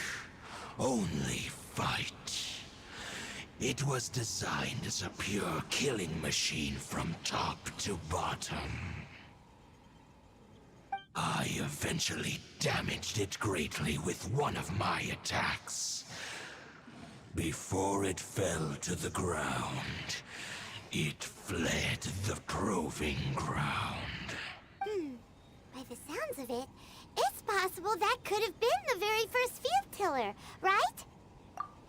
C: only fight. It was designed as a pure killing machine from top to bottom. I eventually damaged it greatly with one of my attacks. Before it fell to the ground, it fled the proving ground.
F: By the sounds of it, it's possible that could have been the very first field tiller, right?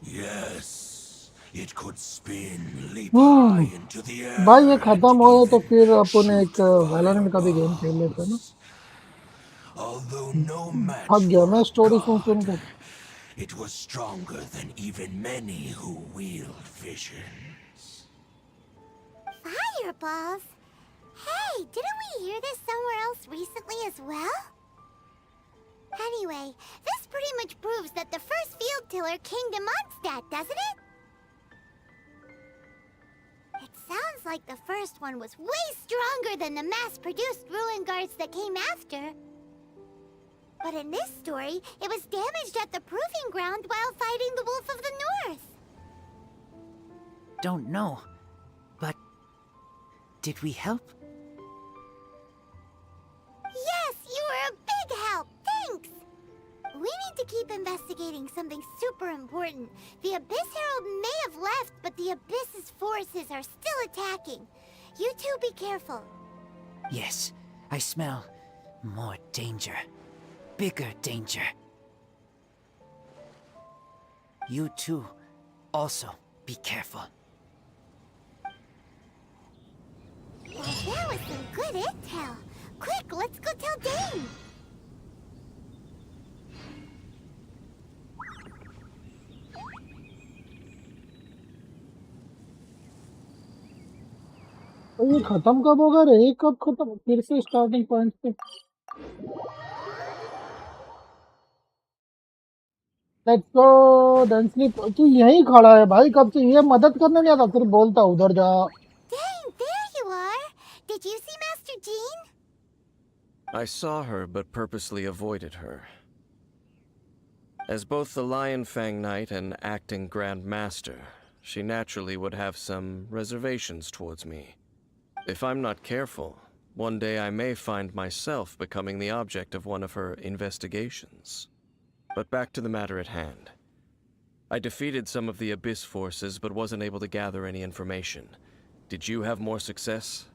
C: Yes, it could spin, leap high into the air.
A: भाई ये खत्म हो तो फिर अपन एक Valorant का भी game खेल लेते हैं ना।
C: Although no match
A: थक गया
C: for
A: मैं
C: a
A: स्टोरी
C: god,
A: सुन के।
C: it was stronger than even many who wield visions.
F: Fireballs? Hey, didn't we hear this somewhere else recently as well? Anyway, this pretty much proves that the first field tiller came to Mondstadt, doesn't it? It sounds like the first one was way stronger than the mass-produced ruin guards that came after. But in this story, it was damaged at the proving ground while fighting the Wolf of the North.
P: Don't know, but did we help?
F: Yes, you were a big help. Thanks. We need to keep investigating something super important. The Abyss Herald may have left, but the Abyss's forces are still attacking. You two be careful.
P: Yes, I smell more danger. Bigger danger. You too, also be careful.
F: Well, that was some good intel. Quick, let's go tell Dane.
A: तो ये खत्म कब होगा रे? कब खत्म? फिर से स्टार्टिंग पॉइंट पे। Let's go. डेंसलीफ तू यहीं खड़ा है भाई कब से? ये मदद करने नहीं आता, फिर बोलता उधर जा।
F: Dane, there you are. Did you see Master Jean?
O: I saw her, but purposely avoided her. As both the Lion Fang Knight and acting Grand Master, she naturally would have some reservations towards me. If I'm not careful, one day I may find myself becoming the object of one of her investigations. But back to the matter at hand. I defeated some of the Abyss forces, but wasn't able to gather any information. Did you have more success?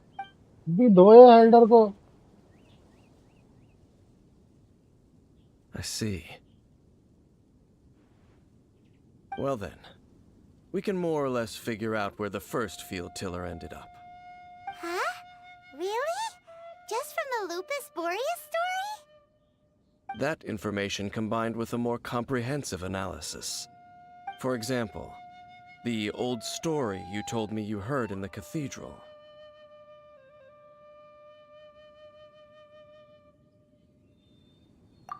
A: भी धोए हेल्डर को।
O: I see. Well then, we can more or less figure out where the first field tiller ended up.
F: Huh? Really? Just from the Lupus Boreas story?
O: That information combined with a more comprehensive analysis. For example, the old story you told me you heard in the cathedral.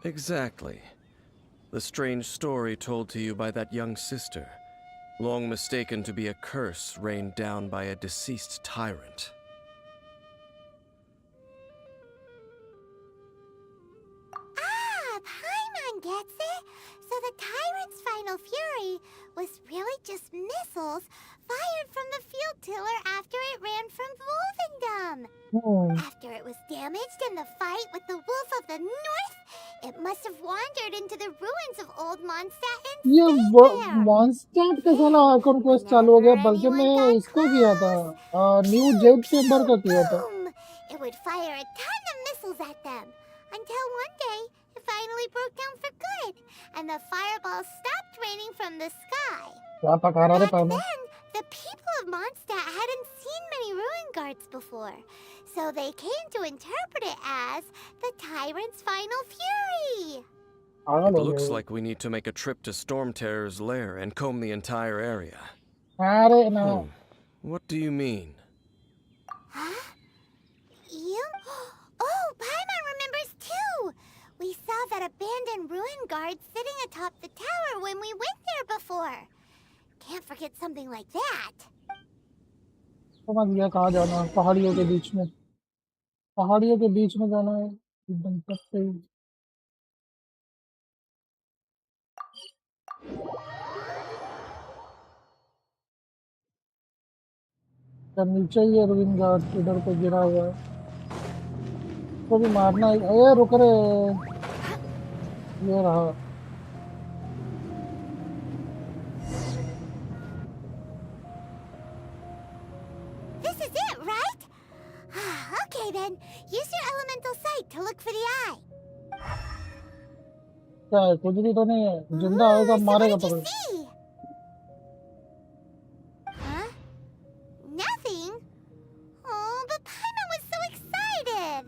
O: Exactly. The strange story told to you by that young sister, long mistaken to be a curse rained down by a deceased tyrant.
F: Ah, Paimon gets it! So the tyrant's final fury was really just missiles fired from the field tiller after it ran from Wolvendom. After it was damaged in the fight with the Wolf of the North, it must have wandered into the ruins of old Mondstadt and
A: ये
F: stayed there.
A: मॉन्स्टेट का साला conquest चालू हो गया, बल्कि मैं इसका किया था, न्यू जेड चेम्बर का किया था।
F: Boom! It would fire a ton of missiles at them until one day it finally broke down for good, and the fireballs stopped raining from the sky.
A: क्या पका रहा रे
F: Back
A: पाइमन?
F: then, the people of Mondstadt hadn't seen many ruin guards before, so they came to interpret it as the tyrant's final fury.
O: It looks like we need to make a trip to Storm Terror's lair and comb the entire area.
A: अरे ना।
O: What do you mean?
F: Huh? You? Oh, Paimon remembers too! We saw that abandoned ruin guard sitting atop the tower when we went there before. Can't forget something like that.
A: समझ गया कहाँ जाना है, पहाड़ियों के बीच में। पहाड़ियों के बीच में जाना है, एकदम सस्ते ही। जब नीचे ही है रुइन गार्ड, इधर पे गिरा हुआ है, तो भी मारना है। अरे रुक रे, ये रहा।
F: This is it, right? Okay then, use your elemental sight to look for the eye.
A: क्या है, कुछ भी तो नहीं है, जिंदा आएगा मारेगा पकड़।
F: Huh? Nothing? Oh, but Paimon was so excited.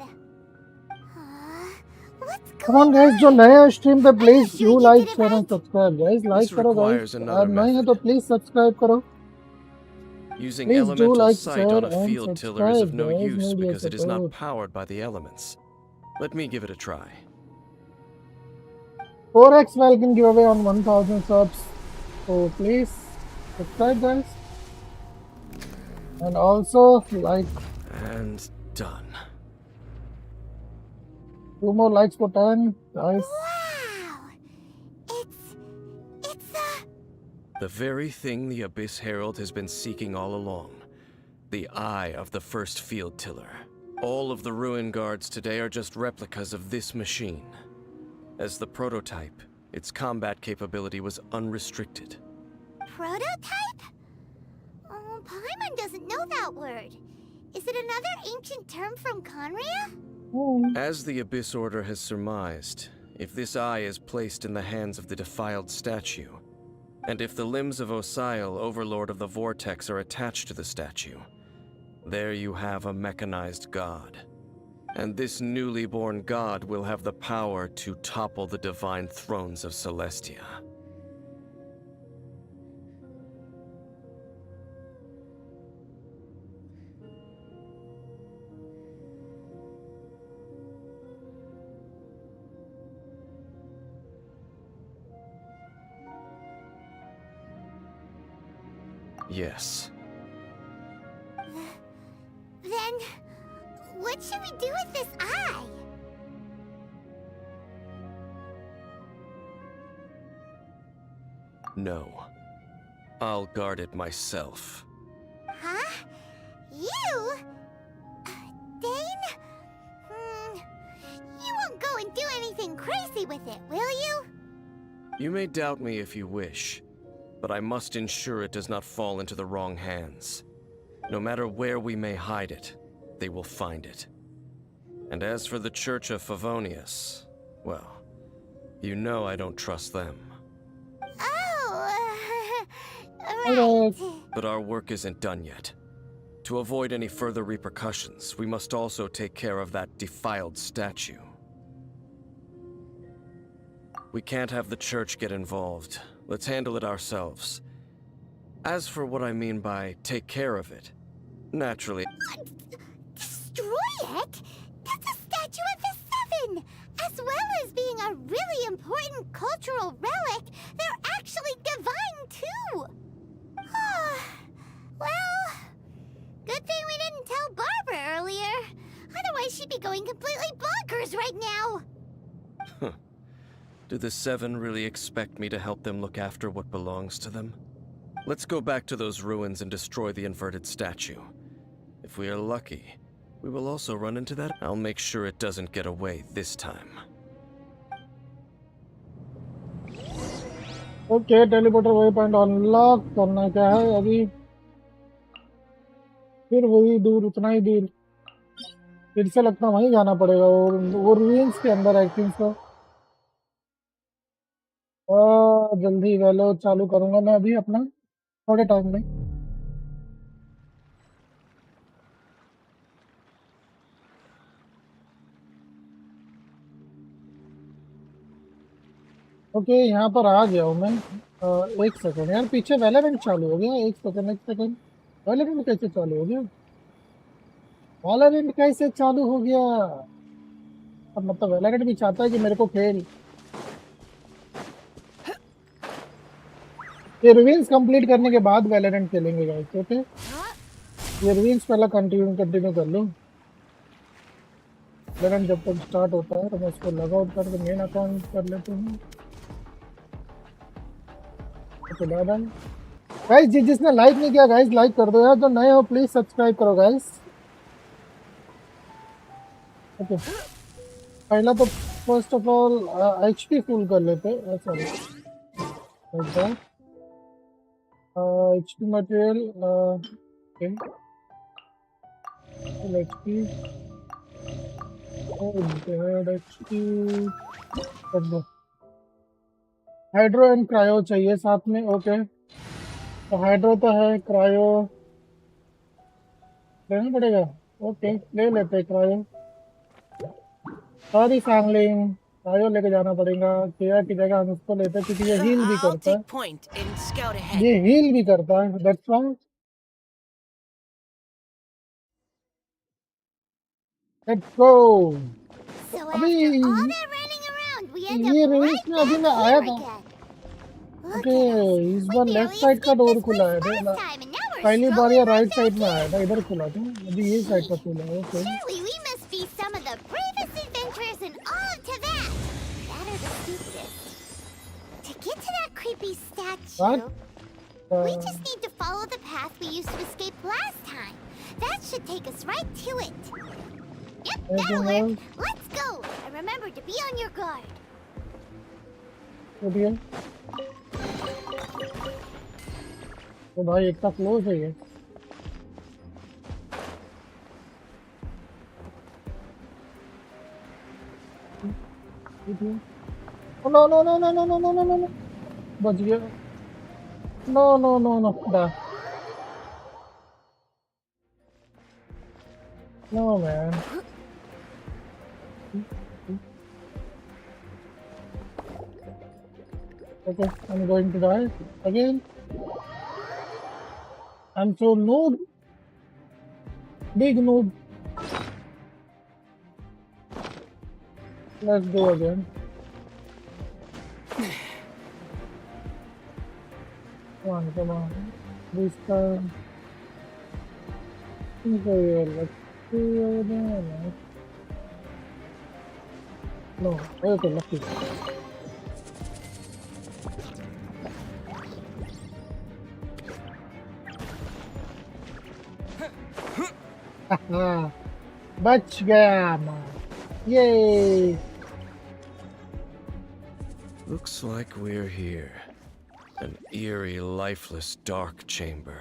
F: What's
A: Come on guys, जो नए हैं स्ट्रीम पे please do like share and subscribe guys, like करो गाइस, और नए हैं तो प्लीज सब्सक्राइब करो।
O: Using
A: Please do
O: elemental
A: like,
O: sight
A: share,
O: on a
A: and
O: field tiller is of no
A: subscribe, guys.
O: use
A: Maybe
O: because it is not
A: support.
O: powered by the elements. Let me give it a try.
A: 4x Welkin giveaway on 1000 subs, so please subscribe guys, and also like.
O: And done.
A: 2 more likes for 10 guys.
O: The very thing the Abyss Herald has been seeking all along. The eye of the first field tiller. All of the ruin guards today are just replicas of this machine. As the prototype, its combat capability was unrestricted.
F: Prototype? Oh, Paimon doesn't know that word. Is it another ancient term from Khaenri'ah?
O: As the Abyss Order has surmised, if this eye is placed in the hands of the defiled statue, and if the limbs of Osial, Overlord of the Vortex, are attached to the statue, there you have a mechanized god. And this newly born god will have the power to topple the divine thrones of Celestia. Yes.
F: Then, what should we do with this eye?
O: No. I'll guard it myself.
F: Huh? You? Dane? You won't go and do anything crazy with it, will you?
O: You may doubt me if you wish, but I must ensure it does not fall into the wrong hands. No matter where we may hide it, they will find it. And as for the Church of Favonius, well, you know I don't trust them.
F: Oh,
O: But our work isn't done yet. To avoid any further repercussions, we must also take care of that defiled statue. We can't have the church get involved. Let's handle it ourselves. As for what I mean by take care of it, naturally...
F: Destroy it? That's a statue of the Seven! As well as being a really important cultural relic, they're actually divine too! Well, good thing we didn't tell Barbara earlier. Otherwise she'd be going completely bonkers right now!
O: Do the Seven really expect me to help them look after what belongs to them? Let's go back to those ruins and destroy the inverted statue. If we are lucky, we will also run into that. I'll make sure it doesn't get away this time.
A: Okay, teleporter waypoint unlock करना क्या है अभी फिर वही दूर उतना ही दूर फिर से लगता वहीं जाना पड़ेगा और वो ruins के अंदर आई थिंक सो जल्दी वेलो चालू करूंगा मैं अभी अपना थोड़े टाइम में ओके यहाँ पर आ गया हूँ मैं एक सेकंड यार पीछे वेलोरेंट चालू हो गया एक सेकंड वेलोरेंट कैसे चालू हो गया वेलोरेंट कैसे चालू हो गया अब मतलब वेलोरेंट भी चाहता है कि मेरे को खेल ये रिवीन्स कंप्लीट करने के बाद वेलोरेंट खेलेंगे गाइस ओके ये रिवीन्स पहला कंटिन्यू कर लो वेलोरेंट जब तक स्टार्ट होता है तो मैं इसको लॉग आउट करके मेन अकाउंट कर लेता हूँ गाइस जिसने लाइक नहीं किया गाइस लाइक कर दो यार जो नए हो प्लीज सब्सक्राइब करो गाइस ओके पहला तो first of all HP full कर लेते sorry HP material okay HP HP कर दो हाइड्रो एंड क्रायो चाहिए साथ में ओके तो हाइड्रो तो है क्रायो लेना पड़ेगा ओके ले लेते हैं क्रायो सॉरी सैंगलिंग क्रायो लेके जाना पड़ेगा केया की जगह हम उसको लेते हैं क्योंकि ये हील भी करता है ये हील भी करता है दैट्स वाई लेट्स गो अभी ये रेस में अभी मैं आया था ओके इस बार लेफ्ट साइड का डोर खुला है पहली बार ये राइट साइड में आया था इधर खुला था अभी ये साइड का खुला है okay
F: We just need to follow the path we used to escape last time. That should take us right to it. Yep, that'll work. Let's go. And remember to be on your guard.
A: तो भाई इतना close है ये no no no no no no no no no बच गया no no no no no man Okay, I'm going to die again. I'm so noob. Big noob. Let's go again. Come on. This time. Let's see over there. No, okay, lucky. बच गया मैं Yay!
O: Looks like we're here. An eerie, lifeless, dark chamber.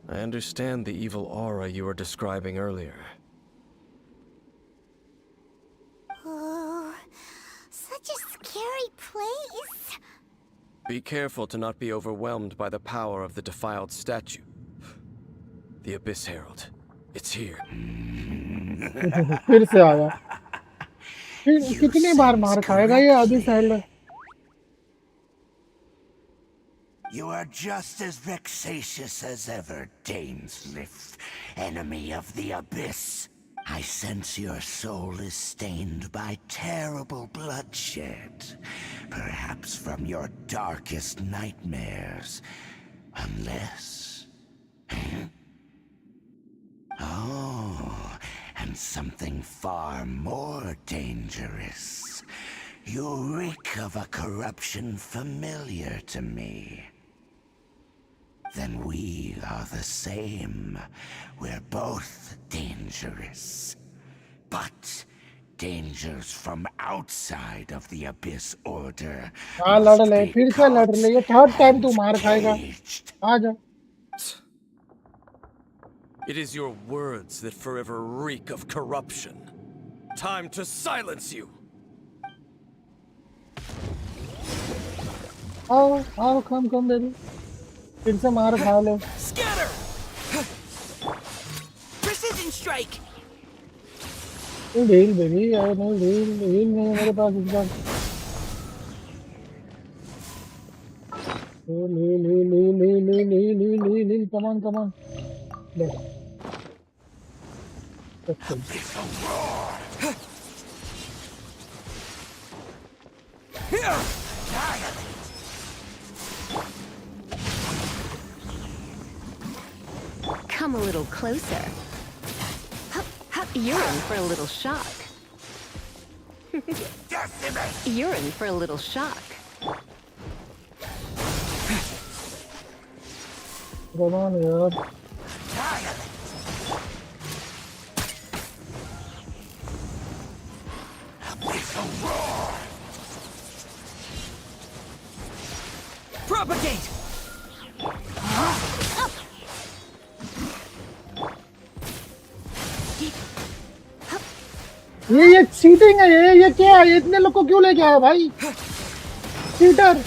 O: I understand the evil aura you were describing earlier.
F: Oh, such a scary place.
O: Be careful to not be overwhelmed by the power of the defiled statue. The Abyss Herald. It's here.
A: फिर से आ गया फिर कितनी बार मार खाएगा ये अभी सहल
B: You are just as vexatious as ever, Dainsleif, enemy of the Abyss. I sense your soul is stained by terrible bloodshed, perhaps from your darkest nightmares. Unless... Oh, and something far more dangerous. You reek of a corruption familiar to me. Then we are the same. We're both dangerous. But dangers from outside of the Abyss Order.
A: हाँ लड़ ले फिर से लड़ ले ये third time तू मार खाएगा आ जा
O: It is your words that forever reek of corruption. Time to silence you.
A: आओ come baby फिर से मार खा लो
P: Scatter! Precision strike!
A: ढील बेबी अरे नहीं ढील नहीं मेरे पास इस बार ढील come on ले
U: Come a little closer. You're in for a little shock. You're in for a little shock.
A: Come on, yaar.
P: Propagate!
A: ये चीटिंग है ये क्या है इतने लोग को क्यों लेके आया भाई चीटर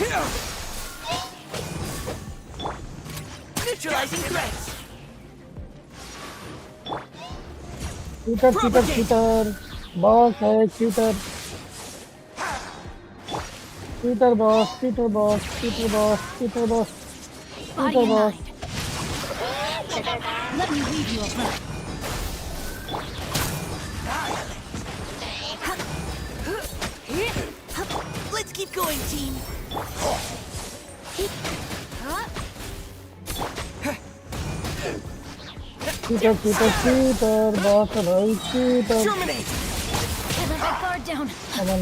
A: चीटर बॉस है cheater boss
U: Let me leave you alone.
P: Let's keep going, team.
A: Cheater, boss, भाई cheater.
U: Guard down.
A: Come on.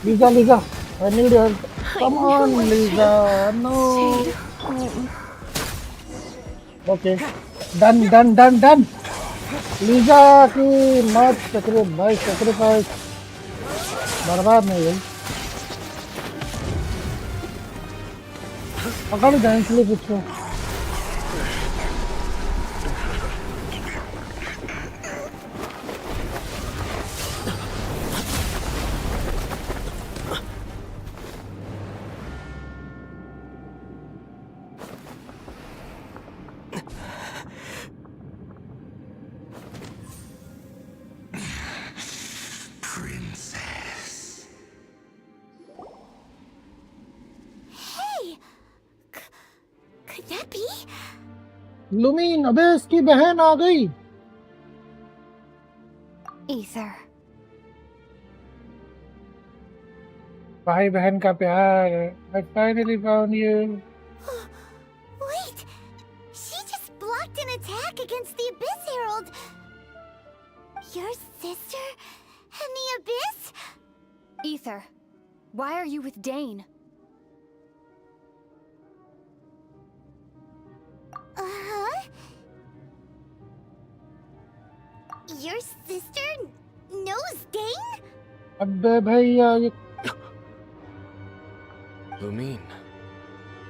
A: Lisa, I need help. Come on, Lisa. No. Okay. Done. Lisa की मौत sacrifice. बर्बाद नहीं गई पकड़ Dainsleif इसको लुमीन abyss की बहन आ गई
S: Ether.
A: भाई बहन का प्यार I finally found you
F: Wait! She just blocked an attack against the Abyss Herald! Your sister and the Abyss?
G: Ether, why are you with Dane?
F: Uh-huh. Your sister knows Dane?
A: अबे भैया ये
O: Lumine,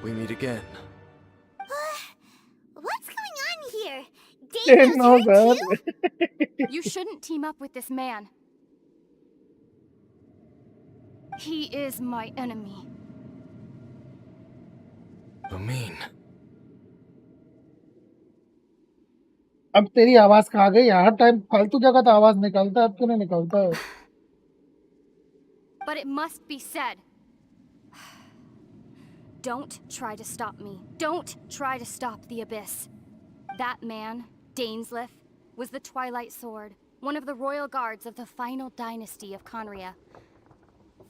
O: we meet again.
F: What's going on here? Dane knows her too?
G: You shouldn't team up with this man. He is my enemy.
M: mean?
A: अब तेरी आवाज कहाँ गई यार? Time फालतू जगह तो आवाज निकलता है, अब क्यों नहीं निकलता है?
E: But it must be said. Don't try to stop me. Don't try to stop the Abyss. That man, Dainsleif, was the Twilight Sword, one of the royal guards of the final dynasty of Khaenri'ah.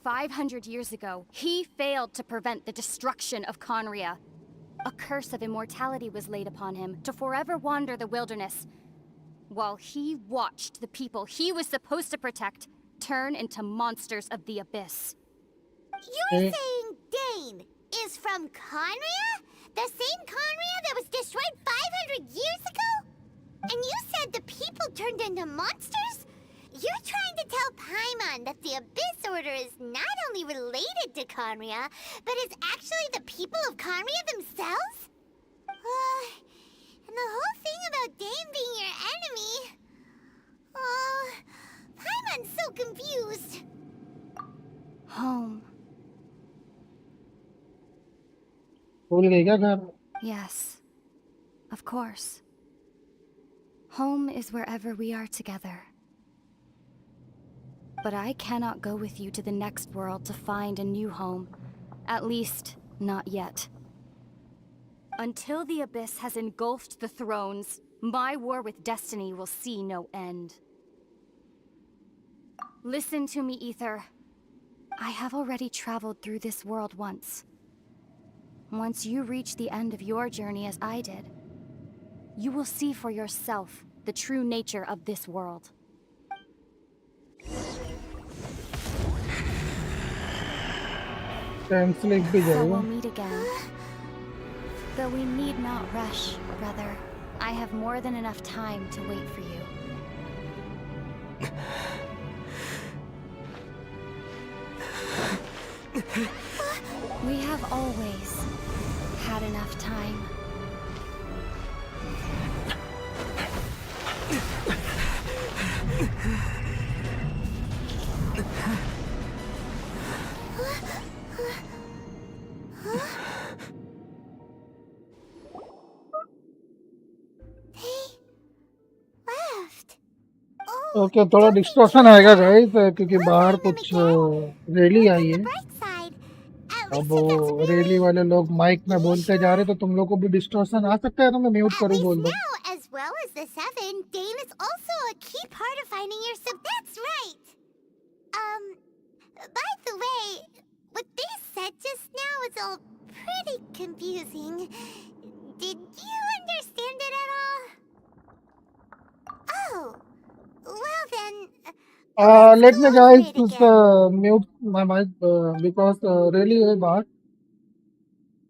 E: 500 years ago, he failed to prevent the destruction of Khaenri'ah. A curse of immortality was laid upon him to forever wander the wilderness, while he watched the people he was supposed to protect turn into monsters of the Abyss.
F: You're saying Dane is from Khaenri'ah? The same Khaenri'ah that was destroyed 500 years ago? And you said the people turned into monsters? You're trying to tell Paimon that the Abyss Order is not only related to Khaenri'ah, but is actually the people of Khaenri'ah themselves? And the whole thing about Dane being your enemy... Paimon's so confused.
E: Home.
A: भूल गई क्या घर?
E: Yes, of course. Home is wherever we are together. But I cannot go with you to the next world to find a new home. At least, not yet. Until the Abyss has engulfed the thrones, my war with destiny will see no end. Listen to me, Ether. I have already traveled through this world once. Once you reach the end of your journey as I did, you will see for yourself the true nature of this world.
A: Dainsleif भी
E: So
A: जाएगा.
E: we'll meet again. Though we need not rush, brother. I have more than enough time to wait for you. We have always had enough time.
A: Okay थोड़ा distortion आएगा guys क्योंकि बाहर कुछ rally आई है. अब वो रैली वाले लोग माइक में बोलते जा रहे तो तुम लोग को भी डिस्टॉर्शन आ सकता है तो मैं म्यूट करूँ बोल दो.
F: As well as the Seven, Dane is also a key part of finding your That's right. By the way, what they said just now is all pretty confusing. Did you understand it at all? Oh, well then.
A: Let me guys just mute my mic because really है बाहर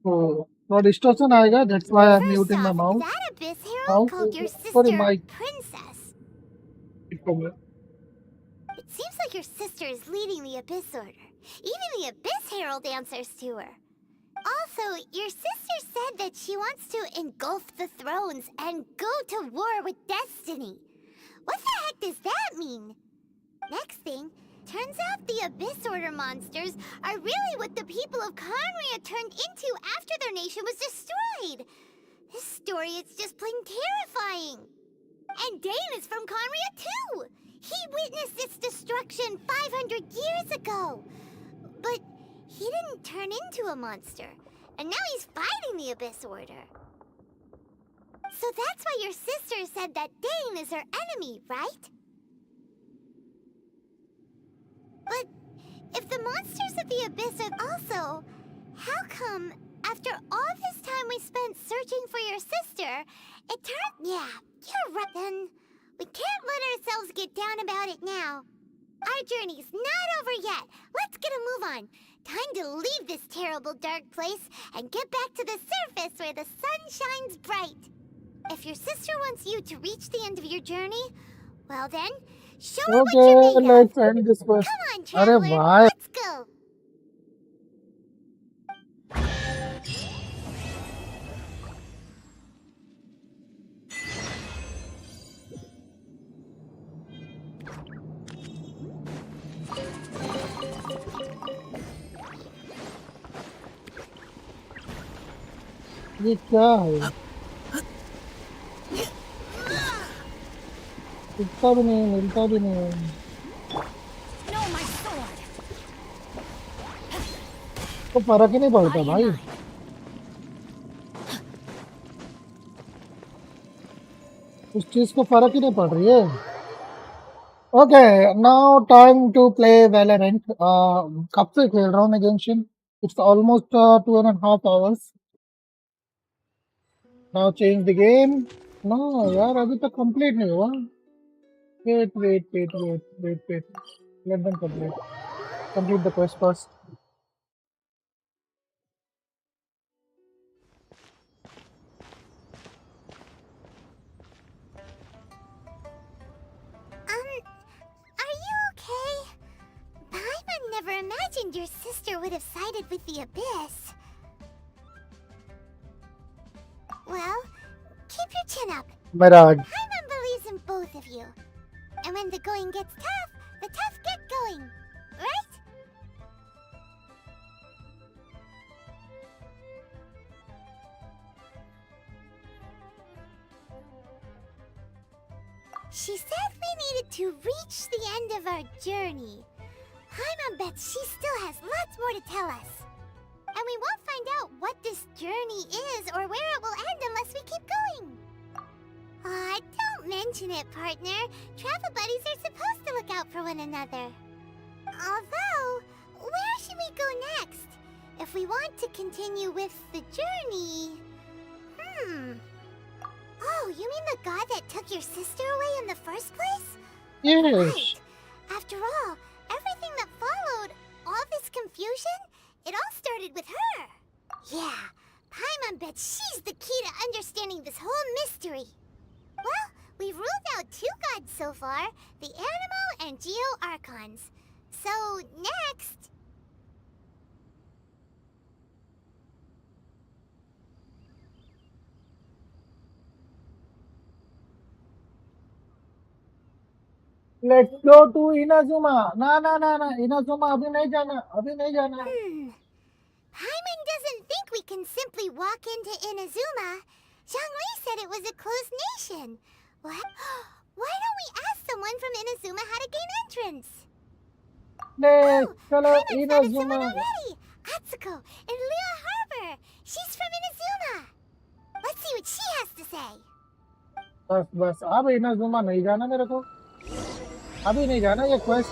A: तो थोड़ा distortion आएगा. That's why I'm muting my mouth.
F: That Abyss Herald called your
A: Sorry,
F: sister
A: Mike.
F: Princess. It seems like your sister is leading the Abyss Order. Even the Abyss Herald answers to her. Also, your sister said that she wants to engulf the thrones and go to war with destiny. What the heck does that mean? Next thing, turns out the Abyss Order monsters are really what the people of Khaenri'ah turned into after their nation was destroyed. This story is just plain terrifying. And Dane is from Khaenri'ah too. He witnessed its destruction 500 years ago. But he didn't turn into a monster. And now he's fighting the Abyss Order. So that's why your sister said that Dane is her enemy, right? But if the monsters of the Abyss are also, how come after all this time we spent searching for your sister, it turned... Yeah, you're right then. We can't let ourselves get down about it now. Our journey's not over yet. Let's get a move on. Time to leave this terrible dark place and get back to the surface where the sun shines bright. If your sister wants you to reach the end of your journey, well then, show her what you're made of.
A: Let's end this first.
F: Come on, traveler.
A: Bye.
F: Let's go.
A: ये क्या है? मिलता भी नहीं, मिलता भी नहीं। तो फर्क ही नहीं पड़ता भाई। उस चीज को फर्क ही नहीं पड़ रही है। Okay, now time to play Valorant. कब से खेल रहा हूँ मैं Genshin? It's almost 2.5 hours। Now change the game. No यार, अभी तक कंप्लीट नहीं हुआ। Wait wait wait wait wait wait, let them complete the quest first.
F: Are you okay? Paimon never imagined your sister would have sided with the Abyss. Well, keep your chin up.
A: Mirage.
F: Paimon believes in both of you. And when the going gets tough, the tough get going. Right? She said we needed to reach the end of our journey. Paimon bets she still has lots more to tell us. And we won't find out what this journey is or where it will end unless we keep going. Aw, don't mention it, partner. Travel buddies are supposed to look out for one another. Although, where should we go next? If we want to continue with the journey... Oh, you mean the god that took your sister away in the first place?
A: Yes.
F: Right. After all, everything that followed, all this confusion, it all started with her. Yeah, Paimon bets she's the key to understanding this whole mystery. Well, we've ruled out 2 gods so far, the Animo and Geo Archons. So, next...
A: Let's go to Inazuma. ना ना ना ना, Inazuma अभी नहीं जाना, अभी नहीं जाना।
F: Paimon doesn't think we can simply walk into Inazuma. Zhongli said it was a closed nation. What? Why don't we ask someone from Inazuma how to gain entrance?
A: चलो
F: Paimon's found
A: Inazuma।
F: someone already. Atsuko in Liyue Harbor. She's from Inazuma. Let's see what she has to say.
A: बस बस, अब Inazuma नहीं जाना मेरे को, अभी नहीं जाना। ये क्वेस्ट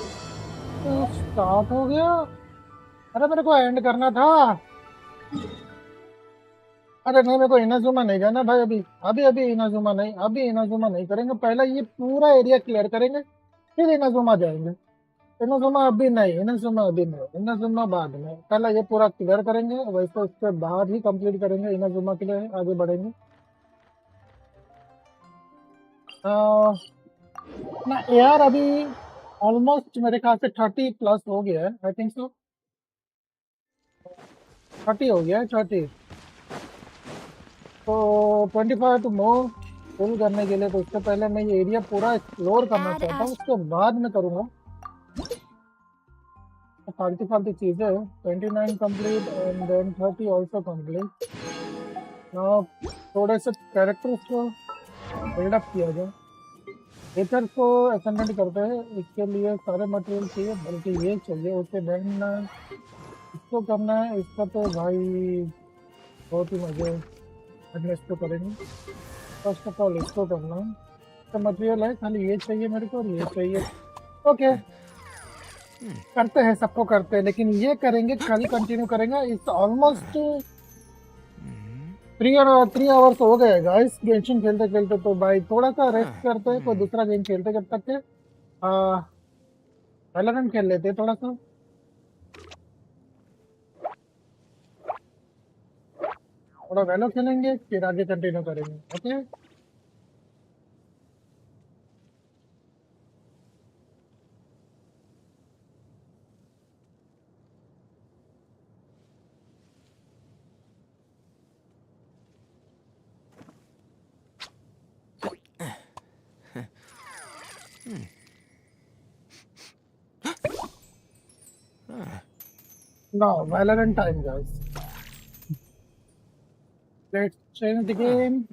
A: स्टार्ट हो गया। अरे मेरे को एंड करना था। अरे नहीं, मेरे को इनाजुमा नहीं जाना भाई। अभी अभी अभी इनाजुमा नहीं, अभी इनाजुमा नहीं करेंगे। पहले ये पूरा एरिया क्लियर करेंगे, फिर इनाजुमा जाएंगे। इनाजुमा अभी नहीं, इनाजुमा अभी नहीं, इनाजुमा बाद में। पहले ये पूरा क्लियर करेंगे, वैसे उसके बाद ही कंप्लीट करेंगे। इनाजुमा के लिए आगे बढ़ेंगे। ना यार, अभी ऑलमोस्ट मेरे ख्याल से 30+ हो गया है। आई थिंक सो 30 हो गया है, 30। तो 25 टू मूव फुल करने के लिए, तो उससे पहले मैं ये एरिया पूरा एक्सप्लोर करना चाहता हूँ, उसके बाद मैं करूँगा फालतू फालतू चीज़ें। 29 complete and then 30 also complete. Now थोड़े से कैरेक्टर्स को बिल्डअप किया जाए। एथर को असेंडेंट करते हैं, इसके लिए सारे मटेरियल चाहिए, बल्कि ये चाहिए। ओके देन इसको करना है। इसका तो भाई बहुत ही मजे इसको करेंगे। फर्स्ट ऑफ ऑल इसको करना है। इसका मटेरियल है, खाली ये चाहिए मेरे को और ये चाहिए। ओके करते हैं, सबको करते हैं, लेकिन ये करेंगे कल कंटिन्यू करेंगे। इट्स ऑलमोस्ट 3 hours हो गए गाइस गेंशिन खेलते खेलते। तो भाई थोड़ा सा रेस्ट करते हैं, कोई दूसरा गेम खेलते जब तक के वैलोरेंट खेल लेते हैं थोड़ा सा। थोड़ा वैलो खेलेंगे, फिर आगे कंटिन्यू करेंगे। Okay Now, Valorant time, guys. Let's Change the game.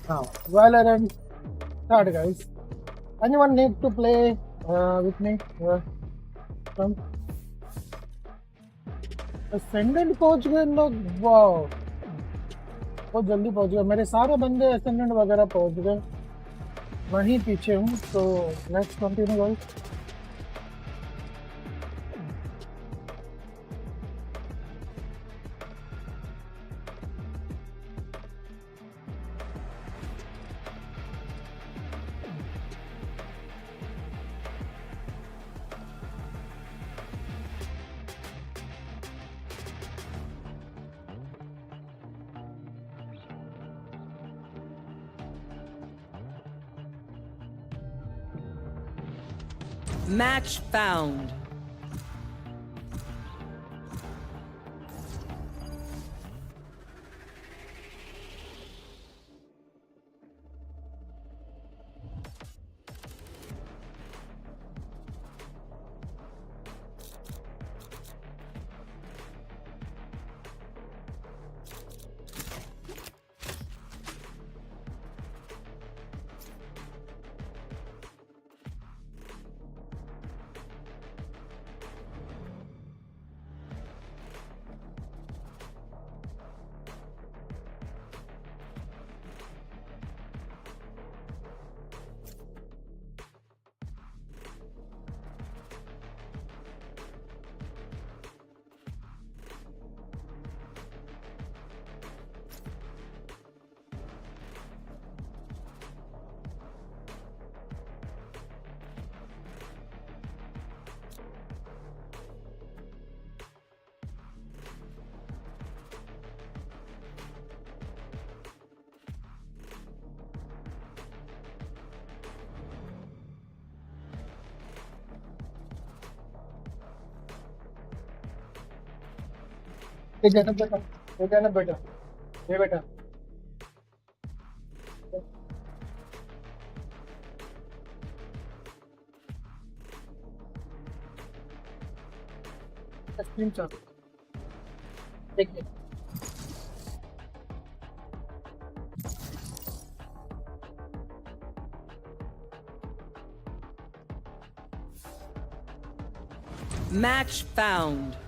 A: Now, Valorant, start guys. Anyone need to play with me? Come. Ascendant पहुंच गए लोग, वाओ, बहुत जल्दी पहुंच गए. मेरे सारे बंदे Ascendant वगैरह पहुंच गए. वहीं पीछे हूँ, तो let's continue guys.
D: Match found. ये जाना बेटा, ये जाना बेटा, ये बेटा. स्क्रीनशॉट देखिए. Match found.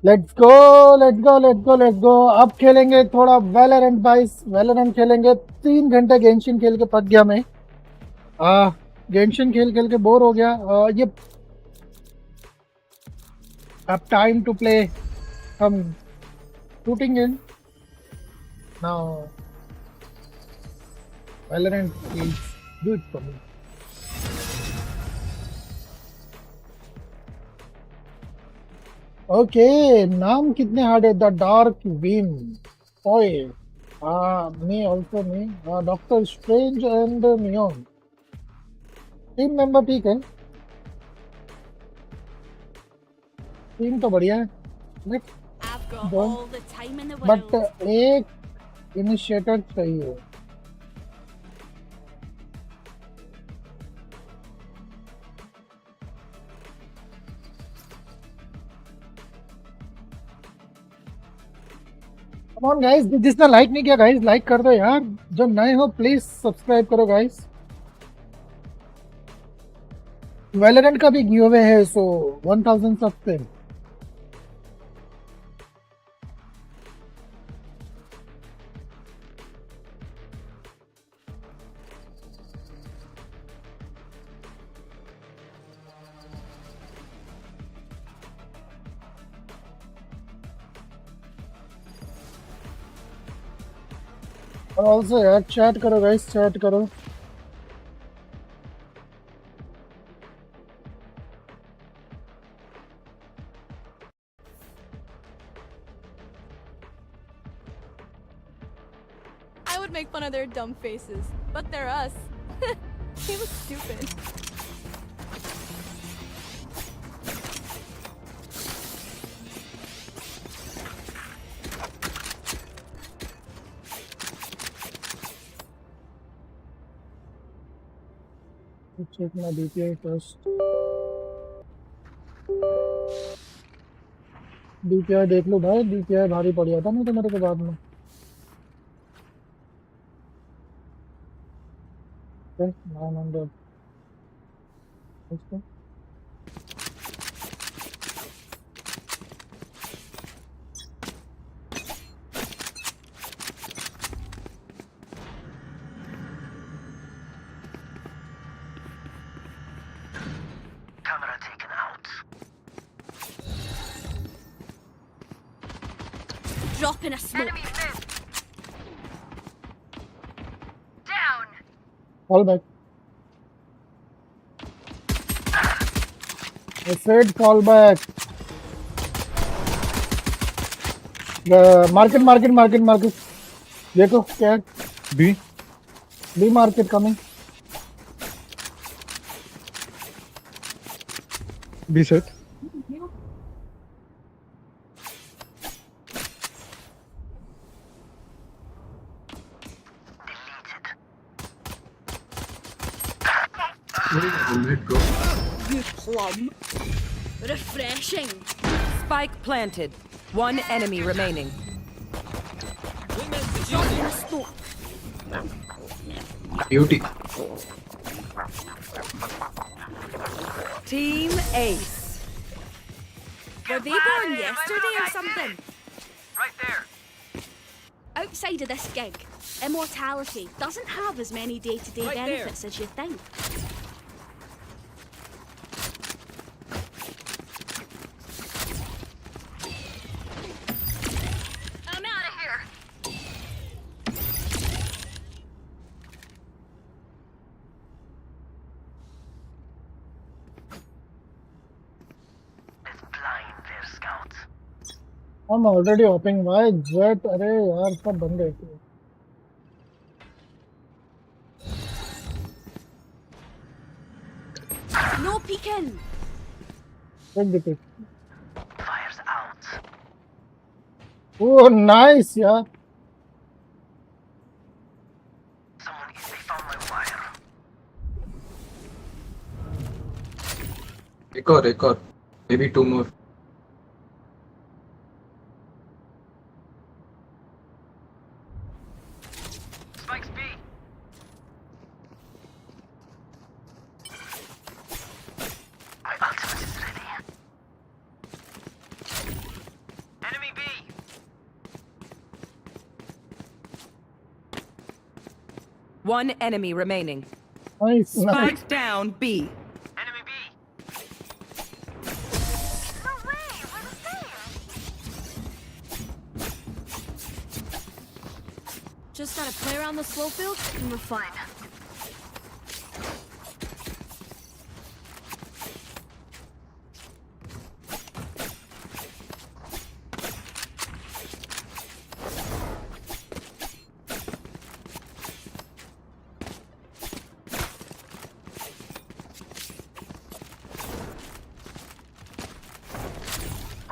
A: Let's go, let's go, let's go, let's go. अब खेलेंगे थोड़ा वैलोरेंट बाइस. वैलोरेंट खेलेंगे. 3 घंटे गेंशिन खेल के पक गया मैं. गेंशिन खेल खेल के बोर हो गया. ये अब टाइम टू प्ले हम shooting in now. Valorant please do it for me. Okay, नाम कितने हार्ड है. द डार्क विन, ओए, me also me, Doctor Strange and मियोन. टीम मेंबर ठीक है, टीम तो बढ़िया है. बट एक इनिशिएटर चाहिए. Come on guys, जिसने लाइक नहीं किया गाइस लाइक कर दो यार. जो नए हो प्लीज सब्सक्राइब करो गाइस. वैलोरेंट का भी गिव अवे है, सो 1000 सब्सक्राइब. Also यार chat करो guys, chat करो.
I: I would make fun of their dumb faces, but they're us. They look stupid.
A: Check my DPI first. DPI देख लो भाई, DPI भारी पड़ जाता नहीं तो मेरे को बाद में. Okay, 900. Okay.
C: Camera taken out.
I: Drop in a smoke.
C: Down.
A: Fall back. I said fall back. The market. देखो क्या है? B market coming.
D: B set.
I: You plum. Refreshing.
V: Spike planted. One enemy remaining.
I: Drop in a smoke.
D: Beauty.
V: Team Ace.
I: Were they born yesterday or something?
C: Right there.
I: Outside of this gig, immortality doesn't have as many day-to-day
V: Right
I: benefits as you think. I'm out of here.
C: Let's blind their scouts.
A: I'm already opening my jet. अरे यार सब बंद है.
I: No peeking.
A: Take the pick.
C: Fire's out.
A: Oh nice यार.
C: Someone easily found my wire.
D: एक और. Maybe two more.
C: Spikes B. My ultimate is ready. Enemy B.
V: One enemy remaining.
A: Nice.
V: Spike down B.
C: Enemy B.
I: Just gotta play around the slow field and we're fine.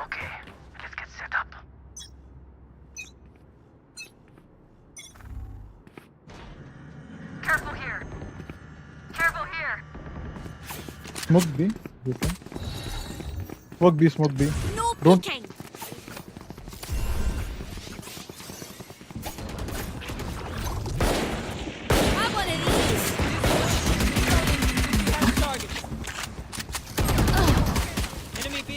C: Okay, let's get set up. Careful here. Careful here.
D: Smoke B. Smoke B.
I: No
D: Don't.
I: peeking. Have one of these.
C: Enemy B.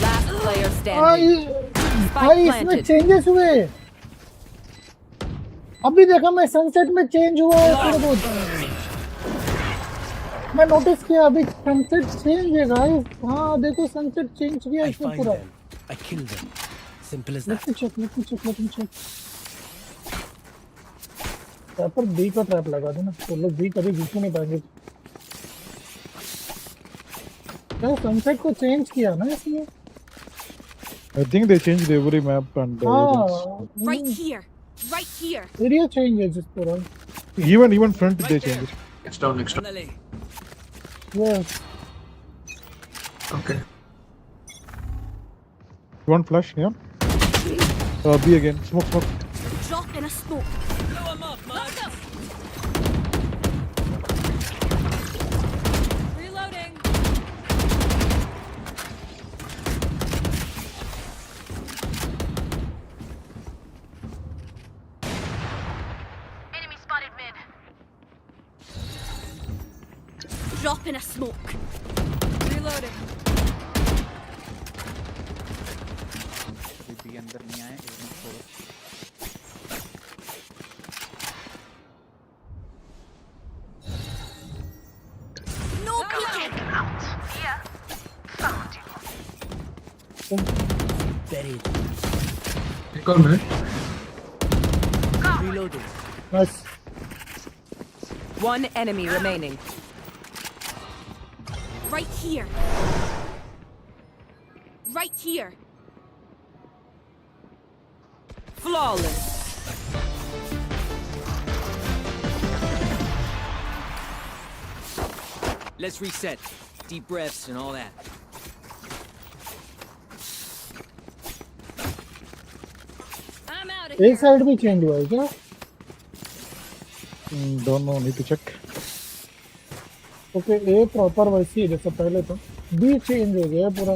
V: Last player
A: भाई
V: standing.
A: भाई
V: Spike
A: इसमें
V: planted.
A: Changes हुए. अभी देखा मैं sunset में change हुआ है थोड़ा बहुत. मैं नोटिस किया अभी सनसेट चेंज है गाइस। हाँ देखो सनसेट चेंज किया
J: I
A: इसमें
J: find
A: पूरा।
J: them. I kill them. Simple as
A: Let
J: that.
A: me check. यहाँ पर बी का ट्रैप लगा देना, तो लोग बी कभी घुस नहीं पाएंगे। क्या सनसेट को चेंज किया ना इसमें?
L: I think they changed every map and
I: Right here. Right here.
A: Area change है जिस पूरा।
L: even front they changed.
W: Next down.
A: Yes.
W: Okay.
L: One flash, yeah. B again. Smoke.
I: Drop in a smoke.
J: Blow him up, man.
I: Reloading. Enemy spotted mid. Drop in a smoke. Reloading.
X: भी अंदर नहीं आए एकदम छोड़ो।
I: No peeking. Out. Here. Found you.
J: Buried.
W: Take all minute.
J: Reloading.
A: Nice.
V: One enemy remaining.
I: Right here. Right here.
V: Flawless.
J: Let's reset. Deep breaths and all that.
I: I'm out of
A: एक side भी change हुआ है क्या?
L: Don't know. Need to check.
A: Okay A proper वैसी है जैसे पहले तो। बी चेंज हो गया पूरा।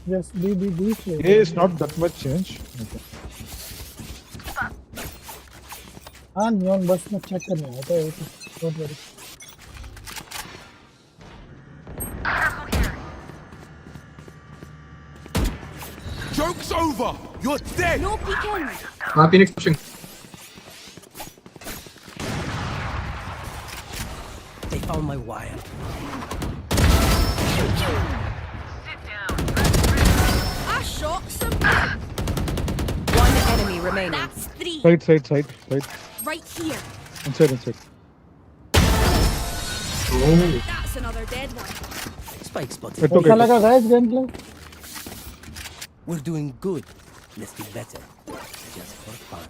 A: Yes B change.
L: A is not that much change. Okay.
A: हाँ नियॉन बस में चेक करने आता है तो don't worry.
C: Joke's over! You're dead!
I: No peeking.
W: Phoenix pushing.
J: They found my wire.
I: I shot some.
V: One enemy remaining.
I: That's 3.
L: Side.
I: Right here.
L: Inside.
W: Oh.
I: That's another dead one.
J: Spike spotted.
L: It's okay.
A: कैसा लगा guys game play?
J: We're doing good. Let's do better. Just for fun.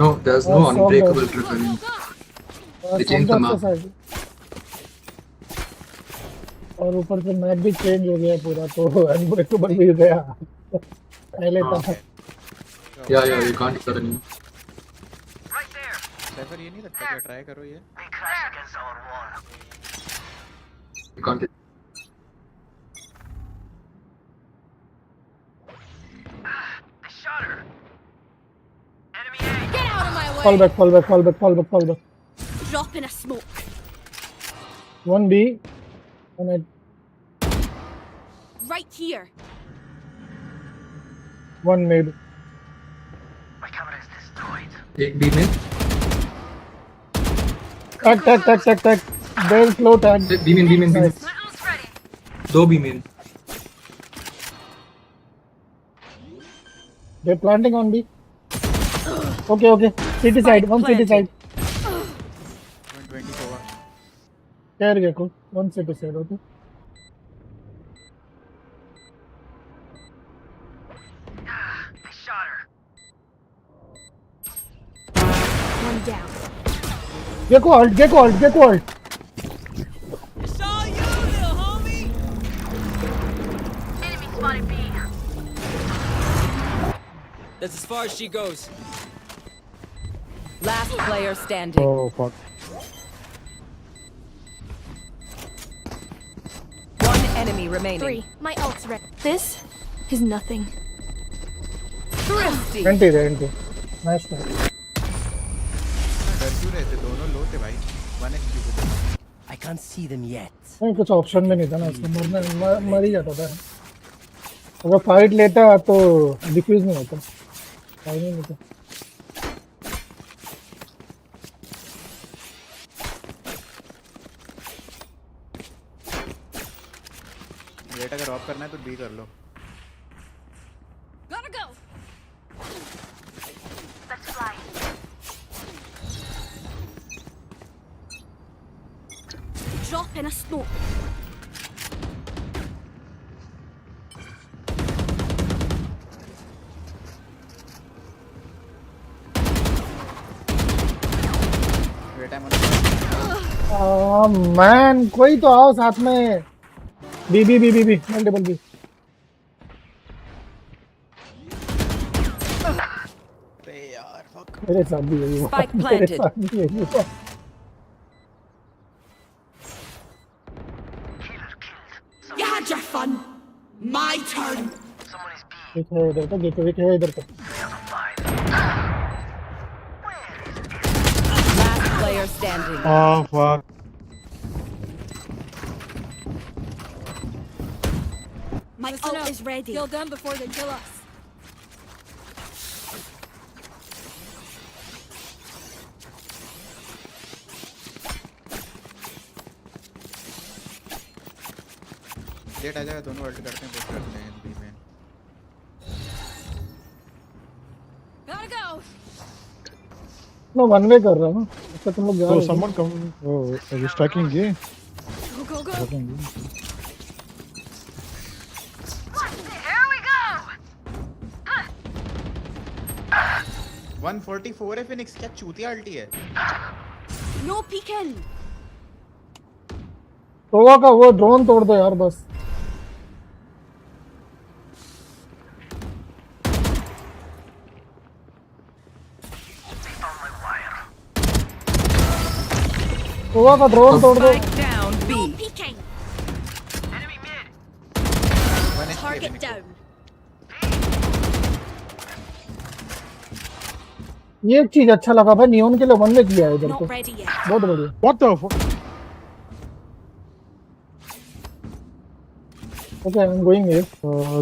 W: No, there's no unbreakable trip anymore. They changed the map.
A: और ऊपर से map भी change हो गया पूरा तो अनब्रेकेबल भी गया पहले था।
W: Yeah, you can't do that anymore.
X: सैफर ये नहीं लगता क्या ट्राई करो ये।
W: You can't.
I: Get out of my way.
A: Fall back.
I: Drop in a smoke.
A: One B. One A.
I: Right here.
A: One mid.
W: Take B mid.
A: Tag. There's slow tag.
W: B main. दो B main.
A: They're planting on B. Okay. City side. One city side.
X: 120 over.
A: There you go. One city side. Okay.
I: One down.
A: Get alt.
I: It's all you, little homie. Enemy spotted B.
J: That's as far as she goes.
V: Last player standing.
L: Oh fuck.
V: One enemy remaining.
R: 3. My ult's ready. This is nothing.
V: Thrifty.
A: 20. Nice one.
X: डर क्यों रहे थे दोनों लो थे भाई 1 HP पे थे।
J: I can't see them yet.
A: नहीं कुछ ऑप्शन में नहीं था ना उसको मर ही जाता था। अगर फाइट लेता तो डिफ्यूज नहीं होता। फाइट नहीं लेता।
X: वेट अगर ऑफ करना है तो बी कर लो.
I: Gotta go.
F: Let's fly.
I: Drop in a smoke.
A: Man कोई तो आओ साथ में. B B B B B multiple B. मेरे साथ भी यही हुआ.
V: Spike
A: मेरे
V: planted.
A: साथ भी यही हुआ.
I: You had your fun. My turn.
A: एक है इधर पे, एक है इधर पे.
V: Last player standing.
L: Oh fuck.
I: My ult is ready. Kill them before they kill us.
X: Late आ जाएगा. दोनों अल्ट करते हैं, पुश करते हैं बी में.
I: Gotta go.
A: मैं वन वे कर रहा हूँ. इसका तुम लोग जा
L: So
A: रहे हो.
L: someone come. Oh, are you stacking A?
I: Go, go, go.
L: Stacking A.
F: Here we go.
X: 144 है फिनिक्स. क्या चूतिया अल्टी है.
I: No peeking.
A: टोवा का वो ड्रोन तोड़ दो यार बस. टोवा का ड्रोन तोड़ दो.
V: Spike down B.
I: No peeking. Target down.
A: ये एक चीज अच्छा लगा भाई, नियॉन के लिए वन वे किया है इधर
I: Not
A: पे.
I: ready yet.
A: बहुत बढ़िया.
L: What the fuck?
A: Okay, I'm going here.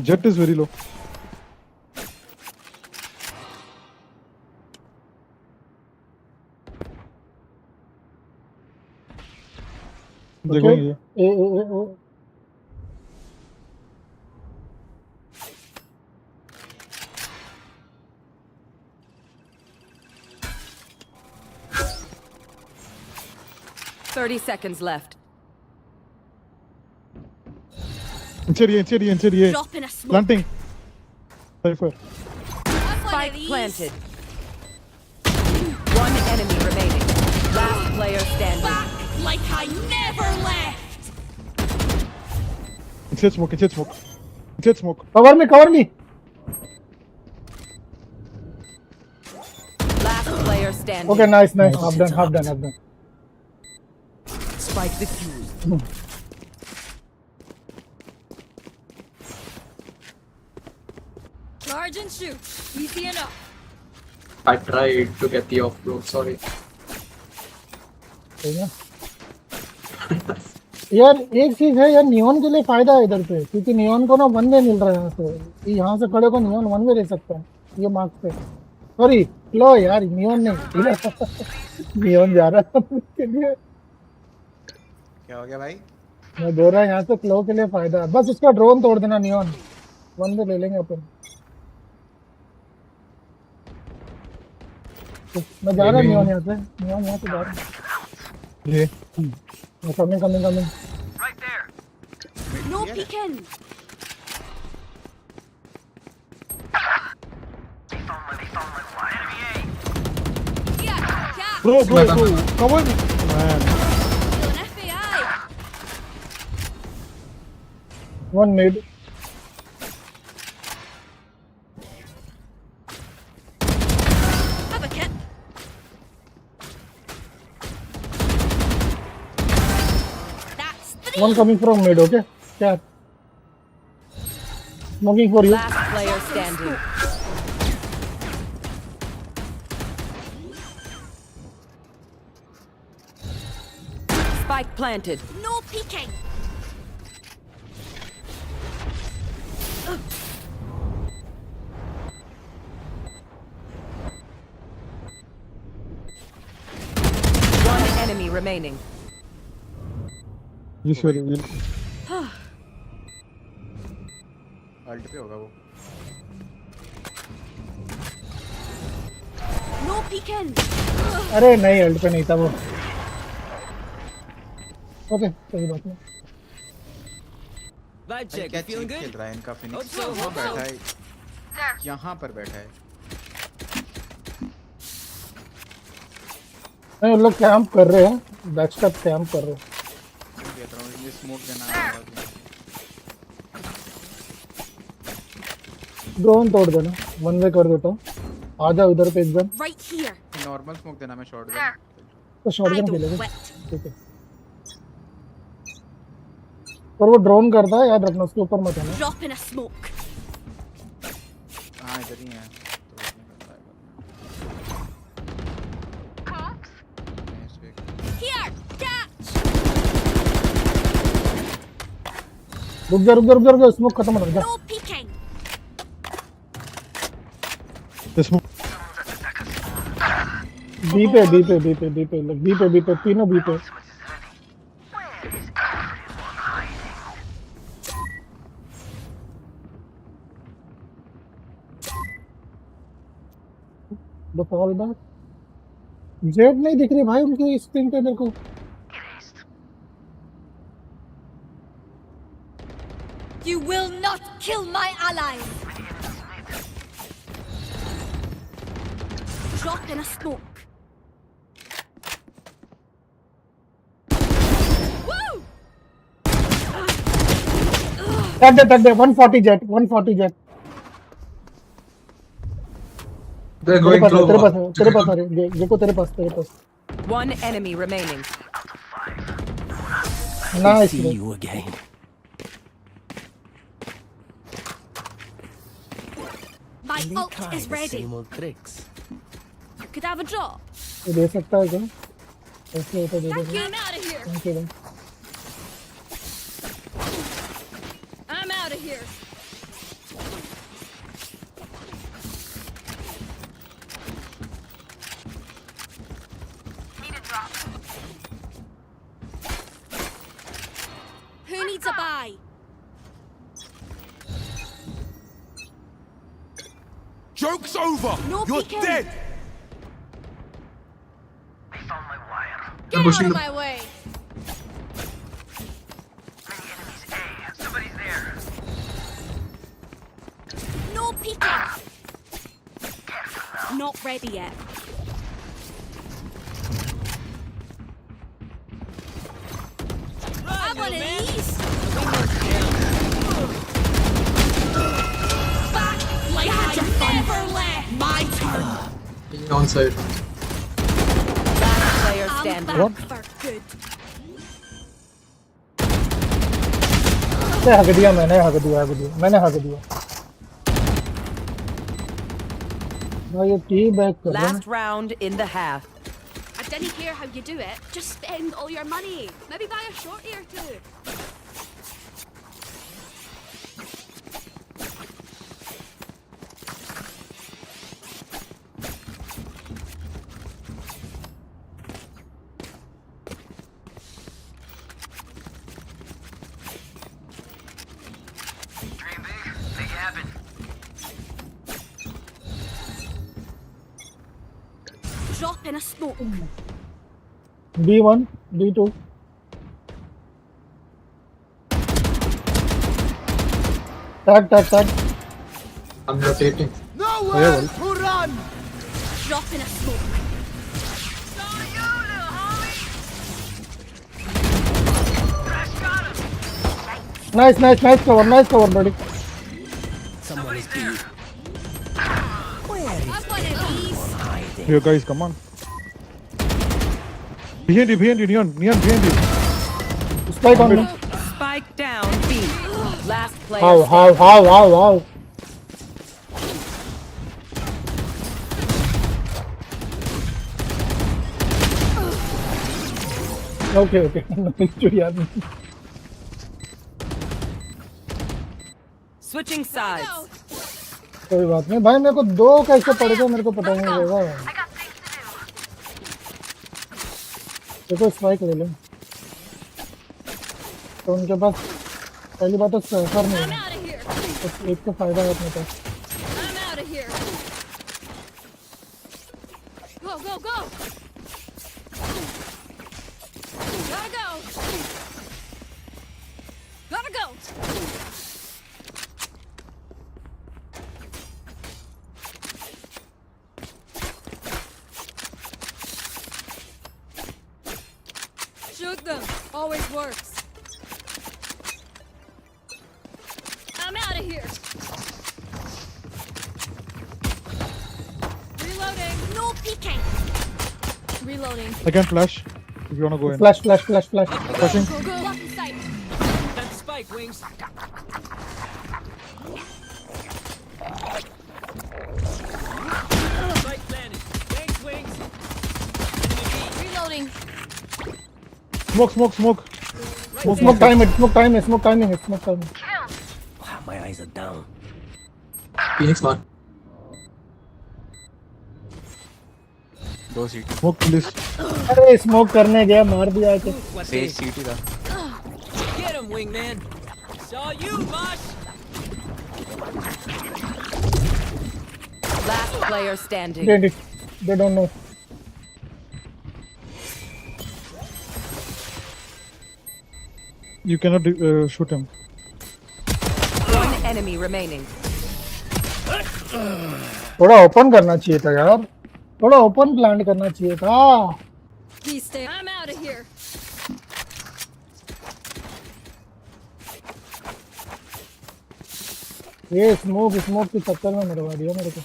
L: Jet is very low. They're going here.
V: Thirty seconds left.
L: Inside A.
I: Drop in a smoke.
L: Planting. Cypher.
V: Spike planted. One enemy remaining. Last player standing.
I: Back like I never left.
L: Inside smoke. Inside smoke. Inside smoke.
A: Cover me, cover me.
V: Last player standing.
A: Okay, nice. Half done.
V: Spike defused.
I: Charge and shoot. Easy enough.
W: I tried to get the offload, sorry.
A: यार एक चीज है यार, neon के लिए फायदा है इधर पे, क्योंकि नियॉन को ना वन वे मिल रहा है यहाँ से. यहाँ से खड़े को नियॉन वन वे ले सकता है ये मार्क पे. सॉरी लो यार, नियॉन नहीं. नियॉन जा रहा है उसके लिए.
X: क्या हो गया भाई?
A: मैं बोल रहा यहाँ से क्लो के लिए फायदा है. बस उसका ड्रोन तोड़ देना नियॉन, वन वे ले लेंगे अपन. मैं जा रहा हूँ नियॉन यहाँ से जा रहा हूँ.
L: ये
A: coming.
I: Right there. No peeking. Yeah.
L: Bro. Cover me. Man.
I: An FAI.
A: One mid.
I: Have a kit.
A: One coming from mid, okay? Yeah. Smoking for you.
V: Last player standing. Spike planted.
I: No peeking.
V: One enemy remaining.
L: You sure?
X: Ult पे होगा वो।
I: No peeking.
A: अरे नहीं alt पे नहीं था वो। Okay कोई बात नहीं।
X: क्या चीज खेल रहा है इनका फिनिक्स? वहाँ बैठा है, यहाँ पर बैठा है।
A: नहीं लोग कैंप कर रहे हैं, बैकस्टेप कैंप कर रहे हैं।
X: देख रहा हूँ ये स्मोक देना।
A: ड्रोन तोड़ देना, वन वे कर देता हूँ। आ जाओ इधर पे एकदम।
X: नॉर्मल स्मोक देना, मैं शॉटगन।
A: तो शॉटगन खेलेगा, ठीक है। और वो ड्रोन करता है, याद रखना उसके ऊपर मत आना।
I: Drop in a smoke.
X: हाँ इधर ही है।
I: Here, catch.
A: रुक जा, स्मोक खत्म हो गया।
I: No peeking.
A: बी पे तीनों बी पे। बफॉल बैक जेड नहीं दिख रही भाई उनकी स्क्रीन पे देखो।
U: You will not kill my allies.
I: Drop in a smoke. Woo!
A: Tag they 140 jet।
W: They're going through.
A: तेरे पास आ रहे देखो तेरे पास।
V: One enemy remaining.
A: Nice.
J: See you again.
I: My ult is ready.
J: Same old tricks.
I: You could have a drop.
A: ये दे सकता है क्या? ऐसे होता दे
I: Thank
A: they.
I: you. I'm out of here.
A: Thank you.
I: I'm out of here. Who needs a buy?
C: Joke's over!
I: No
C: You're
I: peeking.
C: dead!
I: Get out of my way. No peeking. Not ready yet. Have one of these. Back like I never left. My turn.
W: On side.
V: Last player
I: I'm
V: standing.
I: back for good.
A: मैंने हक दिया। भाई ये T back कर रहा है।
V: Last round in the half.
I: I didn't hear how you do it. Just spend all your money. Maybe buy a shorty or two. Drop in a smoke.
A: B1, B2. Tag.
W: I'm rotating.
C: Nowhere to run!
I: Drop in a smoke.
A: Nice cover, buddy.
J: Someone is being.
I: Have one of these.
L: Here, guys, come on. Behind you, Neon, behind you.
A: Spike on me.
V: Spike down, B. Last player.
A: How? Okay.
V: Switching sides.
A: कोई बात नहीं भाई, मेरे को दो कैसे पड़ गए मेरे को पता नहीं होगा। देखो स्पाइक ले लो तो उनके पास पहली बात तो सफर नहीं है। एक तो फायदा है अपने पास.
U: I'm out of here. Go, go, go. Gotta go. Gotta go. Shoot them. Always works. I'm out of here. Reloading. No peeking. Reloading.
L: I can flash if you wanna go in.
A: Flash.
L: Flashing.
U: Go, go. Lock in sight.
J: That's spike wings. Spike planted. Thanks, wings.
U: Reloading.
L: Smoke.
A: Smoke timing.
J: Wow, my eyes are down.
W: Phoenix one.
X: दो सीटी
L: Smoke please.
A: अरे smoke करने गया मार दिया आके.
X: तेज सीटी था.
J: Get him, wingman. Saw you, boss.
V: Last player standing.
A: They don't know.
L: You cannot shoot him.
V: One enemy remaining.
A: थोड़ा ओपन करना चाहिए था यार. थोड़ा ओपन प्लान करना चाहिए था.
U: Please stay. I'm out of here.
A: ये स्मोक के चक्कर में मरवा दिया मेरे को.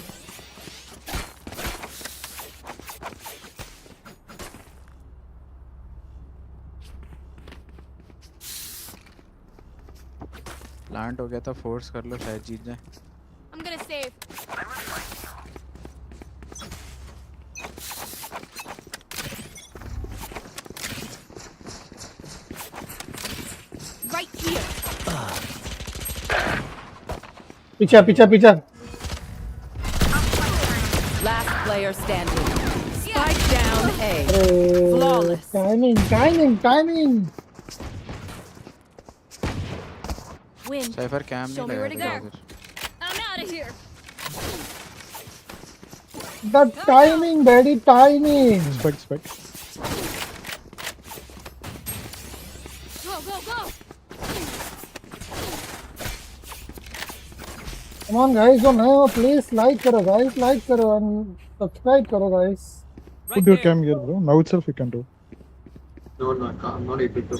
X: प्लांट हो गया था. फोर्स कर लो शायद जीत जाए.
U: I'm gonna save. Right here.
A: पीछा.
V: Last player standing. Spike down A. Flawless.
A: Timing.
U: Win.
X: Cypher cam
U: Show
X: नहीं
U: me where to
X: लगा
U: go.
X: उधर.
U: I'm out of here.
A: The timing, daddy, timing.
L: Spike.
U: Go, go, go.
A: Come on guys, जो नए हो please like करो guys, and subscribe करो guys.
L: Put your cam here, bro. Now itself you can do.
W: No, I can't. I'm not able to.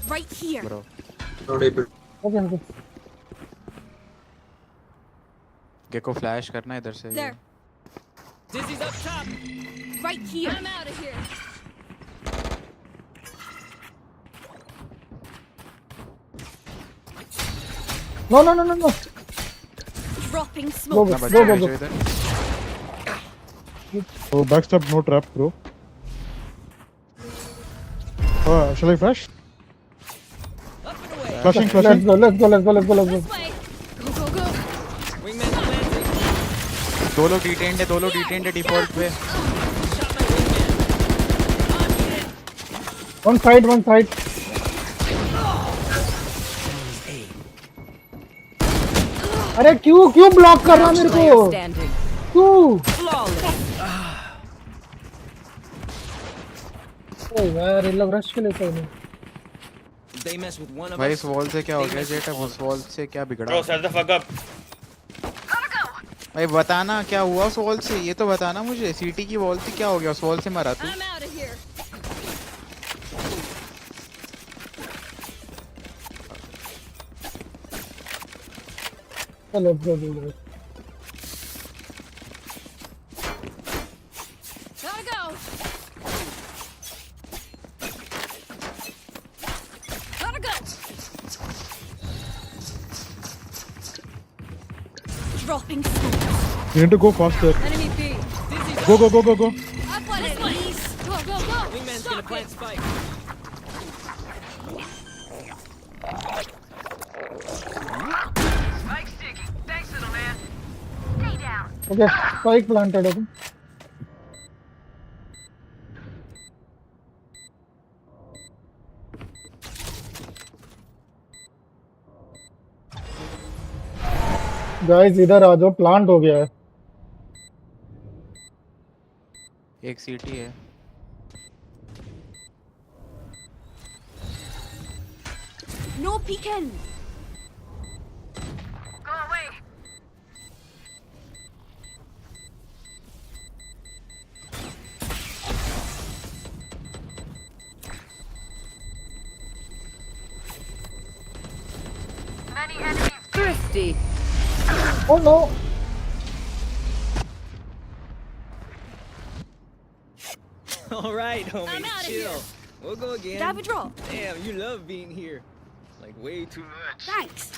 U: Right here.
X: Bro.
W: Not able.
A: Okay.
X: Gecko flash करना है इधर से.
U: There.
J: Dizzy's up top.
U: Right here. I'm out of here.
A: No.
U: Dropping
A: Go.
U: smoke.
X: ना बचा भेजो इधर.
L: Oh, backstab, no trap, bro. Shall I flash? Flashing.
A: Let's go.
U: This way. Go, go, go.
J: Wingman planted.
X: दो लोग detained है default पे.
A: One side. अरे क्यों ब्लॉक कर रहा मेरे को? क्यों? ओ यार ये लोग रश के लिए सही नहीं.
J: They mess with one of
X: भाई
J: us.
X: इस वॉल से क्या हो गया जेट? उस वॉल से क्या बिगड़ा?
D: Bro, shut the fuck up.
X: भाई बताना क्या हुआ उस वॉल से. ये तो बताना मुझे. सीटी की वॉल से क्या हो गया? उस वॉल से मरा तू.
U: I'm out of here.
A: चलो bro.
U: Gotta go. Dropping smoke.
L: You need to go faster.
U: Enemy B.
L: Go.
U: I've got it. Please. Go.
J: Wingman's gonna plant spike.
U: Spike sticky. Thanks, little man. Stay down.
A: Okay, spike planted. Okay. Guys इधर आ जाओ, plant हो गया है।
X: एक सीटी है।
I: No peeking.
U: Go away. Many enemies.
V: Thirsty.
A: Oh no.
H: All right, homie,
I: I'm outta
H: chill.
I: here.
H: We'll go again.
I: Dab a draw.
H: Damn, you love being here. Like, way too much.
I: Thanks.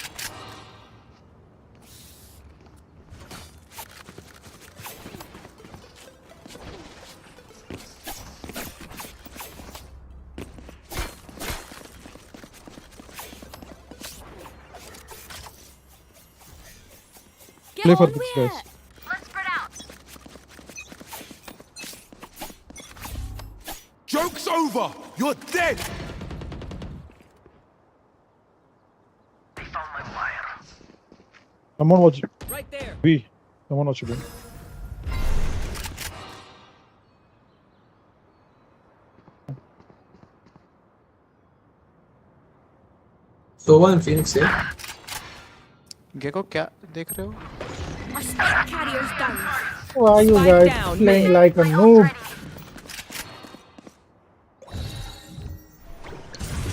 L: Play for this, guys.
U: Let's spread out.
C: Joke's over! You're dead!
U: They found my wire.
L: Someone watch.
H: Right there.
L: B. Someone watch B.
W: Sova and Phoenix here.
X: Gecko क्या देख रहे हो?
I: Our spike carrier's down.
A: Why are you
V: Spike
A: guys
V: down,
A: playing
V: mid.
A: like a noob?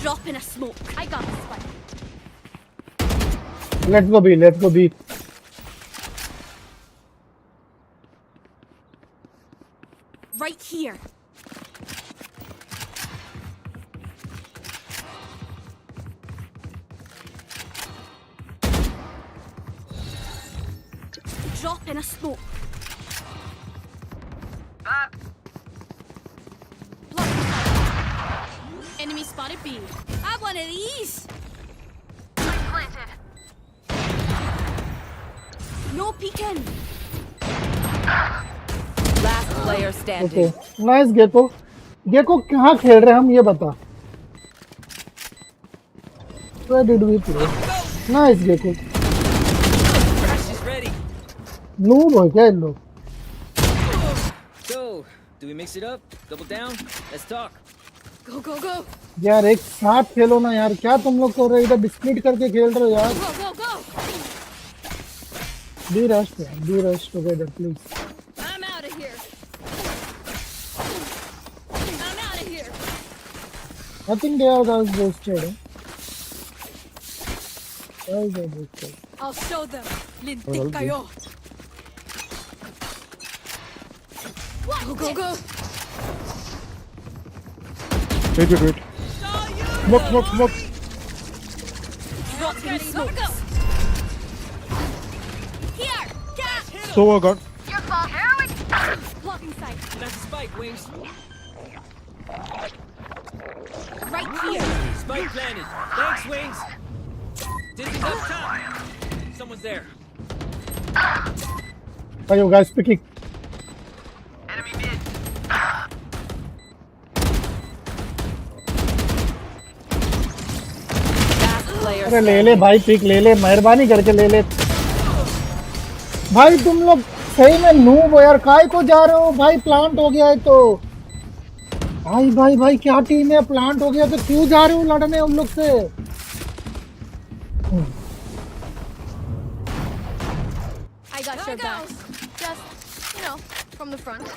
I: Drop in a smoke.
E: I got this one.
A: Let's go B. Let's go B.
I: Right here. Drop in a smoke. Enemy spotted B. Have one of these.
U: Planted.
I: No peeking.
V: Last player standing.
A: Okay. Nice Gecko. Gecko कहाँ खेल रहे हैं हम ये बता. Where did we play? Nice Gecko.
H: Crash is ready.
A: Noob हो क्या इन लोग?
H: So, do we mix it up? Double down? Let's talk.
I: Go, go, go.
A: यार एक साथ खेलो ना यार, क्या तुम लोग कर रहे हो इधर स्प्लिट करके खेल रहे हो यार.
I: Go, go, go.
A: Be rush together please.
I: I'm out of here. I'm out of here.
A: I think they are guys boosted. Guys are boosted.
I: I'll show them. Lintik kayo. Go, go, go.
L: Wait. Smoke.
I: Drop in smoke. Here. Cat.
L: Sova got.
U: Your fault. Here we go.
I: Blocking sight.
H: That's a spike, Wings.
I: Right here.
H: Spike planted. Thanks, Wings. Dizzy's up top. Someone's there.
A: Are you guys picking?
U: Enemy mid.
V: Last player
A: अरे ले
V: standing.
A: ले भाई, pick ले ले, मेहरबानी करके ले ले भाई. तुम लोग सही में नूब हो यार, काय को जा रहे हो भाई? प्लांट हो गया है तो भाई क्या टीम है? प्लांट हो गया तो क्यों जा रहे हो लड़ने उन लोग से?
R: I got your back. Just, from the front.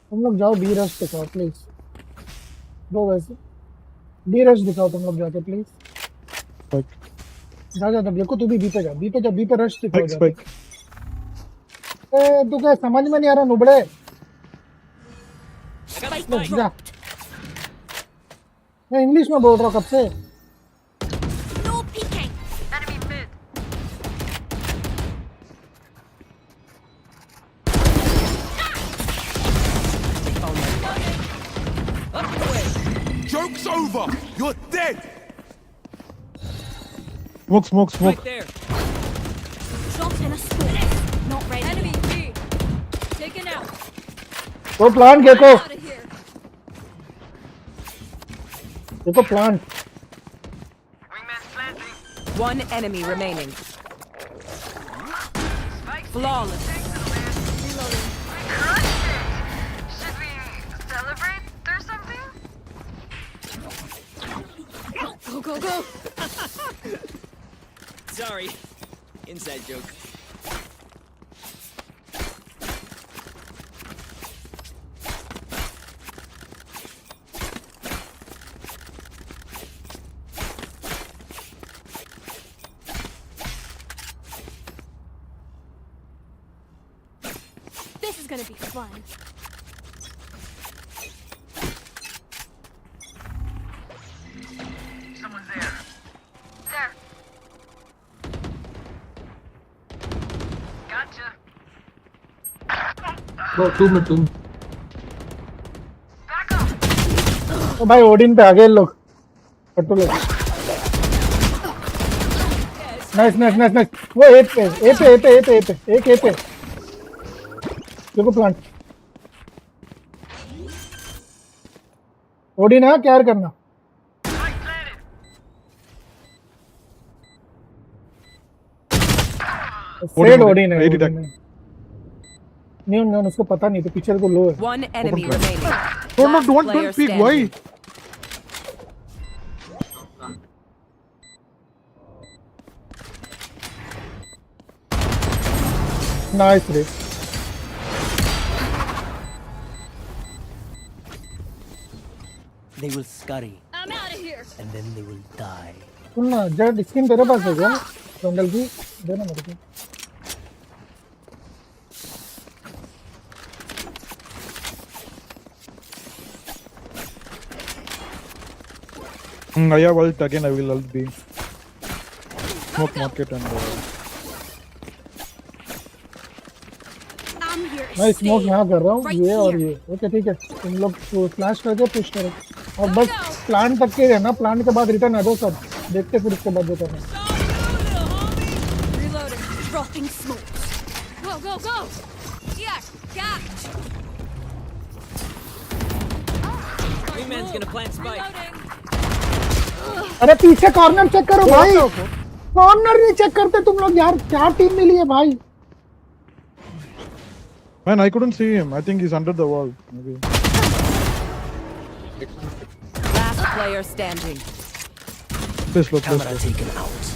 A: तुम लोग जाओ बी रश दिखाओ प्लीज. दो वैसे बी रश दिखाओ तुम लोग जाके प्लीज. जा देखो तू भी बी पे जा, बी पे रश दिखाओ जाके. तू क्या समझ में नहीं आ रहा नुबड़े? जा. मैं इंग्लिश में बोल रहा हूँ कब से.
I: No peeking.
U: Enemy mid.
C: Joke's over! You're dead!
L: Smoke.
H: Right there.
I: Drop in a smoke. Not ready. Enemy B. Taken out.
A: वो प्लांट देखो देखो plant
V: One enemy remaining. Flawless.
K: Should we celebrate or something?
I: Go, go, go.
H: Sorry. Inside joke.
I: This is gonna be fun.
K: Someone's there. There. Gotcha.
W: Oh, 2 में 2.
A: तो भाई Odin पे आ गए लोग पट्टू लोग नाइस नाइस नाइस नाइस वो ए पे एक ए पे देखो प्लांट ओडिन है क्या करना सेड ओडिन है नहीं नहीं उसको पता नहीं तो पिक्चर को लो है
V: One enemy remaining.
L: Don't speak. Why?
A: Nice, Ray.
J: They will scurry.
I: I'm out of here.
J: And then they will die.
A: सुनना जेड स्किन तेरे पास है क्या बंडल की देना मेरे को
L: I have ult again. I will ult B. Smoke market and.
A: मैं smoke यहाँ कर रहा हूँ ये और ये ओके ठीक है तुम लोग फ्लैश करके पुश करो और बस प्लांट तक के रहना प्लांट के बाद रिटर्न आ जाओ सब देखते फिर उसके बाद जो करना
I: Dropping smokes. Go, go, go. Yeah, catch.
H: Wingman's gonna plant spike.
A: अरे पीछे कॉर्नर चेक करो भाई कॉर्नर नहीं चेक करते तुम लोग यार क्या टीम मिली है भाई
L: Man, I couldn't see him. I think he's under the wall. Maybe.
V: Last player standing.
L: Please look.
J: Camera taken out.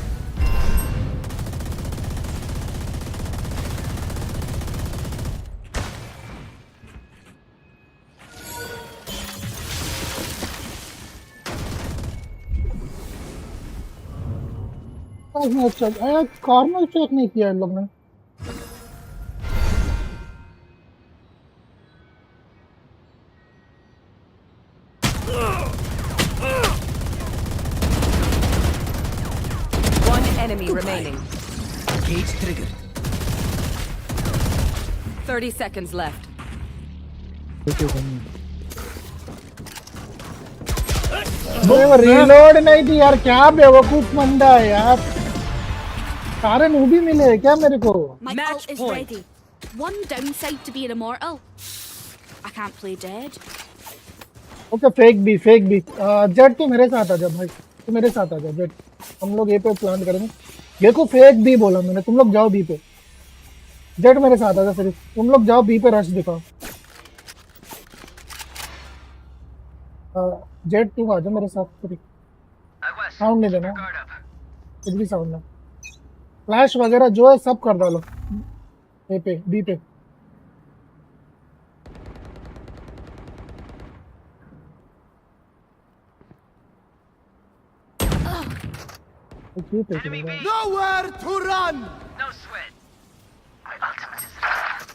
A: Corner check नहीं किया इन लोग ने
V: One enemy remaining.
J: Cage triggered.
V: 30 seconds left.
A: Reload नहीं थी यार क्या बेवकूफ बंदा है यार सारे मूवी मिले हैं क्या मेरे को
I: My ult is ready. One downside to being immortal. I can't play dead.
A: Okay fake B Jett तो मेरे साथ आ जा भाई तो मेरे साथ आ जा जेट हम लोग ए पे प्लान करेंगे देखो फेक बी बोला मैंने तुम लोग जाओ बी पे जेट मेरे साथ आ जा सिर्फ तुम लोग जाओ बी पे रश दिखाओ जेट तू आ जा मेरे साथ सिर्फ साउंड नहीं देना कुछ भी साउंड ना फ्लैश वगैरह जो है सब कर डालो ए पे बी पे
D: Nowhere to run!
K: No sweat. My ultimate is ready.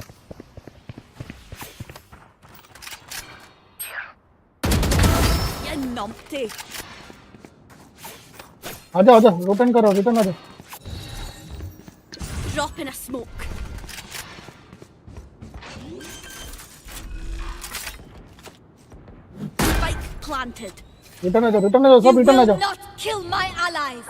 I: You numpty.
A: आजा रिटर्न करो रिटर्न आ जाओ
I: Drop in a smoke. Spike planted.
A: Return आ जाओ सब रिटर्न आ जाओ
U: Not kill my allies.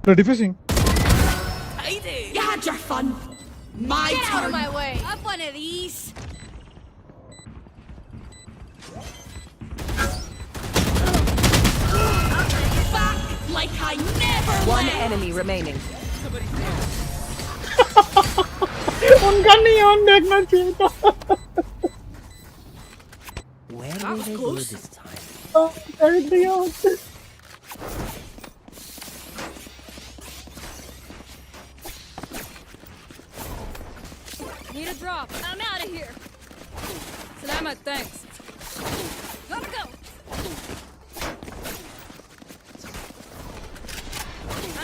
L: They're defusing.
U: You had your fun. My
I: Get
U: turn.
I: out of my way. Have one of these. Back like I never
V: One
I: left.
V: enemy remaining.
A: उनका नहीं on देखना चाहिए था.
J: Where will they go this time?
A: Everything else.
U: Need a drop. I'm out of here. Salama, thanks. Gotta go.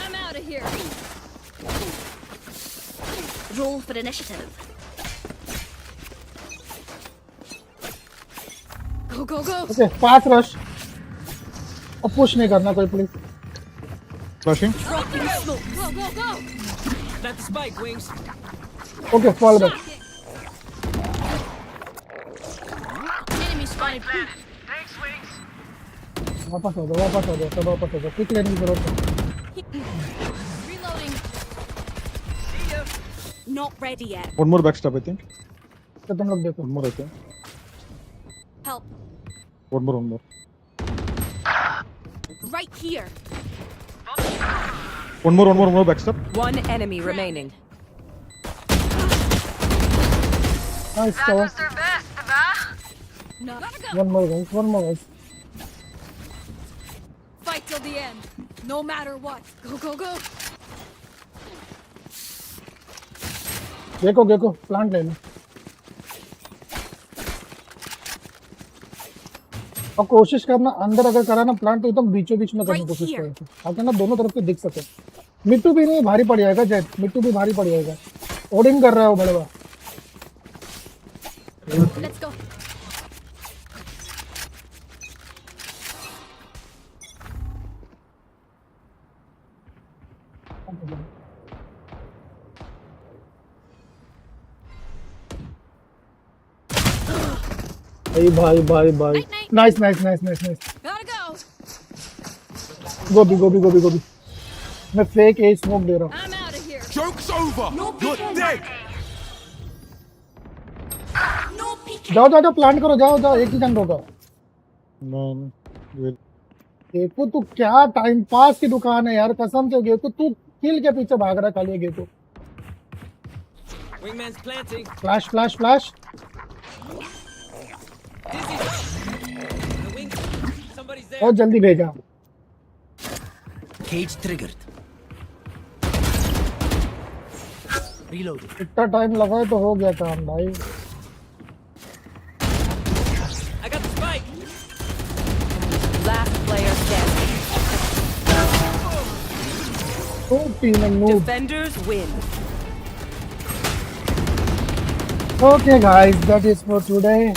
U: I'm out of here. Roll for initiative. Go, go, go.
A: Okay, fast rush. और push नहीं करना कोई please.
L: Flashing.
U: Dropping smoke. Go, go, go.
H: Plant the spike, Wings.
A: Okay, fall back.
U: Enemy spotted.
K: Thanks, Wings.
A: वापस हो जाओ, वापस हो जाओ, सब वापस हो जाओ. Quick लेने की जरूरत है.
U: Reloading.
I: Not ready yet.
L: One more backstab, I think.
A: तो तुम लोग देखो.
L: One more, I think.
I: Help.
L: One more, one more.
I: Right here.
L: One more backstab.
V: One enemy remaining.
A: Nice cover.
U: No. Gotta go.
A: One more guys, one more guys.
U: Fight till the end. No matter what. Go, go, go.
A: देखो देखो plant ले लो. और कोशिश करना अंदर अगर करा ना प्लांट तो एकदम बीचों बीच में करने की कोशिश करो ताकि ना दोनों तरफ से दिख सके. मिट्टू भी नहीं भारी पड़ जाएगा जेट. मिट्टू भी भारी पड़ जाएगा. ओडिंग कर रहा है वो बड़वा.
U: Let's go.
A: भाई भाई भाई. Nice nice nice nice nice.
U: Gotta go.
A: गोभी गोभी गोभी गोभी. मैं फेक ए स्मोक दे रहा हूँ.
U: I'm out of here.
K: Joke's over. You're dead.
U: No peeking.
A: जाओ जाओ प्लांट करो. जाओ जाओ एक ही जन होगा.
L: Man. Wait.
A: गेको तू क्या टाइम पास की दुकान है यार. कसम से गेको तू किल के पीछे भाग रहा है खाली. Gecko
H: Wingman's planting.
A: Flash flash flash.
H: The wings. Somebody's there.
A: बहुत जल्दी भेजा.
J: Cage triggered. Reloading.
A: इतना टाइम लगा है तो हो गया काम भाई.
H: I got the spike.
V: Last player standing.
A: Oh, team and move.
V: Defenders win.
A: Okay guys, that is for today.